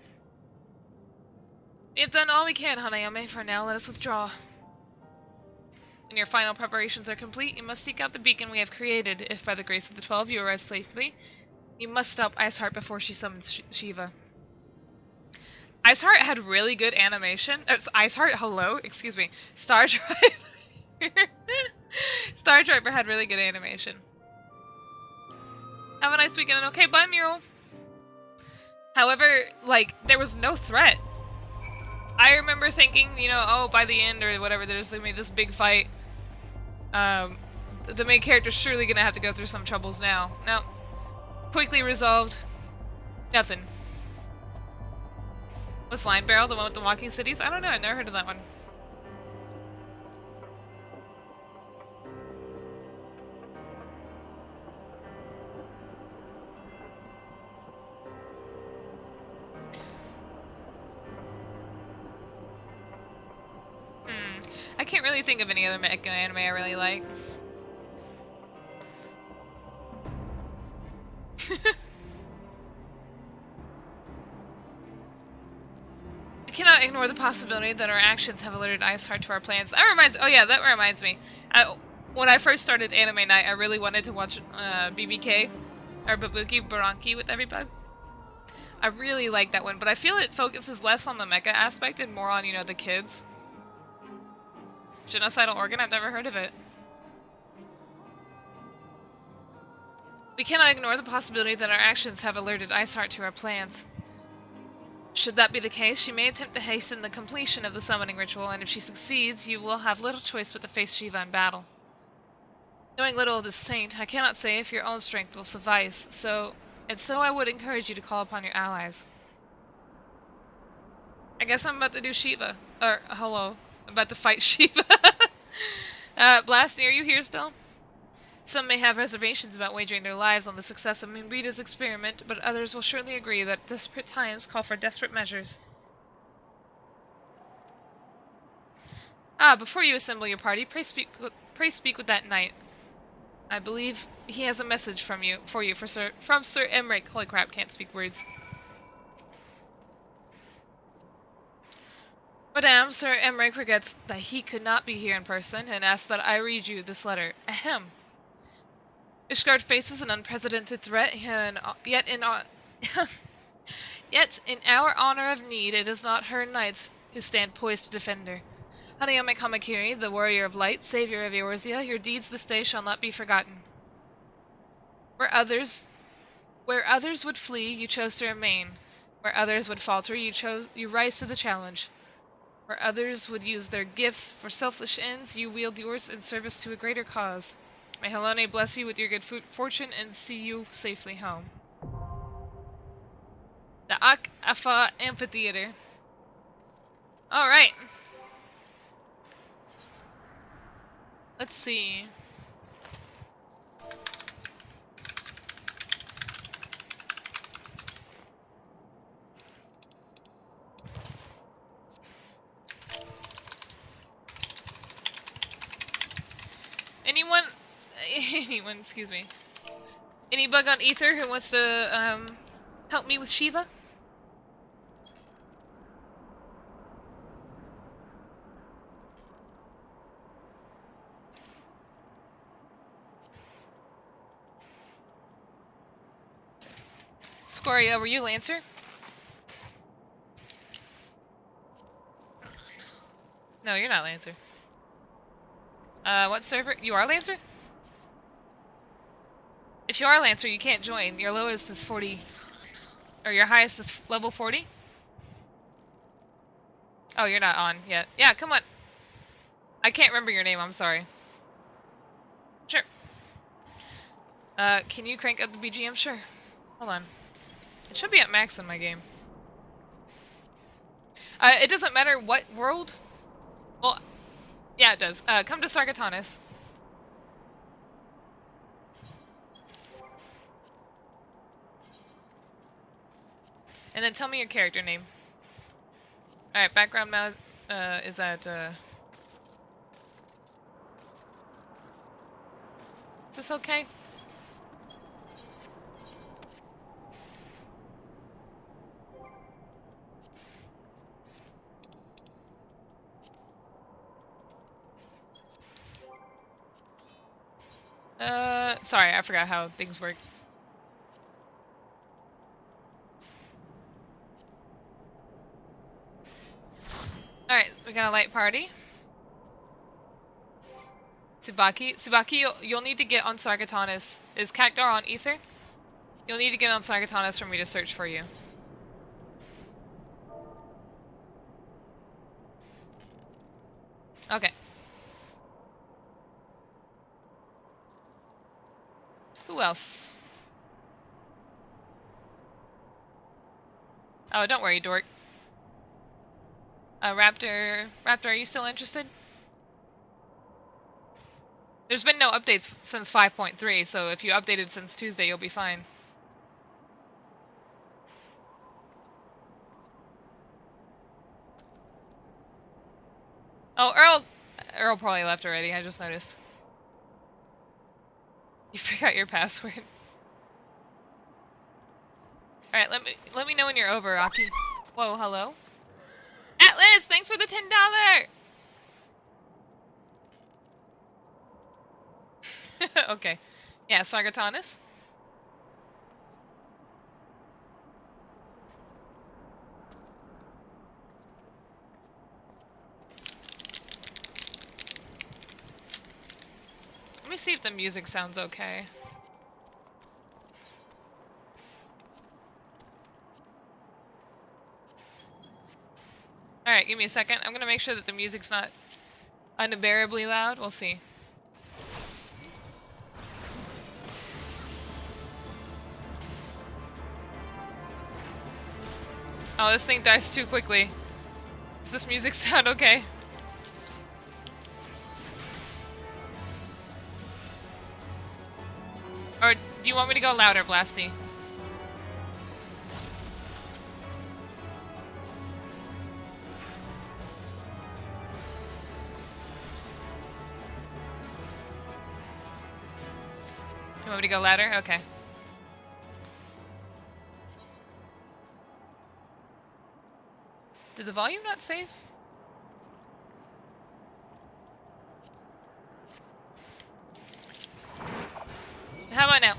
We have done all we can, Hanayome. For now, let us withdraw. When your final preparations are complete, you must seek out the beacon we have created. If by the grace of the 12 you arrive safely, you must stop Iceheart before she summons Shiva. Iceheart had really good animation. Iceheart, hello? Excuse me. Star Driver. Star Driver had really good animation. Have a nice weekend and okay, bye, Mural. However, like, there was no threat. I remember thinking, you know, oh, by the end or whatever, there's gonna be this big fight. The main character's surely gonna have to go through some troubles now. No. Quickly resolved. Nothing. Was Line Barrel the one with the walking cities? I don't know, I've never heard of that one. I can't really think of any other mecha anime I really like. We cannot ignore the possibility that our actions have alerted Iceheart to our plans. That reminds me. When I first started Anime Night, I really wanted to watch BBK, or Babuki Baranki with everybug. I really like that one, but I feel it focuses less on the mecha aspect and more on, you know, the kids. Genocidal organ? I've never heard of it. We cannot ignore the possibility that our actions have alerted Iceheart to our plans. Should that be the case, she may attempt to hasten the completion of the summoning ritual, and if she succeeds, you will have little choice but to face Shiva in battle. Knowing little of this saint, I cannot say if your own strength will suffice, so I would encourage you to call upon your allies. I guess I'm about to do Shiva. Or, hello. I'm about to fight Shiva. Blasty, are you here still? Some may have reservations about wagering their lives on the success of Moonrita's experiment, but others will surely agree that desperate times call for desperate measures. Before you assemble your party, pray speak with that knight. I believe he has a message from Sir Emmerich. Holy crap, can't speak words. Madame, Sir Emmerich regrets that he could not be here in person and asks that I read you this letter. Ahem. Ishgard faces an unprecedented threat, yet in our honor of need, it is not her knights who stand poised to defend her. Hanayome Kamakiri, the warrior of light, savior of Eorzea, your deeds this day shall not be forgotten. Where others would flee, you chose to remain. Where others would falter, you rise to the challenge. Where others would use their gifts for selfish ends, you wield yours in service to a greater cause. May Helone bless you with your good fortune and see you safely home. The Ak-Afa Amphitheater. Alright. Let's see. Anyone, excuse me. Any bug on Ether who wants to help me with Shiva? Scoria, were you Lancer? No, you're not Lancer. What server? You are Lancer? If you are Lancer, you can't join. Your lowest is 40. Or your highest is level 40? Oh, you're not on yet. Yeah, come on. I can't remember your name, I'm sorry. Sure. Can you crank up the BGM? Sure. Hold on. It should be at max in my game. It doesn't matter what world. Well, yeah, it does. Come to Sargatanis. And then tell me your character name. Alright, background mouse is at Is this okay? Sorry, I forgot how things work. Alright, we got a light party. Tsubaki, you'll need to get on Sargatanis. Is Cactar on Ether? You'll need to get on Sargatanis for me to search for you. Okay. Who else? Oh, don't worry, dork. Raptor, are you still interested? There's been no updates since 5.3, so if you updated since Tuesday, you'll be fine. Oh, Earl probably left already, I just noticed. You forgot your password. Alright, let me know when you're over, Aki. Whoa, hello? Atlas, thanks for the $10! Okay. Yeah, Sargatanis. Let me see if the music sounds okay. Alright, give me a second. I'm gonna make sure that the music's not unbearably loud. We'll see. Oh, this thing dies too quickly. Does this music sound okay? Or do you want me to go louder, Blasty? You want me to go louder? Okay. Did the volume not save? How about now?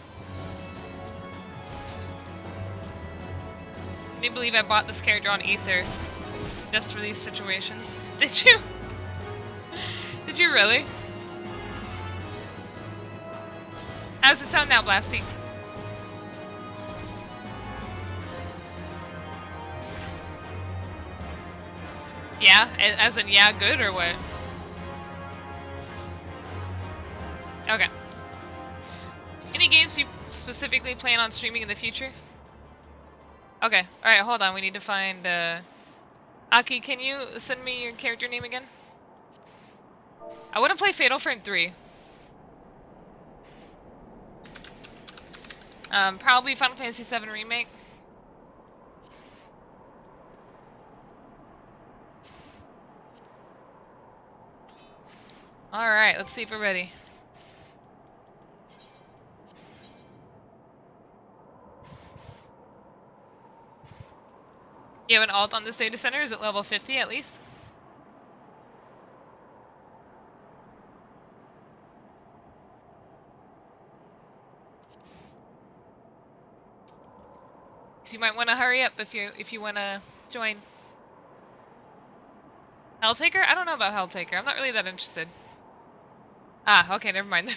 Can you believe I bought this character on Ether just for these situations? Did you? Did you really? How does it sound now, Blasty? Yeah? As in, yeah, good or what? Okay. Any games you specifically plan on streaming in the future? Okay. Alright, hold on. We need to find, Aki, can you send me your character name again? I want to play Fatal Frame 3. Probably Final Fantasy VII Remake. Alright, let's see if we're ready. You have an alt on this data center? Is it level 50 at least? So you might want to hurry up if you want to join. Helltaker? I don't know about Helltaker. I'm not really that interested. Ah, okay, never mind then.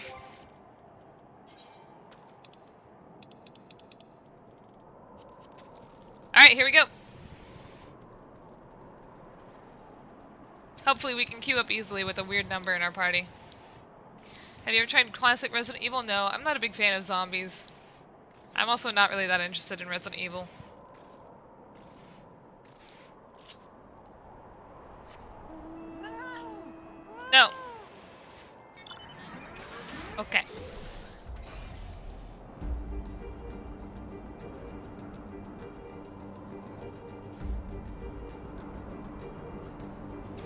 Alright, here we go. Hopefully we can queue up easily with a weird number in our party. Have you ever tried classic Resident Evil? No, I'm not a big fan of zombies. I'm also not really that interested in Resident Evil. No. Okay.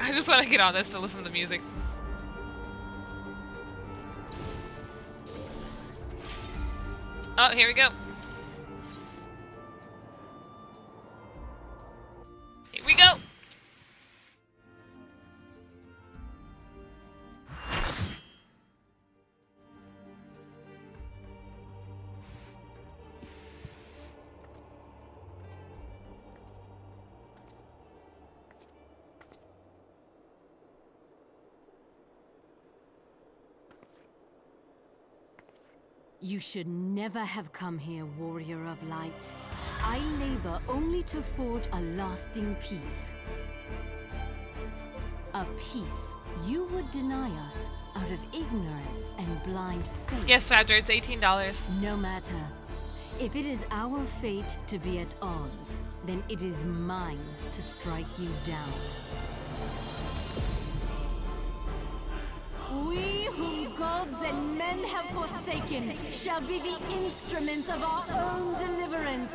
I just want to get on this to listen to the music. Oh, here we go. Here we go. You should never have come here, warrior of light. I labor only to forge a lasting peace. A peace you would deny us out of ignorance and blind faith. Yes, Raptor, it's $18. No matter. If it is our fate to be at odds, then it is mine to strike you down. We whom gods and men have forsaken shall be the instruments of our own deliverance.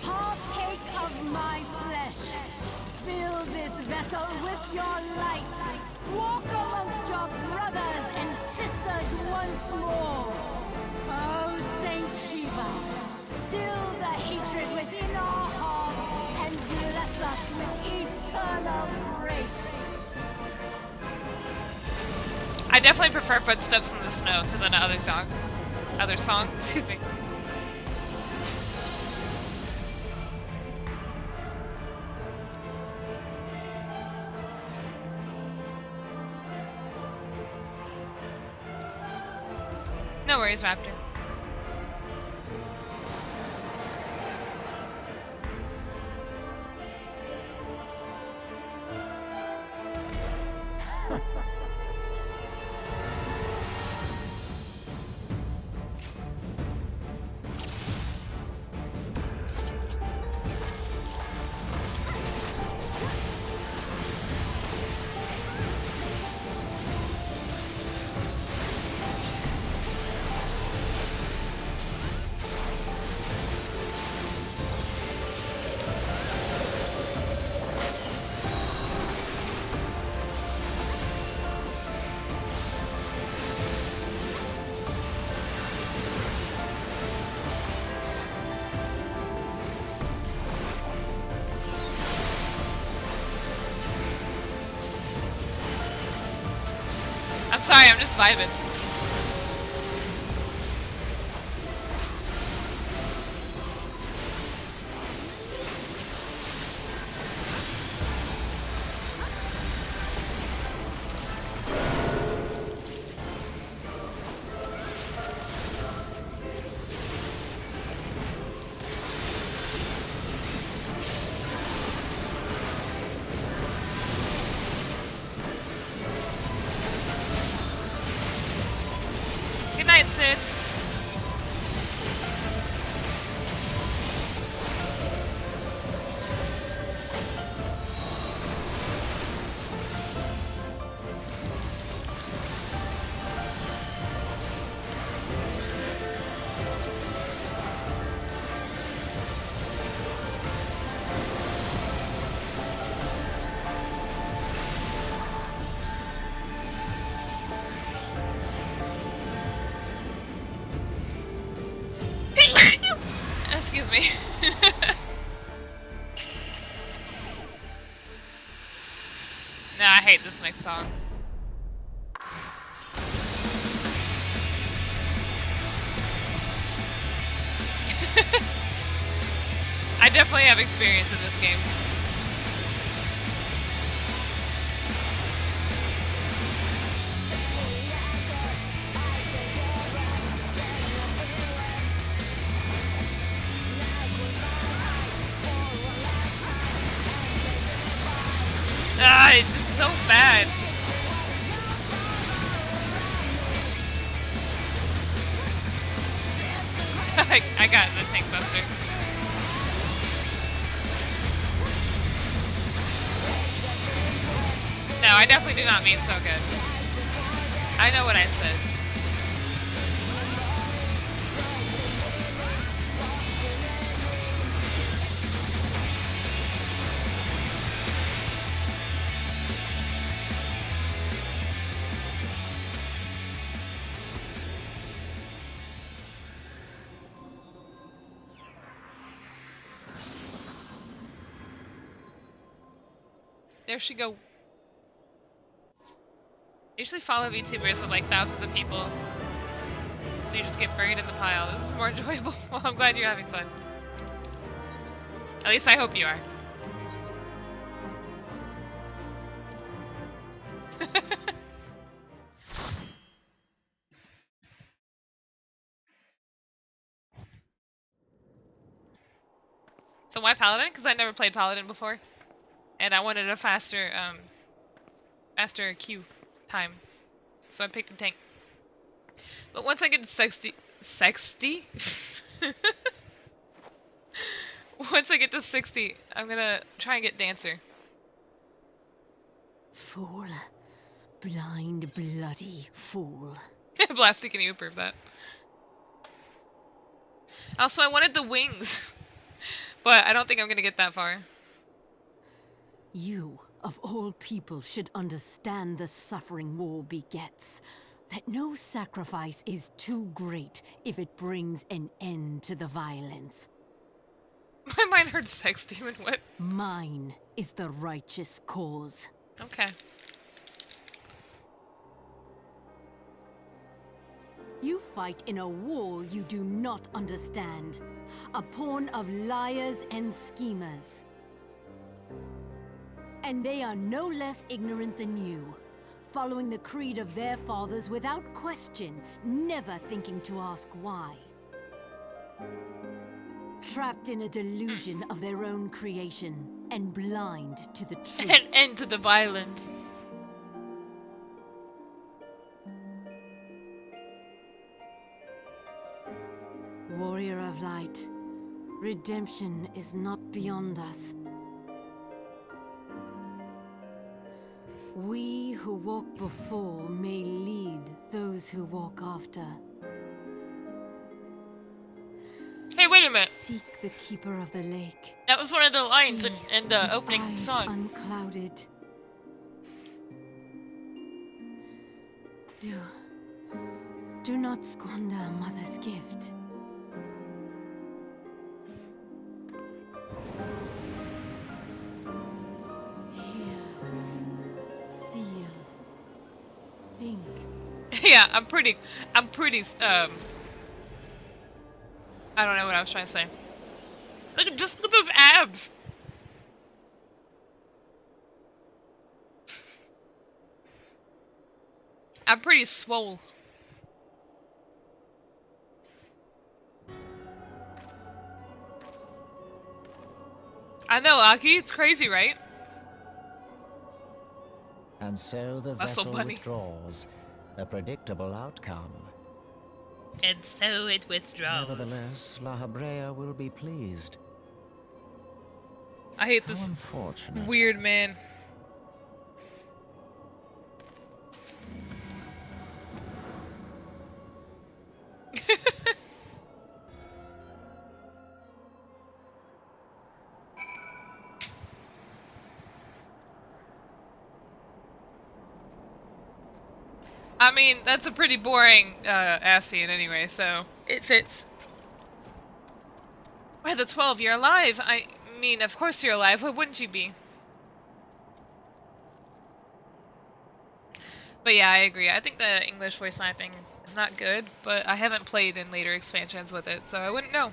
Partake of my flesh. Fill this vessel with your light. Walk amongst your brothers and sisters once more. Oh, Saint Shiva, still the hatred within our hearts and bless us with eternal grace. I definitely prefer Footsteps in the Snow to the other song. Excuse me. No worries, Raptor. I'm sorry, I'm just vibing. Good night, Sid. Excuse me. Nah, I hate this next song. I definitely have experience in this game. Ah, it's just so bad. I got the tank buster. No, I definitely do not mean so good. I know what I said. There she go. I usually follow VTubers with like thousands of people. So you just get buried in the pile. This is more enjoyable. Well, I'm glad you're having fun. At least I hope you are. So why Paladin? Because I never played Paladin before. And I wanted a faster queue time. So I picked a tank. But once I get to 60... Once I get to 60, I'm gonna try and get Dancer. Fool. Blind, bloody fool. Blasty, can you approve that? Also, I wanted the wings. But I don't think I'm gonna get that far. You, of all people, should understand the suffering war begets. That no sacrifice is too great if it brings an end to the violence. My mind heard sex demon, what? Mine is the righteous cause. Okay. You fight in a war you do not understand. A pawn of liars and schemers. And they are no less ignorant than you, following the creed of their fathers without question, never thinking to ask why. Trapped in a delusion of their own creation, and blind to the truth. An end to the violence. Warrior of light, redemption is not beyond us. We who walk before may lead those who walk after. Hey, wait a minute. Seek the keeper of the lake. That was one of the lines in the opening Eyes song. unclouded. Do not squander a mother's gift. Yeah, I'm pretty, I don't know what I was trying to say. Just look at those abs! I'm pretty swole. I know, Aki, it's crazy, right? And so the Muscle vessel bunny. withdraws, a predictable outcome. And so it withdraws. Nevertheless, La Habrea will be pleased. I hate How this unfortunate. weird man. I mean, that's a pretty boring ass scene anyway, so it fits. Why, the 12, you're alive! I mean, of course you're alive, why wouldn't you be? But yeah, I agree. I think the English voice acting is not good, but I haven't played in later expansions with it, so I wouldn't know.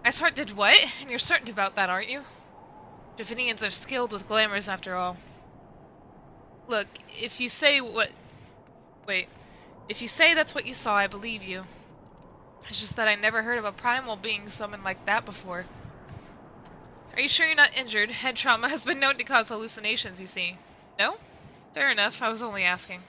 Icehart did what? And you're certain about that, aren't you? Divinians are skilled with glamours after all. Look, if you say what... Wait. If you say that's what you saw, I believe you. It's just that I never heard of a primal being summoned like that before. Are you sure you're not injured? Head trauma has been known to cause hallucinations, you see. No? Fair enough, I was only asking.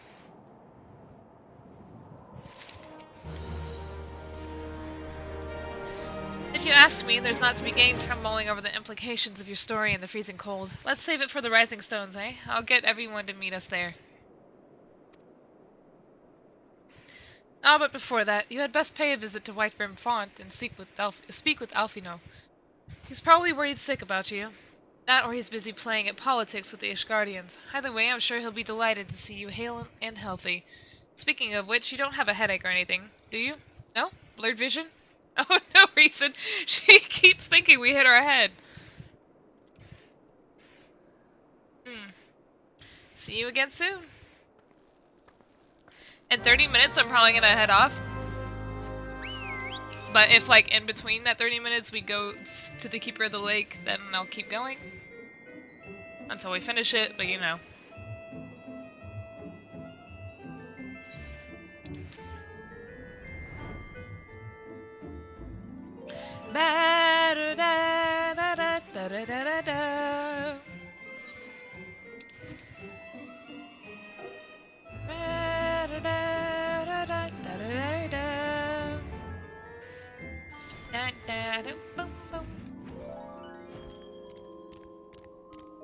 If you ask me, there's not to be gained from mulling over the implications of your story in the freezing cold. Let's save it for the Rising Stones, eh? I'll get everyone to meet us there. Ah, but before that, you had best pay a visit to Whitebrim Font and speak with Alfino. He's probably worried sick about you. That or he's busy playing at politics with the Ishgardians. Either way, I'm sure he'll be delighted to see you hale and healthy. Speaking of which, you don't have a headache or anything, do you? No? Blurred vision? Oh, no reason. She keeps thinking we hit our head. See you again soon. In 30 minutes, I'm probably gonna head off. But if, like, in between that 30 minutes we go to the Keeper of the Lake, then I'll keep going. Until we finish it, but you know.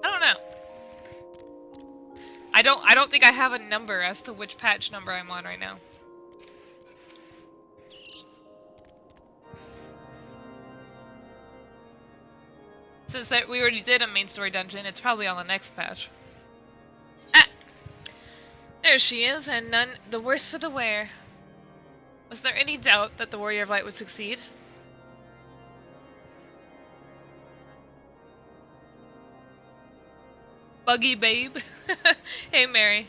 I don't know. I don't think I have a number as to which patch number I'm on right now. Since that we already did a main story dungeon, it's probably on the next patch. Ah! There she is, and none the worse for the wear. Was there any doubt that the Warrior of Light would succeed? Buggy babe. Hey, Mary.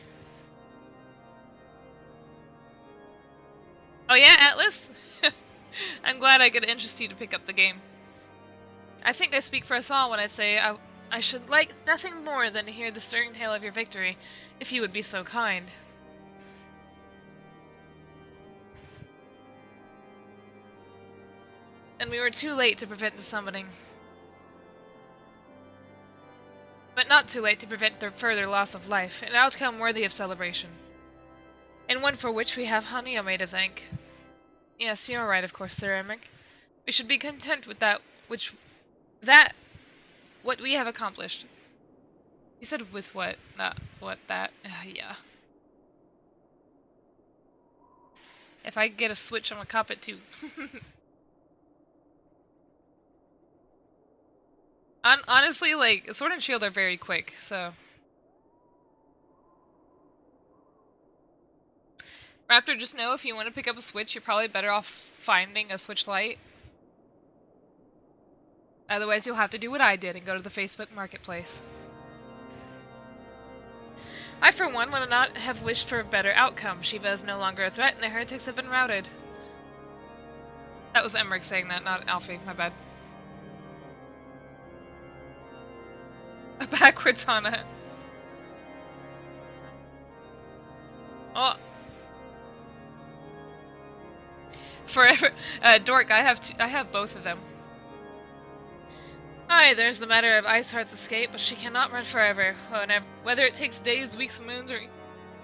Oh yeah, Atlas? I'm glad I could interest you to pick up the game. I think I speak for us all when I say I should like nothing more than to hear the stirring tale of your victory, if you would be so kind. And we were too late to prevent the summoning. But not too late to prevent the further loss of life, an outcome worthy of celebration. And one for which we have Hanayome to thank. Yes, you're right, of course, Sir Emmerich. We should be content with what we have accomplished. You said with what, not what that. Yeah. If I get a switch, I'm gonna cop it too. Honestly, like, Sword and Shield are very quick, so... Raptor, just know if you want to pick up a Switch, you're probably better off finding a Switch Lite. Otherwise, you'll have to do what I did and go to the Facebook Marketplace. I, for one, would not have wished for a better outcome. Shiva is no longer a threat, and the heretics have been routed. That was Emmerich saying that, not Alfie. My bad. Backwards on it. Oh. Forever. Dork, I have both of them. Aye, there's the matter of Iceheart's escape, but she cannot run forever. Whether it takes days, weeks, moons, or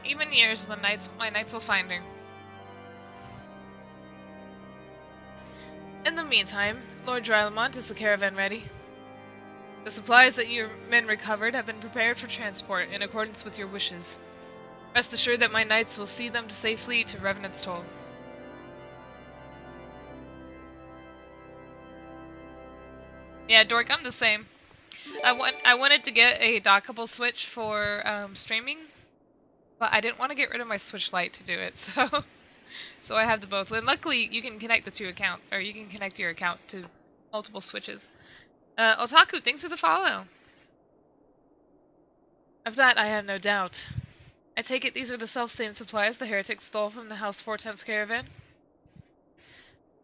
even years, my knights will find her. In the meantime, Lord Drylamont, is the caravan ready? The supplies that your men recovered have been prepared for transport in accordance with your wishes. Rest assured that my knights will see them safely to Revenant's Toll. Yeah, Dork, I'm the same. I wanted to get a dockable Switch for streaming, but I didn't want to get rid of my Switch Lite to do it, so so I have the both. And luckily, you can connect the two account, or you can connect your account to multiple Switches. Otaku, thanks for the follow. Of that, I have no doubt. I take it these are the self-same supplies the heretics stole from the House Four Temps caravan?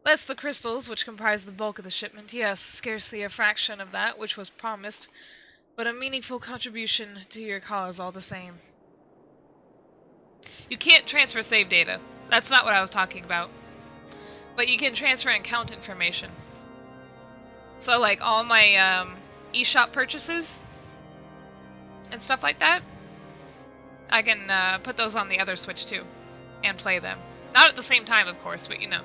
Less the crystals, which comprise the bulk of the shipment, yes, scarcely a fraction of that which was promised, but a meaningful contribution to your cause all the same. You can't transfer save data. That's not what I was talking about. But you can transfer account information. So, like, all my eShop purchases and stuff like that, I can put those on the other Switch too and play them. Not at the same time, of course, but you know.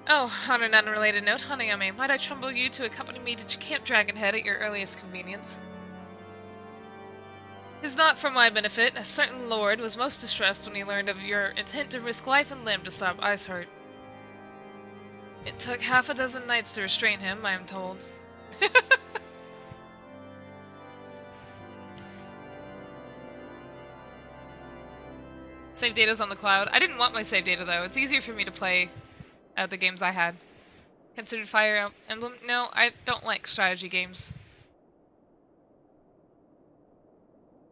Oh, on an unrelated note, Hanayome, might I trouble you to accompany me to Camp Dragonhead at your earliest convenience? 'Tis not for my benefit. A certain lord was most distressed when he learned of your intent to risk life and limb to stop Icehurt. It took half a dozen knights to restrain him, I am told. Save data's on the cloud. I didn't want my save data though. It's easier for me to play the games I had. Considered Fire Emblem? No, I don't like strategy games.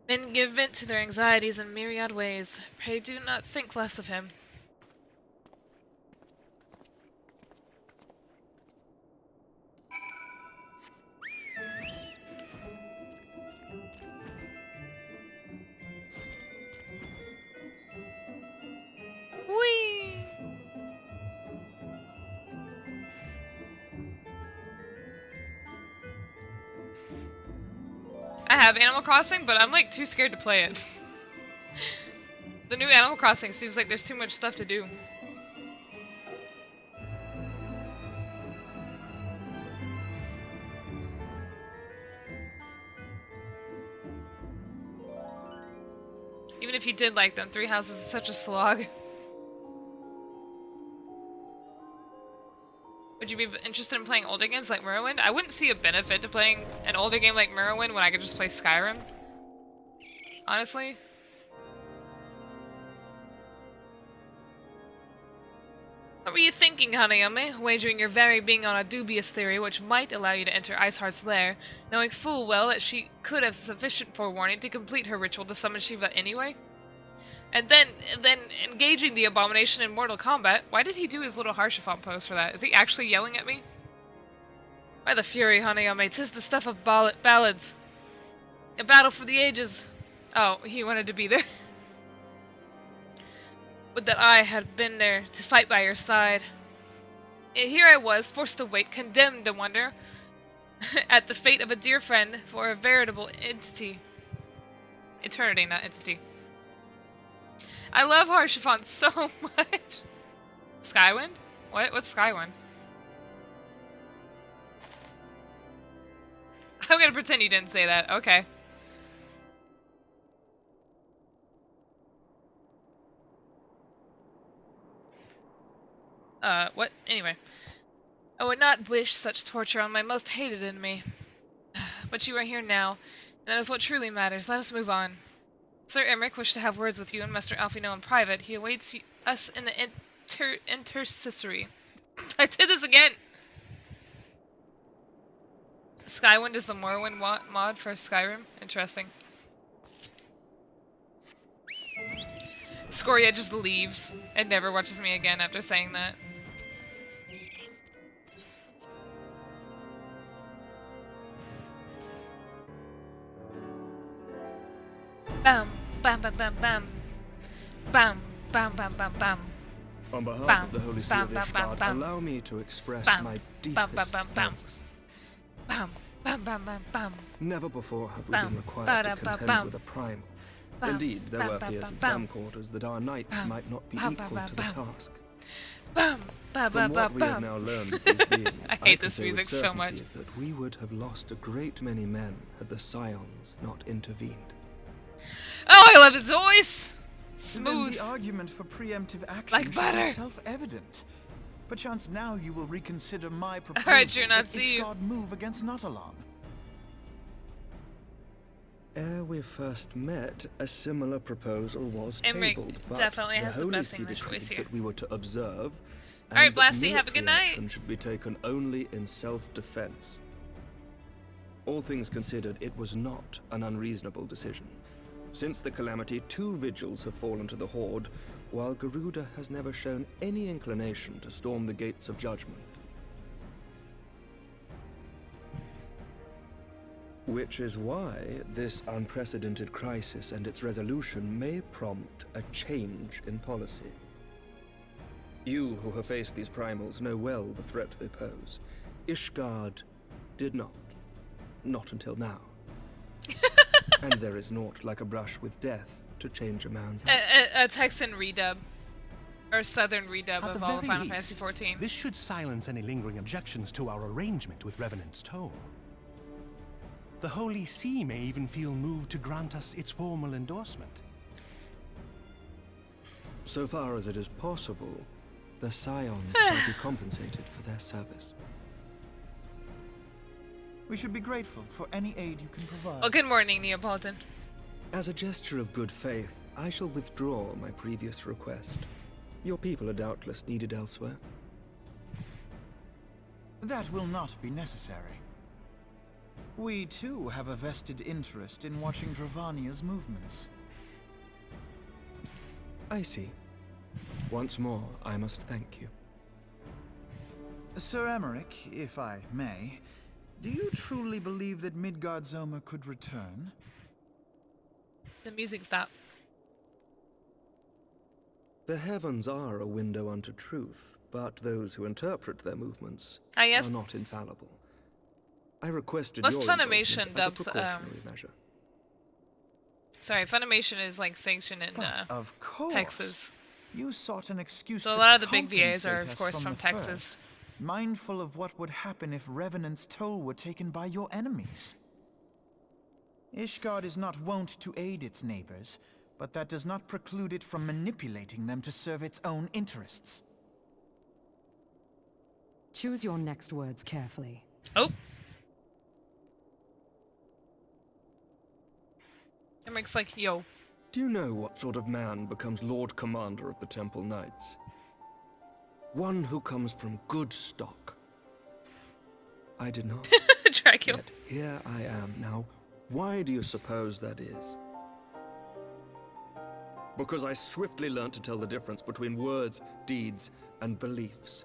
Men give vent to their anxieties in myriad ways. Pray do not think less of him. Whee! I have Animal Crossing, but I'm like too scared to play it. The new Animal Crossing seems like there's too much stuff to do. Even if you did like them, 3 Houses is such a slog. Would you be interested in playing older games like Morrowind? I wouldn't see a benefit to playing an older game like Morrowind when I could just play Skyrim. Honestly. What were you thinking, Hanayome? Wagering your very being on a dubious theory which might allow you to enter Iceheart's lair, knowing full well that she could have sufficient forewarning to complete her ritual to summon Shiva anyway? And then engaging the abomination in mortal combat. Why did he do his little Harshaphon pose for that? Is he actually yelling at me? By the fury, Hanayome, 'tis the stuff of ballads. A battle for the ages. Oh, he wanted to be there. Would that I had been there to fight by your side. Here I was, forced to wait, condemned to wonder at the fate of a dear friend for a veritable entity. Eternity, not entity. I love Harshaphon so much. Skywind? What? What's Skywind? I'm gonna pretend you didn't say that. Okay. What? Anyway. I would not wish such torture on my most hated enemy. But you are here now, and that is what truly matters. Let us move on. Sir Emmerich wished to have words with you and Master Alfino in private. He awaits us in the intercessory. I did this again! Skywind is the Morrowind mod for Skyrim. Interesting. Scoria just leaves and never watches me again after saying that. Bam, bam, bam, bam, bam. Bam, bam, bam, bam, bam. On behalf Bam, of the Holy See bam, of bam, bam, Ishgard, bam. allow me to express Bam, my bam, deepest bam, bam, bam. thanks. Bam, bam, bam, bam, bam. Never before have we Bam, been required ba-da, to ba, contend bam. with a primal. Bam, Indeed, there bam, were bam, fears bam, in bam. some quarters that our knights Bam, might not be bam, equal bam, to the bam. task. Bam, bam, From bam, what we have bam. now learned of these beings, I can hate this say with music so much. certainty that we would have lost a great many men had the Scions not intervened. Oh, I love his voice! Then Smooth. the argument for preemptive action Like should butter. be self-evident. Perchance now you will reconsider my proposal Alright, you're not that see you. Ishgard move against Nautilon. Ere we first met, a similar proposal was Emmerich tabled, but definitely the has the Holy best See English decreed voice here. that we were to observe. Alright, and that Blasty, have a good military night. action should be taken only in self-defense. All things considered, it was not an unreasonable decision. Since the calamity, 2 vigils have fallen to the Horde, while Garuda has never shown any inclination to storm the gates of judgment. Which is why this unprecedented crisis and its resolution may prompt a change in policy. You who have faced these primals know well the threat they pose. Ishgard did not. Not until now. And there is naught like a brush with death to change a man's heart. A Texan redub. Or Southern redub At of the all very Final least, Fantasy XIV. This should silence any lingering objections to our arrangement with Revenant's Toll. The Holy See may even feel moved to grant us its formal endorsement. So far as it is possible, the Scions shall be compensated for their service. We should be grateful for any aid you can provide. Well, good morning, Neapolitan. As a gesture of good faith, I shall withdraw my previous request. Your people are doubtless needed elsewhere. That will not be necessary. We, too, have a vested interest in watching Dravania's movements. I see. Once more, I must thank you. Sir Emmerich, if I may, do you truly believe that Midgard-Zoma could return? The music stopped. The heavens are a window unto truth, but those who interpret their movements yes. are not infallible. I requested Most your Funimation involvement dubs. as a precautionary measure. Sorry, Funimation is like sanctioned in of course, Texas. You sought an excuse So to a lot of the big VAs are, compensate of us course, from the Texas. first, mindful of what would happen if Revenant's Toll were taken by your enemies. Ishgard is not wont to aid its neighbors, but that does not preclude it from manipulating them to serve its own interests. Choose your next words carefully. Oh. Emmerich's like, yo. Do you know what sort of man becomes Lord Commander of the Temple Knights? One who comes from good stock. I did not. Dracula. Yet here I am now. Why do you suppose that is? Because I swiftly learned to tell the difference between words, deeds, and beliefs.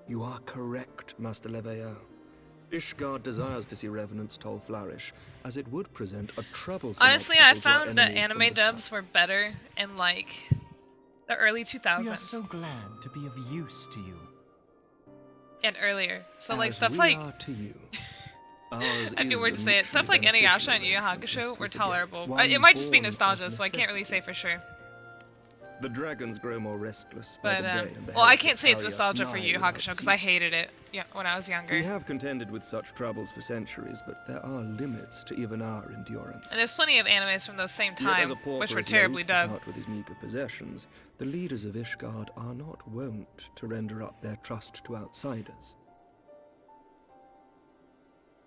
You are correct, Master Leveilleur. Ishgard desires to see Revenant's Toll flourish, as it would present a troublesome Honestly, I obstacle to our found that enemies from anime the dubs were better in, like, the early 2000s. We are so glad to be of use to you. And earlier. So, like, As stuff we like... are to you. I'd be weird to say it. Stuff like Inuyasha and Yu Yu Hakusho were tolerable. It might just be nostalgia, so I can't really say for sure. The dragons grow more restless by But, the day, and the well, I heads can't say it's carry us nostalgia for nigh Yu Yu without Hakusho, because I cease. hated it when I was younger. We have contended with such troubles for centuries, but there are limits to even our endurance. And there's plenty of animes from those same Yet as time, a pauper which were is terribly loath to dubbed. part with his meager possessions, the leaders of Ishgard are not wont to render up their trust to outsiders.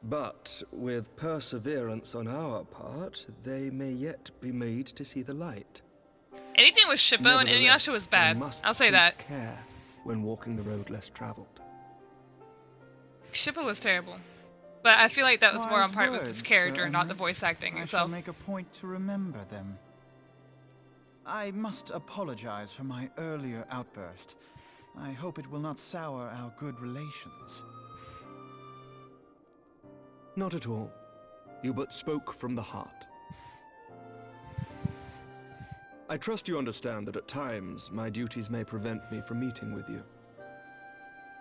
But with perseverance on our part, they may yet be made to see the light. Anything with Shippo and Nevertheless, Inuyasha was I bad. must I'll say take that. care when walking the road less traveled. Shippo was terrible. But I feel like that was more on Wise part with its words, character, Sir not the Emmerich. voice acting I shall itself. make a point to remember them. I must apologize for my earlier outburst. I hope it will not sour our good relations. Not at all. You but spoke from the heart. I trust you understand that at times my duties may prevent me from meeting with you.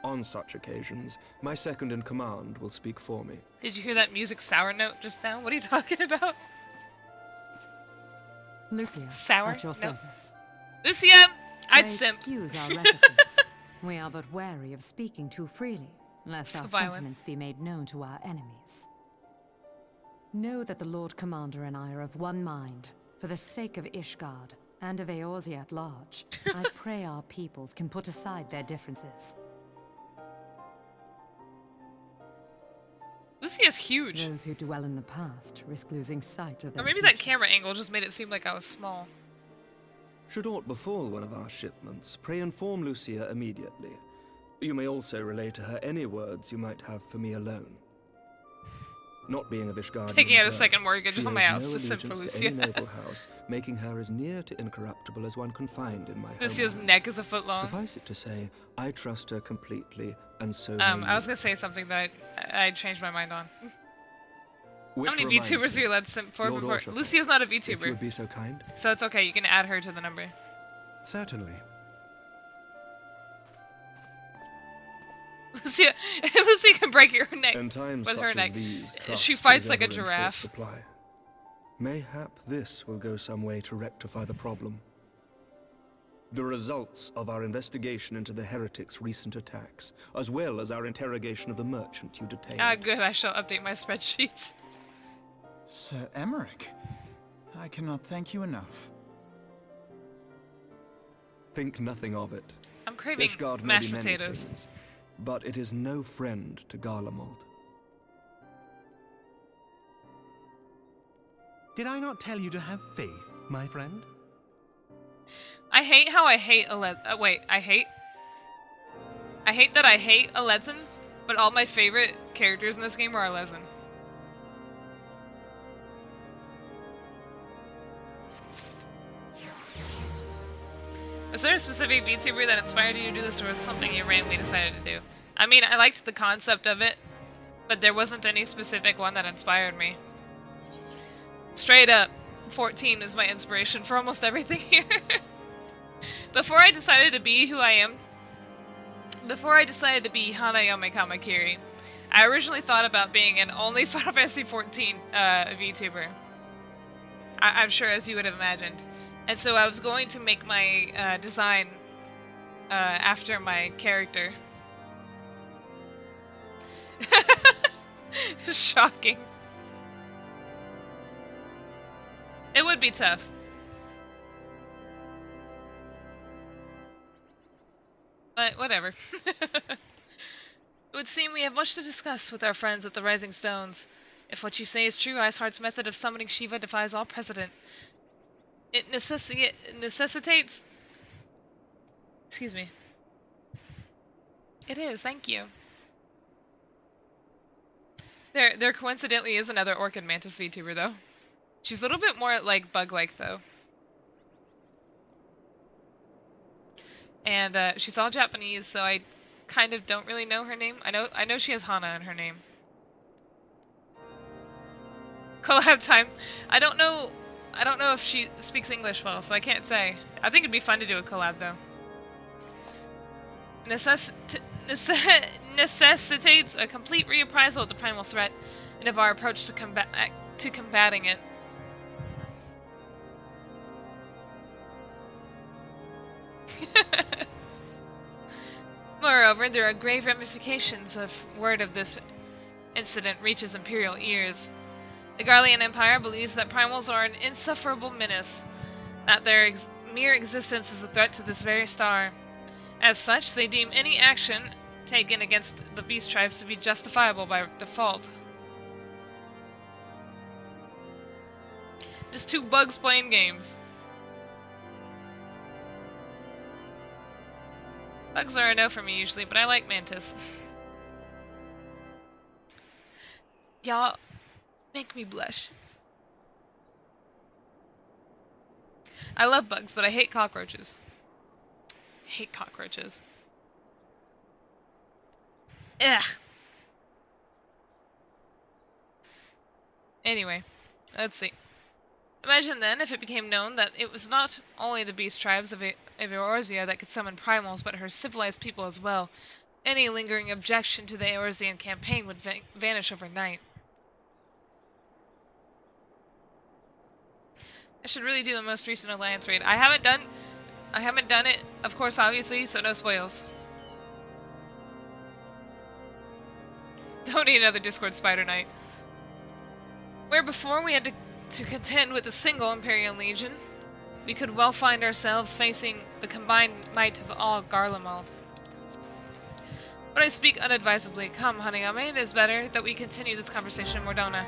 On such occasions, my second-in-command will speak for me. Did you hear that music sour note just now? What are you talking about? Lucia, Sour? at your No. service. Lucia! I'd Pray simp. excuse our reticence. We are but wary of speaking too freely, lest So our violent. sentiments be made known to our enemies. Know that the Lord Commander and I are of one mind. For the sake of Ishgard, and of Eorzea at large, I pray our peoples can put aside their differences. Lucia's huge. Those who dwell in the past risk losing sight of their Or maybe that camera angle just made it seem like I was small. Should aught befall one of our shipments, pray inform Lucia immediately. You may also relay to her any words you might have for me alone. Not being of Ishgardian Taking out a birth, second mortgage she on my owes house no to simp for allegiance to Lucia. any noble house, making her as near to incorruptible as one can find in my Lucia's homeland. neck is a foot long. Suffice it to say, I trust her completely, and so may I was you. gonna say something that I changed my mind on. Which How many reminds VTubers me, are you allowed to simp for Lord before? Orshafon, Lucia's not a if you VTuber. would be so kind. So it's okay, you can add her to the number. Certainly. Lucia can break your neck In times with such her as neck. these, She trust fights is like a ever in short giraffe. supply. Mayhap this will go some way to rectify the problem. The results of our investigation into the heretics' recent attacks, as well as our interrogation of the merchant you detained. Ah, good, I shall update my spreadsheets. Sir Emmerich, I cannot thank you enough. Think nothing of it. I'm craving Ishgard may mashed be many potatoes. things, but it is no friend to Garlemald. Did I not tell you to have faith, my friend? I hate how I hate wait, I hate that I hate Alezen, but all my favorite characters in this game are Alezen. Was there a specific VTuber that inspired you to do this, or was it something you randomly decided to do? I mean, I liked the concept of it, but there wasn't any specific one that inspired me. Straight up, 14 is my inspiration for almost everything here. Before I decided to be who I am, before I decided to be Hanayome Kamakiri, I originally thought about being an only Final Fantasy XIV VTuber. I'm sure, as you would have imagined. And so I was going to make my design after my character. Shocking. It would be tough. But whatever. It would seem we have much to discuss with our friends at the Rising Stones. If what you say is true, Iceheart's method of summoning Shiva defies all precedent. It necessitates... Excuse me. It is, thank you. There coincidentally is another Orchid Mantis VTuber, though. She's a little bit more, like, bug-like, though. And, she's all Japanese, so I kind of don't really know her name. I know she has Hana in her name. Collab time. I don't know if she speaks English well, so I can't say. I think it'd be fun to do a collab, though. Necessitates a complete reappraisal of the primal threat and of our approach to combating it. Moreover, there are grave ramifications if word of this incident reaches Imperial ears. The Garlean Empire believes that primals are an insufferable menace, that their mere existence is a threat to this very star. As such, they deem any action taken against the beast tribes to be justifiable by default. Just two bugs playing games. Bugs are a no for me usually, but I like Mantis. Y'all make me blush. I love bugs, but I hate cockroaches. Hate cockroaches. Ugh. Anyway, let's see. Imagine then if it became known that it was not only the beast tribes of Eorzea that could summon primals, but her civilized people as well. Any lingering objection to the Eorzean campaign would vanish overnight. I should really do the most recent alliance raid. I haven't done it, of course, obviously, so no spoils. Don't need another Discord Spider Knight. Where before we had to contend with a single Imperial Legion, we could well find ourselves facing the combined might of all Garlemald. But I speak unadvisedly. Come, Hanayome, it is better that we continue this conversation in Mordona.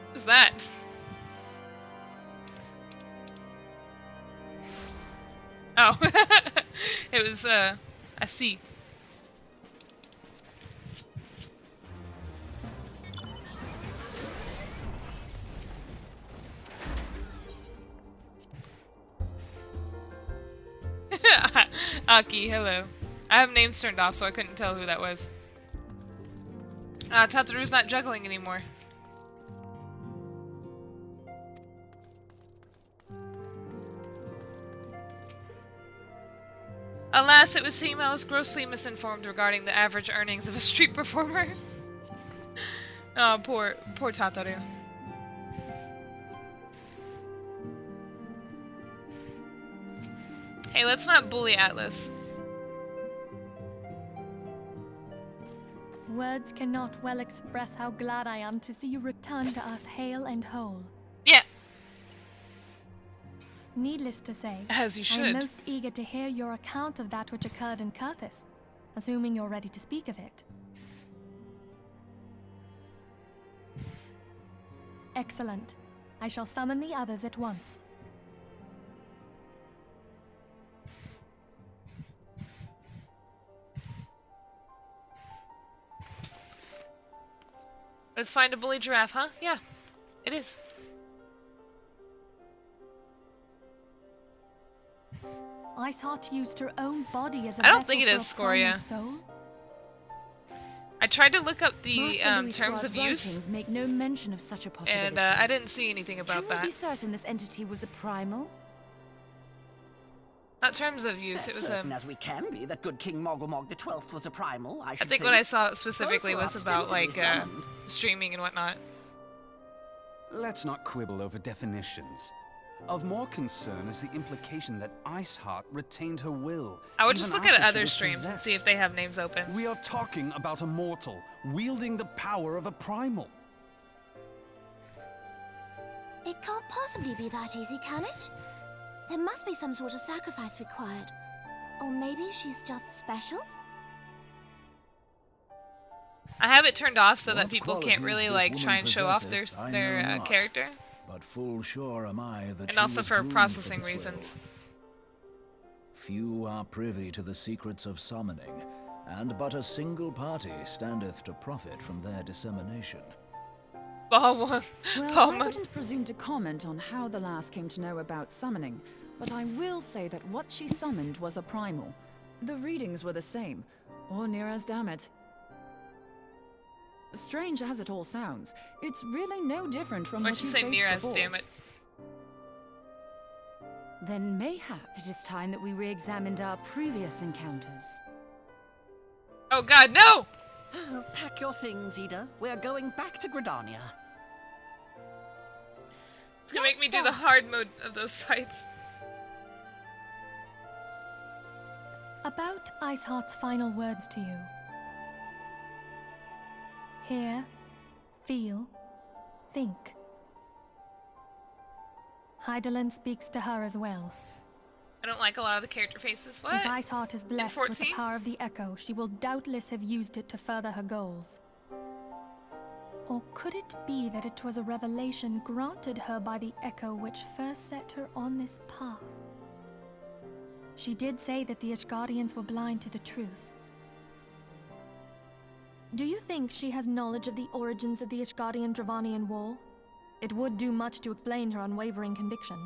What was that? Oh. It was, a C. Aki, hello. I have names turned off, so I couldn't tell who that was. Tataru's not juggling anymore. Alas, it would seem I was grossly misinformed regarding the average earnings of a street performer. Oh, poor Tataru. Hey, let's not bully Atlas. Words cannot well express how glad I am to see you return to us hale and whole. Yeah. Needless to say, as you I should. am most eager to hear your account of that which occurred in Kurthis, assuming you're ready to speak of it. Excellent. I shall summon the others at once. Let's find a bully giraffe, huh? Yeah, it is. Iceheart used her own body as a I don't think it vessel is for a primal Scoria. soul? I tried to look up the Master Louis terms Suar's of use, writings make no mention of such a possibility. and I didn't see anything about Can we be that. certain this entity was a primal? Not terms of use, it was certain as we can be that good King Mogulmog the 12th was a primal, I I should think what I saw specifically was about, like, summoned. streaming and whatnot. Let's not quibble over definitions. Of more concern is the implication that Iceheart retained her will. I would just even look at after she other was streams and possessed. see if they have names open. We are talking about a mortal, wielding the power of a primal. It can't possibly be that easy, can it? There must be some sort of sacrifice required. Or maybe she's just special? I have it turned off so that What people can't really, qualities like, this try and woman show off their, possesseth, I know not. character. But full sure am I that And she also was for groomed processing this reasons. role. Few are privy to the secrets of summoning, and but a single party standeth to profit from their dissemination. Well, I wouldn't presume to comment on how the lass came to know about summoning, but I will say that what she summoned was a primal. The readings were the same, or near as damn it. Strange as it all sounds, it's really no different from Why'd what you say faced near as, before. damn it? Then mayhap it is time that we re-examined our previous encounters. Oh god, no! Oh, pack your things, Ida. We're going back to Gridania. It's gonna make me do the hard mode of those fights. About Iceheart's final words to you. Hear, feel, think. Heidelin speaks to her as well. I don't like a lot of the character faces. What? If Iceheart is blessed with the 14? power of the Echo, she will doubtless have used it to further her goals. Or could it be that it was a revelation granted her by the Echo which first set her on this path? She did say that the Ishgardians were blind to the truth. Do you think she has knowledge of the origins of the Ishgardian-Dravanian War? It would do much to explain her unwavering conviction.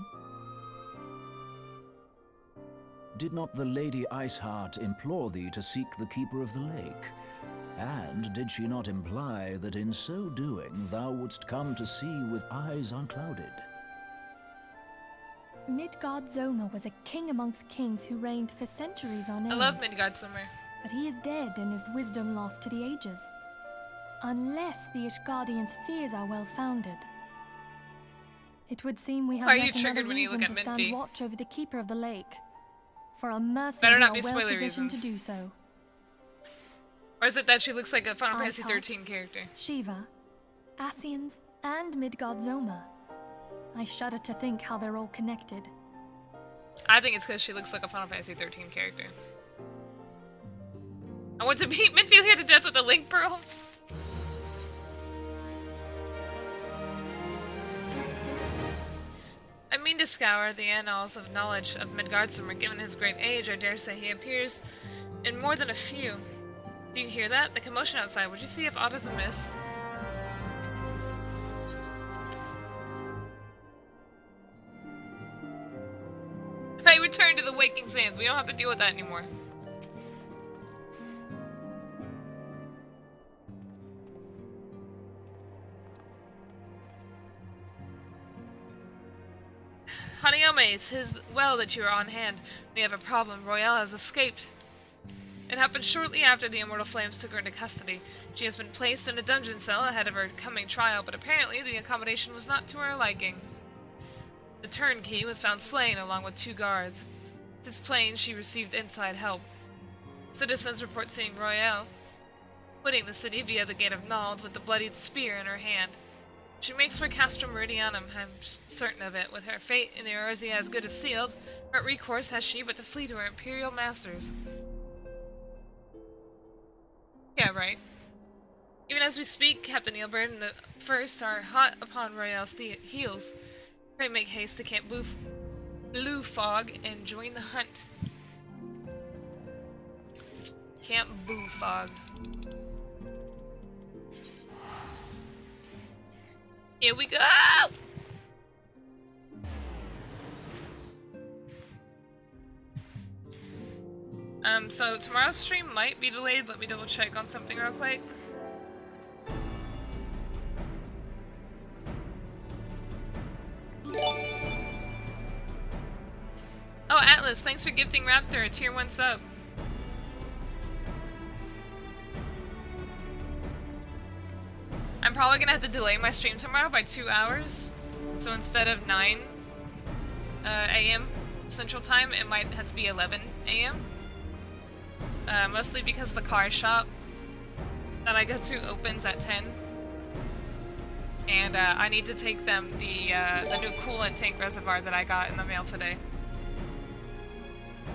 Did not the Lady Iceheart implore thee to seek the Keeper of the Lake? And did she not imply that in so doing thou wouldst come to see with eyes unclouded? Midgard Zoma was a king amongst kings who reigned for centuries on end. I love Midgard Summer. But he is dead and his wisdom lost to the ages. Unless the Ishgardians' fears are well-founded. It would seem we have Why are you yet another triggered when you reason look at to stand Minty? watch over the Keeper of the Lake. For a mercy, Better we not are be well spoiler positioned reasons. to do so. Or is it that she looks like a Final Fantasy Iceheart, XIII character? Shiva, Ascians, and Midgard Zoma. I shudder to think how they're all connected. I think it's because she looks like a Final Fantasy XIII character. I want to beat Minfield to death with a Link Pearl. I mean to scour the annals of knowledge of Midgardsormr. Given his great age, I dare say he appears in more than a few. Do you hear that? The commotion outside. Would you see if aught is amiss? I would returned to the Waking Sands. We don't have to deal with that anymore. Hanayome, it's his well that you are on hand. We have a problem. Royale has escaped. It happened shortly after the Immortal Flames took her into custody. She has been placed in a dungeon cell ahead of her coming trial, but apparently the accommodation was not to her liking. The turnkey was found slain along with 2 guards. It is plain she received inside help. Citizens report seeing Royale quitting the city via the Gate of Nald with the bloodied spear in her hand. She makes for Castrum Meridianum, I'm certain of it. With her fate in Eorzea as good as sealed, what recourse has she but to flee to her Imperial masters? Yeah, right. Even as we speak, Captain Eilbert and the First are hot upon Royale's heels. Pray make haste to Camp Blue Fog and join the hunt. Camp Blue Fog. Here we go! So tomorrow's stream might be delayed. Let me double check on something real quick. Oh, Atlas, thanks for gifting Raptor a tier 1 sub. I'm probably gonna have to delay my stream tomorrow by 2 hours. So instead of 9 a.m. Central Time, it might have to be 11 a.m. Mostly because the car shop that I go to opens at 10. And I need to take them the new coolant tank reservoir that I got in the mail today.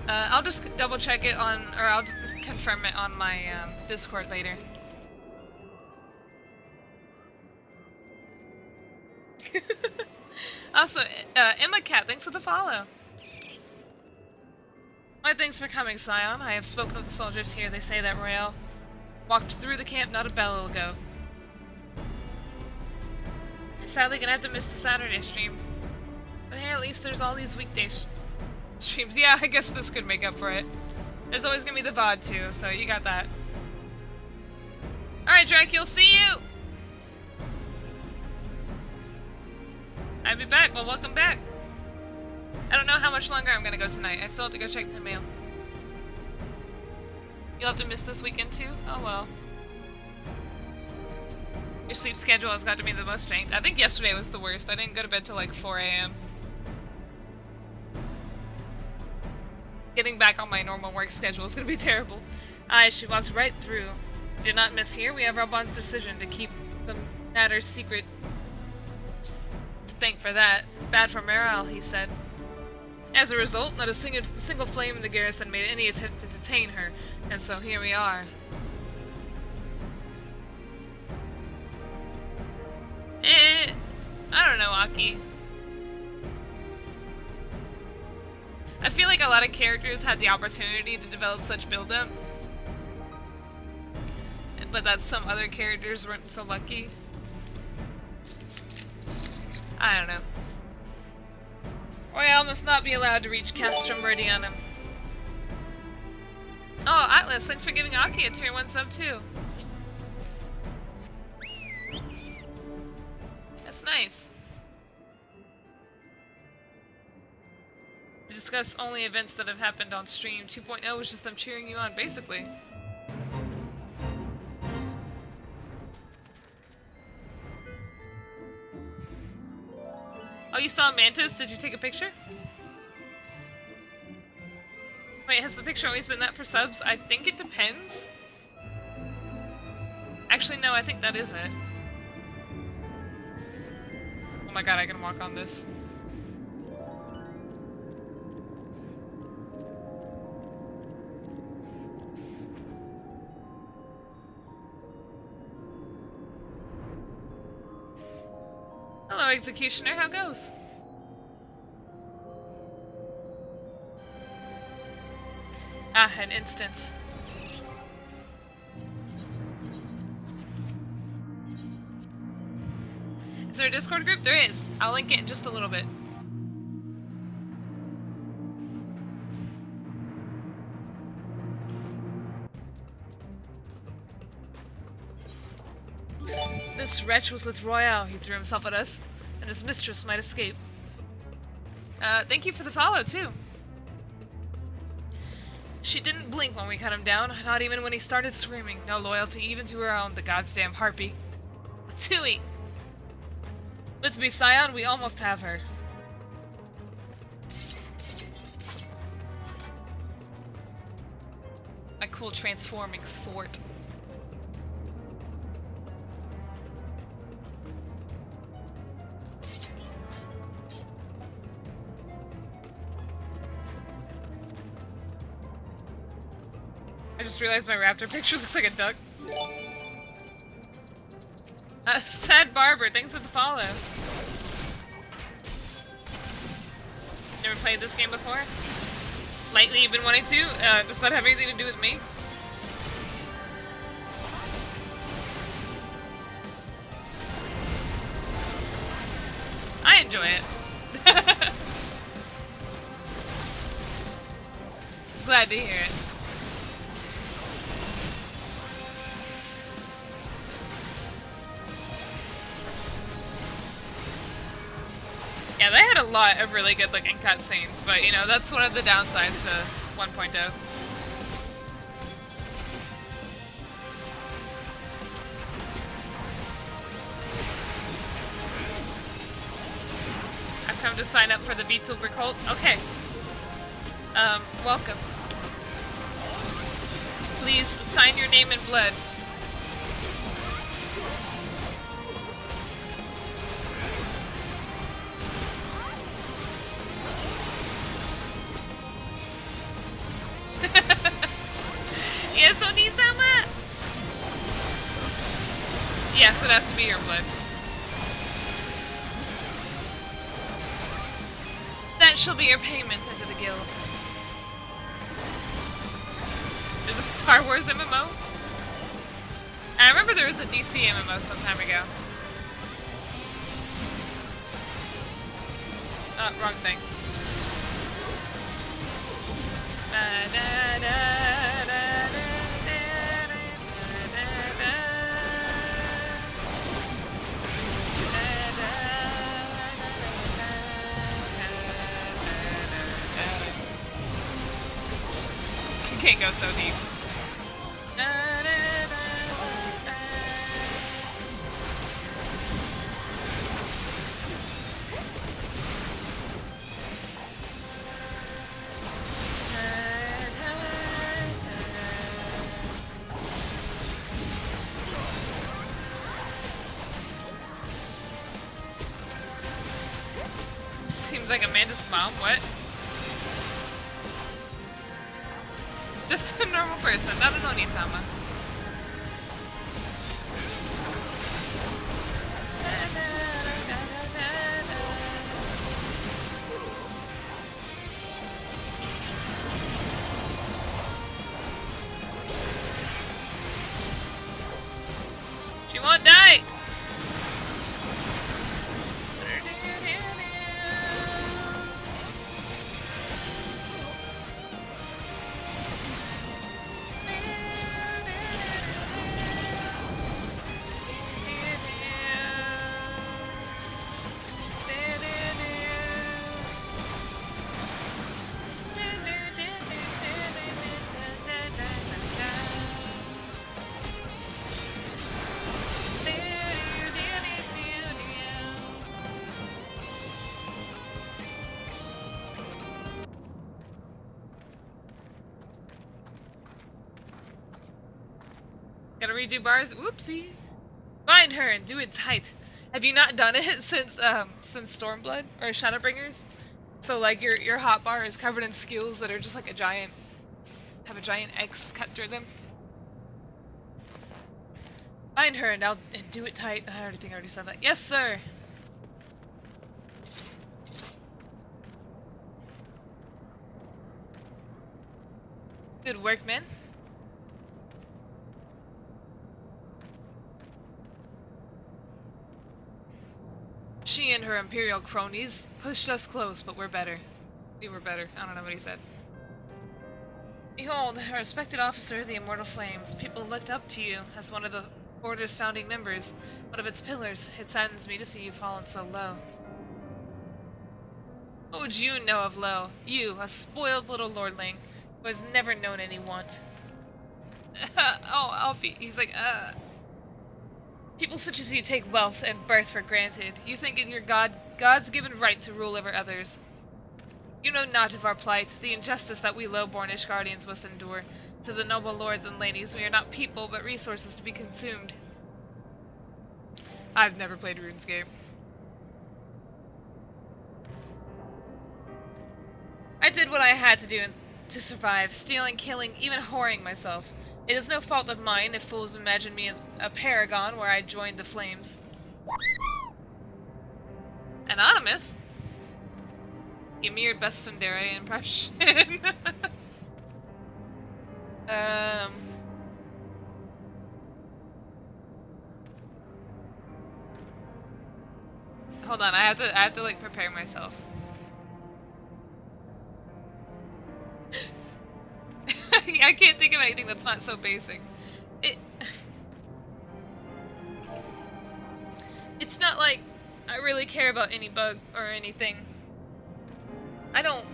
I'll just double check it on, or I'll confirm it on my Discord later. Also, Emma Cat, thanks for the follow. My thanks for coming, Scion. I have spoken with the soldiers here. They say that Royale walked through the camp not a bell ago. Sadly, gonna have to miss the Saturday stream. But hey, at least there's all these weekday streams. Yeah, I guess this could make up for it. There's always gonna be the VOD too, so you got that. Alright, Dracula, see you! I'll be back. Well, welcome back. I don't know how much longer I'm gonna go tonight. I still have to go check the mail. You'll have to miss this weekend too? Oh well. Your sleep schedule has got to be the most strained. I think yesterday was the worst. I didn't go to bed till like 4 a.m. Getting back on my normal work schedule is gonna be terrible. Aye, she walked right through. We did not miss here. We have Rabban's decision to keep the matter secret. Thank for that. Bad for morale, he said. As a result, not a single flame in the garrison made any attempt to detain her, and so here we are. I don't know, Aki. I feel like a lot of characters had the opportunity to develop such build-up, but that some other characters weren't so lucky. I don't know. Royale must not be allowed to reach Castrum Meridianum. Oh, Atlas, thanks for giving Aki a tier 1 sub too. That's nice. To discuss only events that have happened on stream. 2.0 was just them cheering you on, basically. Oh, you saw Mantis? Did you take a picture? Wait, has the picture always been that for subs? I think it depends. Actually, no, I think that is it. Oh my god, I can walk on this. Hello, Executioner, how goes? Ah, an instance. Is there a Discord group? There is. I'll link it in just a little bit. This wretch was with Royale. He threw himself at us, and his mistress might escape. Thank you for the follow, too. She didn't blink when we cut him down, not even when he started screaming. No loyalty even to her own, the goddamn harpy. Tui! With me, Scion, we almost have her. My cool transforming sword. I just realized my raptor picture looks like a duck. Sad Barber, thanks for the follow. Never played this game before? Lately you've been wanting to? Does that have anything to do with me? I enjoy it. Glad to hear it. Yeah, they had a lot of really good looking cutscenes, but you know, that's one of the downsides to 1.0. I've come to sign up for the Vtuber cult. Okay. Welcome. Please sign your name in blood. Yes, Oni-sama! Yes, it has to be your blood. That shall be your payment into the guild. There's a Star Wars MMO? I remember there was a DC MMO some time ago. Oh, wrong thing. Can't go so deep. Seems like Amanda's mom. What? Just a normal person, not an Oni-sama. She won't die! Gotta redo bars. Whoopsie. Bind her and do it tight. Have you not done it since Stormblood or Shadowbringers? So like your hotbar is covered in skills that are just like a giant, have a giant X cut through them. Bind her and do it tight. I already said that. Yes, sir. Good work, man. She and her Imperial cronies pushed us close, but we're better. We were better. I don't know what he said. Behold, a respected officer of the Immortal Flames. People looked up to you as one of the Order's founding members, one of its pillars. It saddens me to see you fallen so low. What would you know of low? You, a spoiled little lordling, who has never known any want. Oh, Alfie, he's like, People such as you take wealth and birth for granted. You think it your God's given right to rule over others. You know not of our plight, the injustice that we low-bornish guardians must endure. To the noble lords and ladies, we are not people, but resources to be consumed. I've never played RuneScape. I did what I had to do to survive, stealing, killing, even whoring myself. It is no fault of mine if fools imagine me as a paragon where I joined the flames. Anonymous? Give me your best tsundere impression. Hold on, I have to like prepare myself. I can't think of anything that's not so basic. It's not like I really care about any bug or anything. I don't...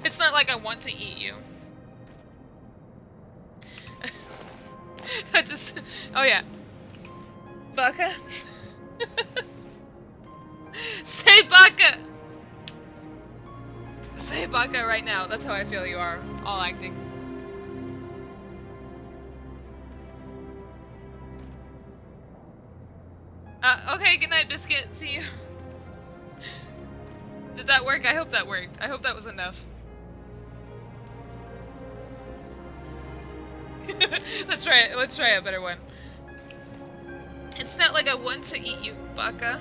It's not like I want to eat you. I just... Oh yeah. Baka? Say Baka! Say Baka right now. That's how I feel you are. All acting. Okay, good night, Biscuit. See you. Did that work? I hope that worked. I hope that was enough. Let's try it. Let's try a better one. It's not like I want to eat you, Baka.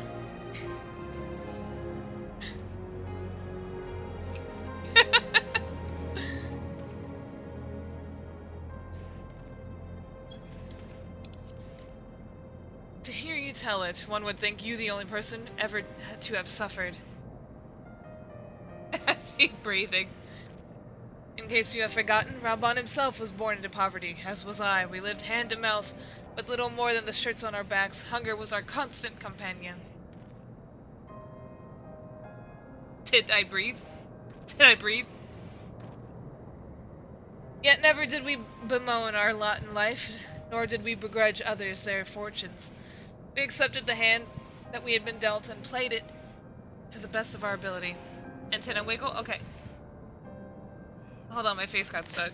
To hear you tell it, one would think you the only person ever to have suffered. Heavy breathing. In case you have forgotten, Raban himself was born into poverty, as was I. We lived hand to mouth, with little more than the shirts on our backs. Hunger was our constant companion. Did I breathe? Did I breathe? Yet never did we bemoan our lot in life, nor did we begrudge others their fortunes. We accepted the hand that we had been dealt and played it to the best of our ability. Antenna wiggle? Okay. Hold on, my face got stuck.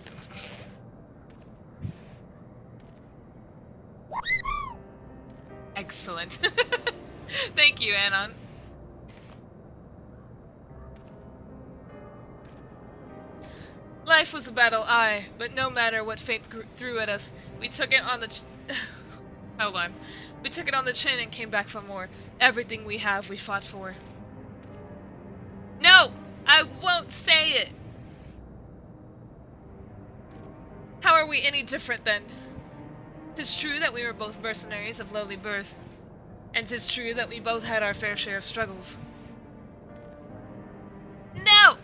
Excellent. Thank you, Anon. Life was a battle, aye, but no matter what fate threw at us, we took it on the hold on. We took it on the chin and came back for more. Everything we have, we fought for. No! I won't say it! How are we any different then? 'Tis true that we were both mercenaries of lowly birth, and 'tis true that we both had our fair share of struggles. No!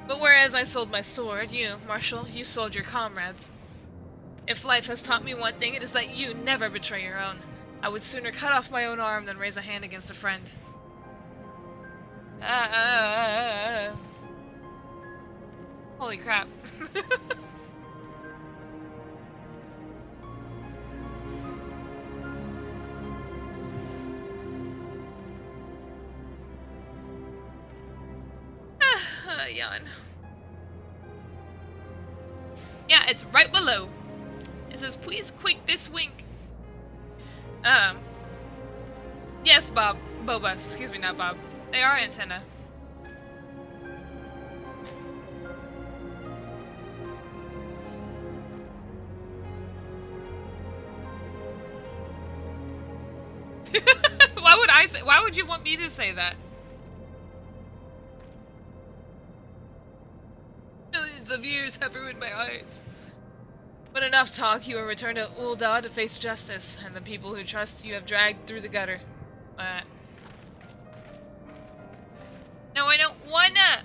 But whereas I sold my sword, you, Marshal, you sold your comrades. If life has taught me one thing, it is that you never betray your own. I would sooner cut off my own arm than raise a hand against a friend. Holy crap. Yawn. Yeah, it's right below. It says, please quick this wink. Yes, Bob. Boba. Excuse me, not Bob. They are antenna. Why would you want me to say that? Millions of years have ruined my eyes. But enough talk, you will return to Ul'dah to face justice, and the people who trust you have dragged through the gutter. No, I don't wanna!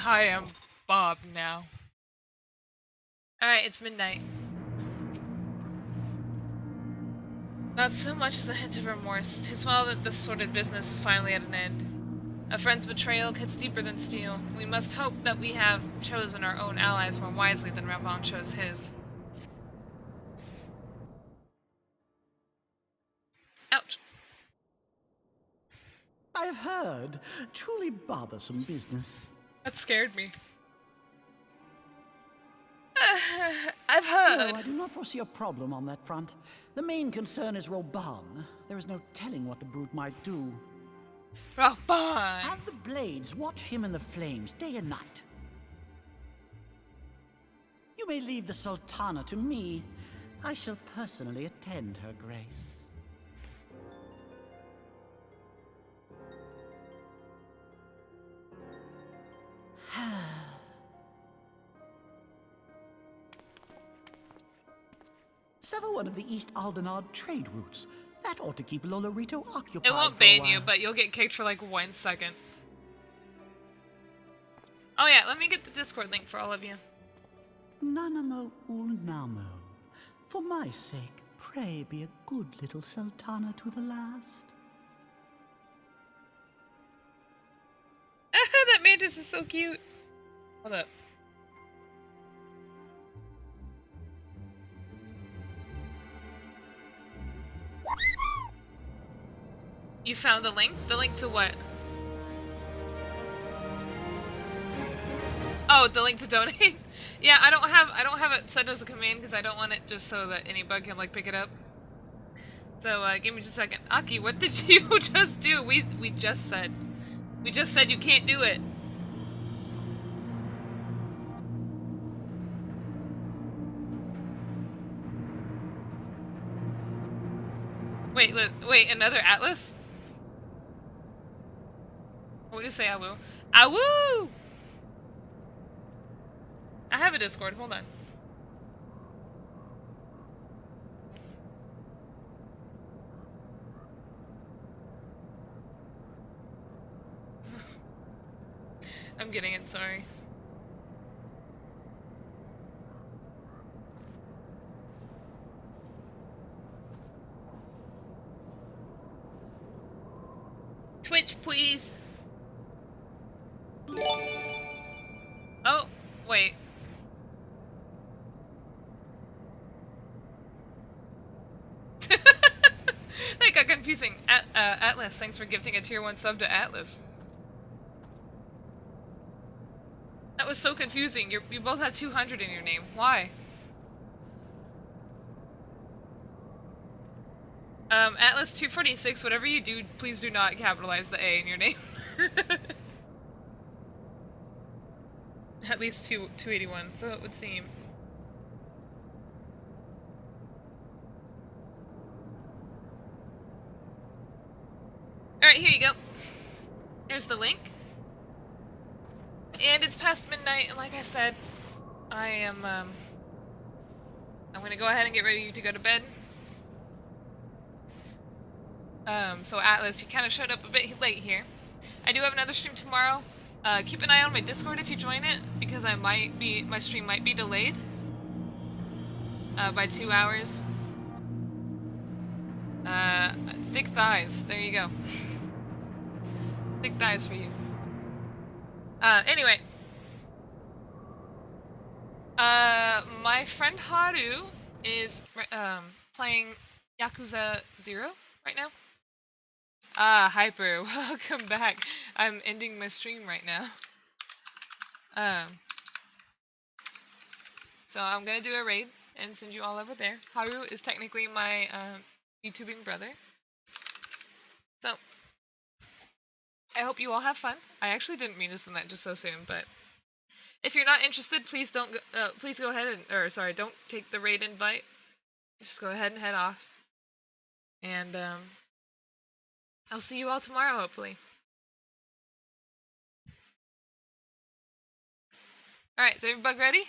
I am Bob now. Alright, it's midnight. Not so much as a hint of remorse. 'Tis well that this sordid business is finally at an end. A friend's betrayal cuts deeper than steel. We must hope that we have chosen our own allies more wisely than Reborn chose his. Ouch. I have heard. Truly bothersome business. That scared me. I've heard. No, I do not foresee a problem on that front. The main concern is Reborn. There is no telling what the brute might do. Reborn! Have the blades watch him in the flames day and night. You may leave the Sultana to me. I shall personally attend her grace. Sever one of the East Aldenard trade routes. That ought to keep Lolorito occupied. It won't ban you, but you'll get kicked for like 1 second. Oh yeah, let me get the Discord link for all of you. Nanamo ulnamo. For my sake, pray be a good little Sultana to the last. That mantis is so cute. Hold up. You found the link? The link to what? Oh, the link to donate? Yeah, I don't have it set as a command because I don't want it just so that any bug can like pick it up. So give me just a second. Aki, what did you just do? We just said you can't do it. Wait, another Atlas? What do you say, Awoo? Awoo! I have a Discord, hold on. I'm getting it, sorry. Twitch, please. Oh, wait. That got confusing. Atlas, thanks for gifting a tier 1 sub to Atlas. That was so confusing. You both have 200 in your name. Why? Atlas 246, whatever you do, please do not capitalize the A in your name. At least 281, so it would seem. Alright, here you go. Here's the link. And it's past midnight, and like I said, I'm gonna go ahead and get ready to go to bed. So Atlas, you kind of showed up a bit late here. I do have another stream tomorrow. Keep an eye on my Discord if you join it, because my stream might be delayed by 2 hours. Thick thighs, there you go. Thick thighs for you. Anyway. My friend Haru is playing Yakuza 0 right now. Ah, Hyper, welcome back. I'm ending my stream right now. So I'm gonna do a raid and send you all over there. Haru is technically my YouTubing brother. So I hope you all have fun. I actually didn't mean to send that just so soon, but if you're not interested, please don't. Please go ahead and, don't take the raid invite. Just go ahead and head off. And I'll see you all tomorrow, hopefully. Alright, is everybody ready?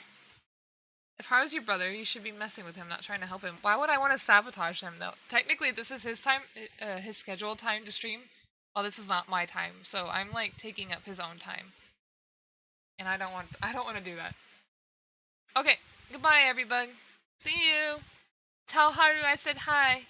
If Haru's your brother, you should be messing with him, not trying to help him. Why would I want to sabotage him, though? Technically, this is his time, his scheduled time to stream. Well, this is not my time, so I'm, like, taking up his own time. And I don't want to do that. Okay, goodbye everybody. See you. Tell Haru I said hi.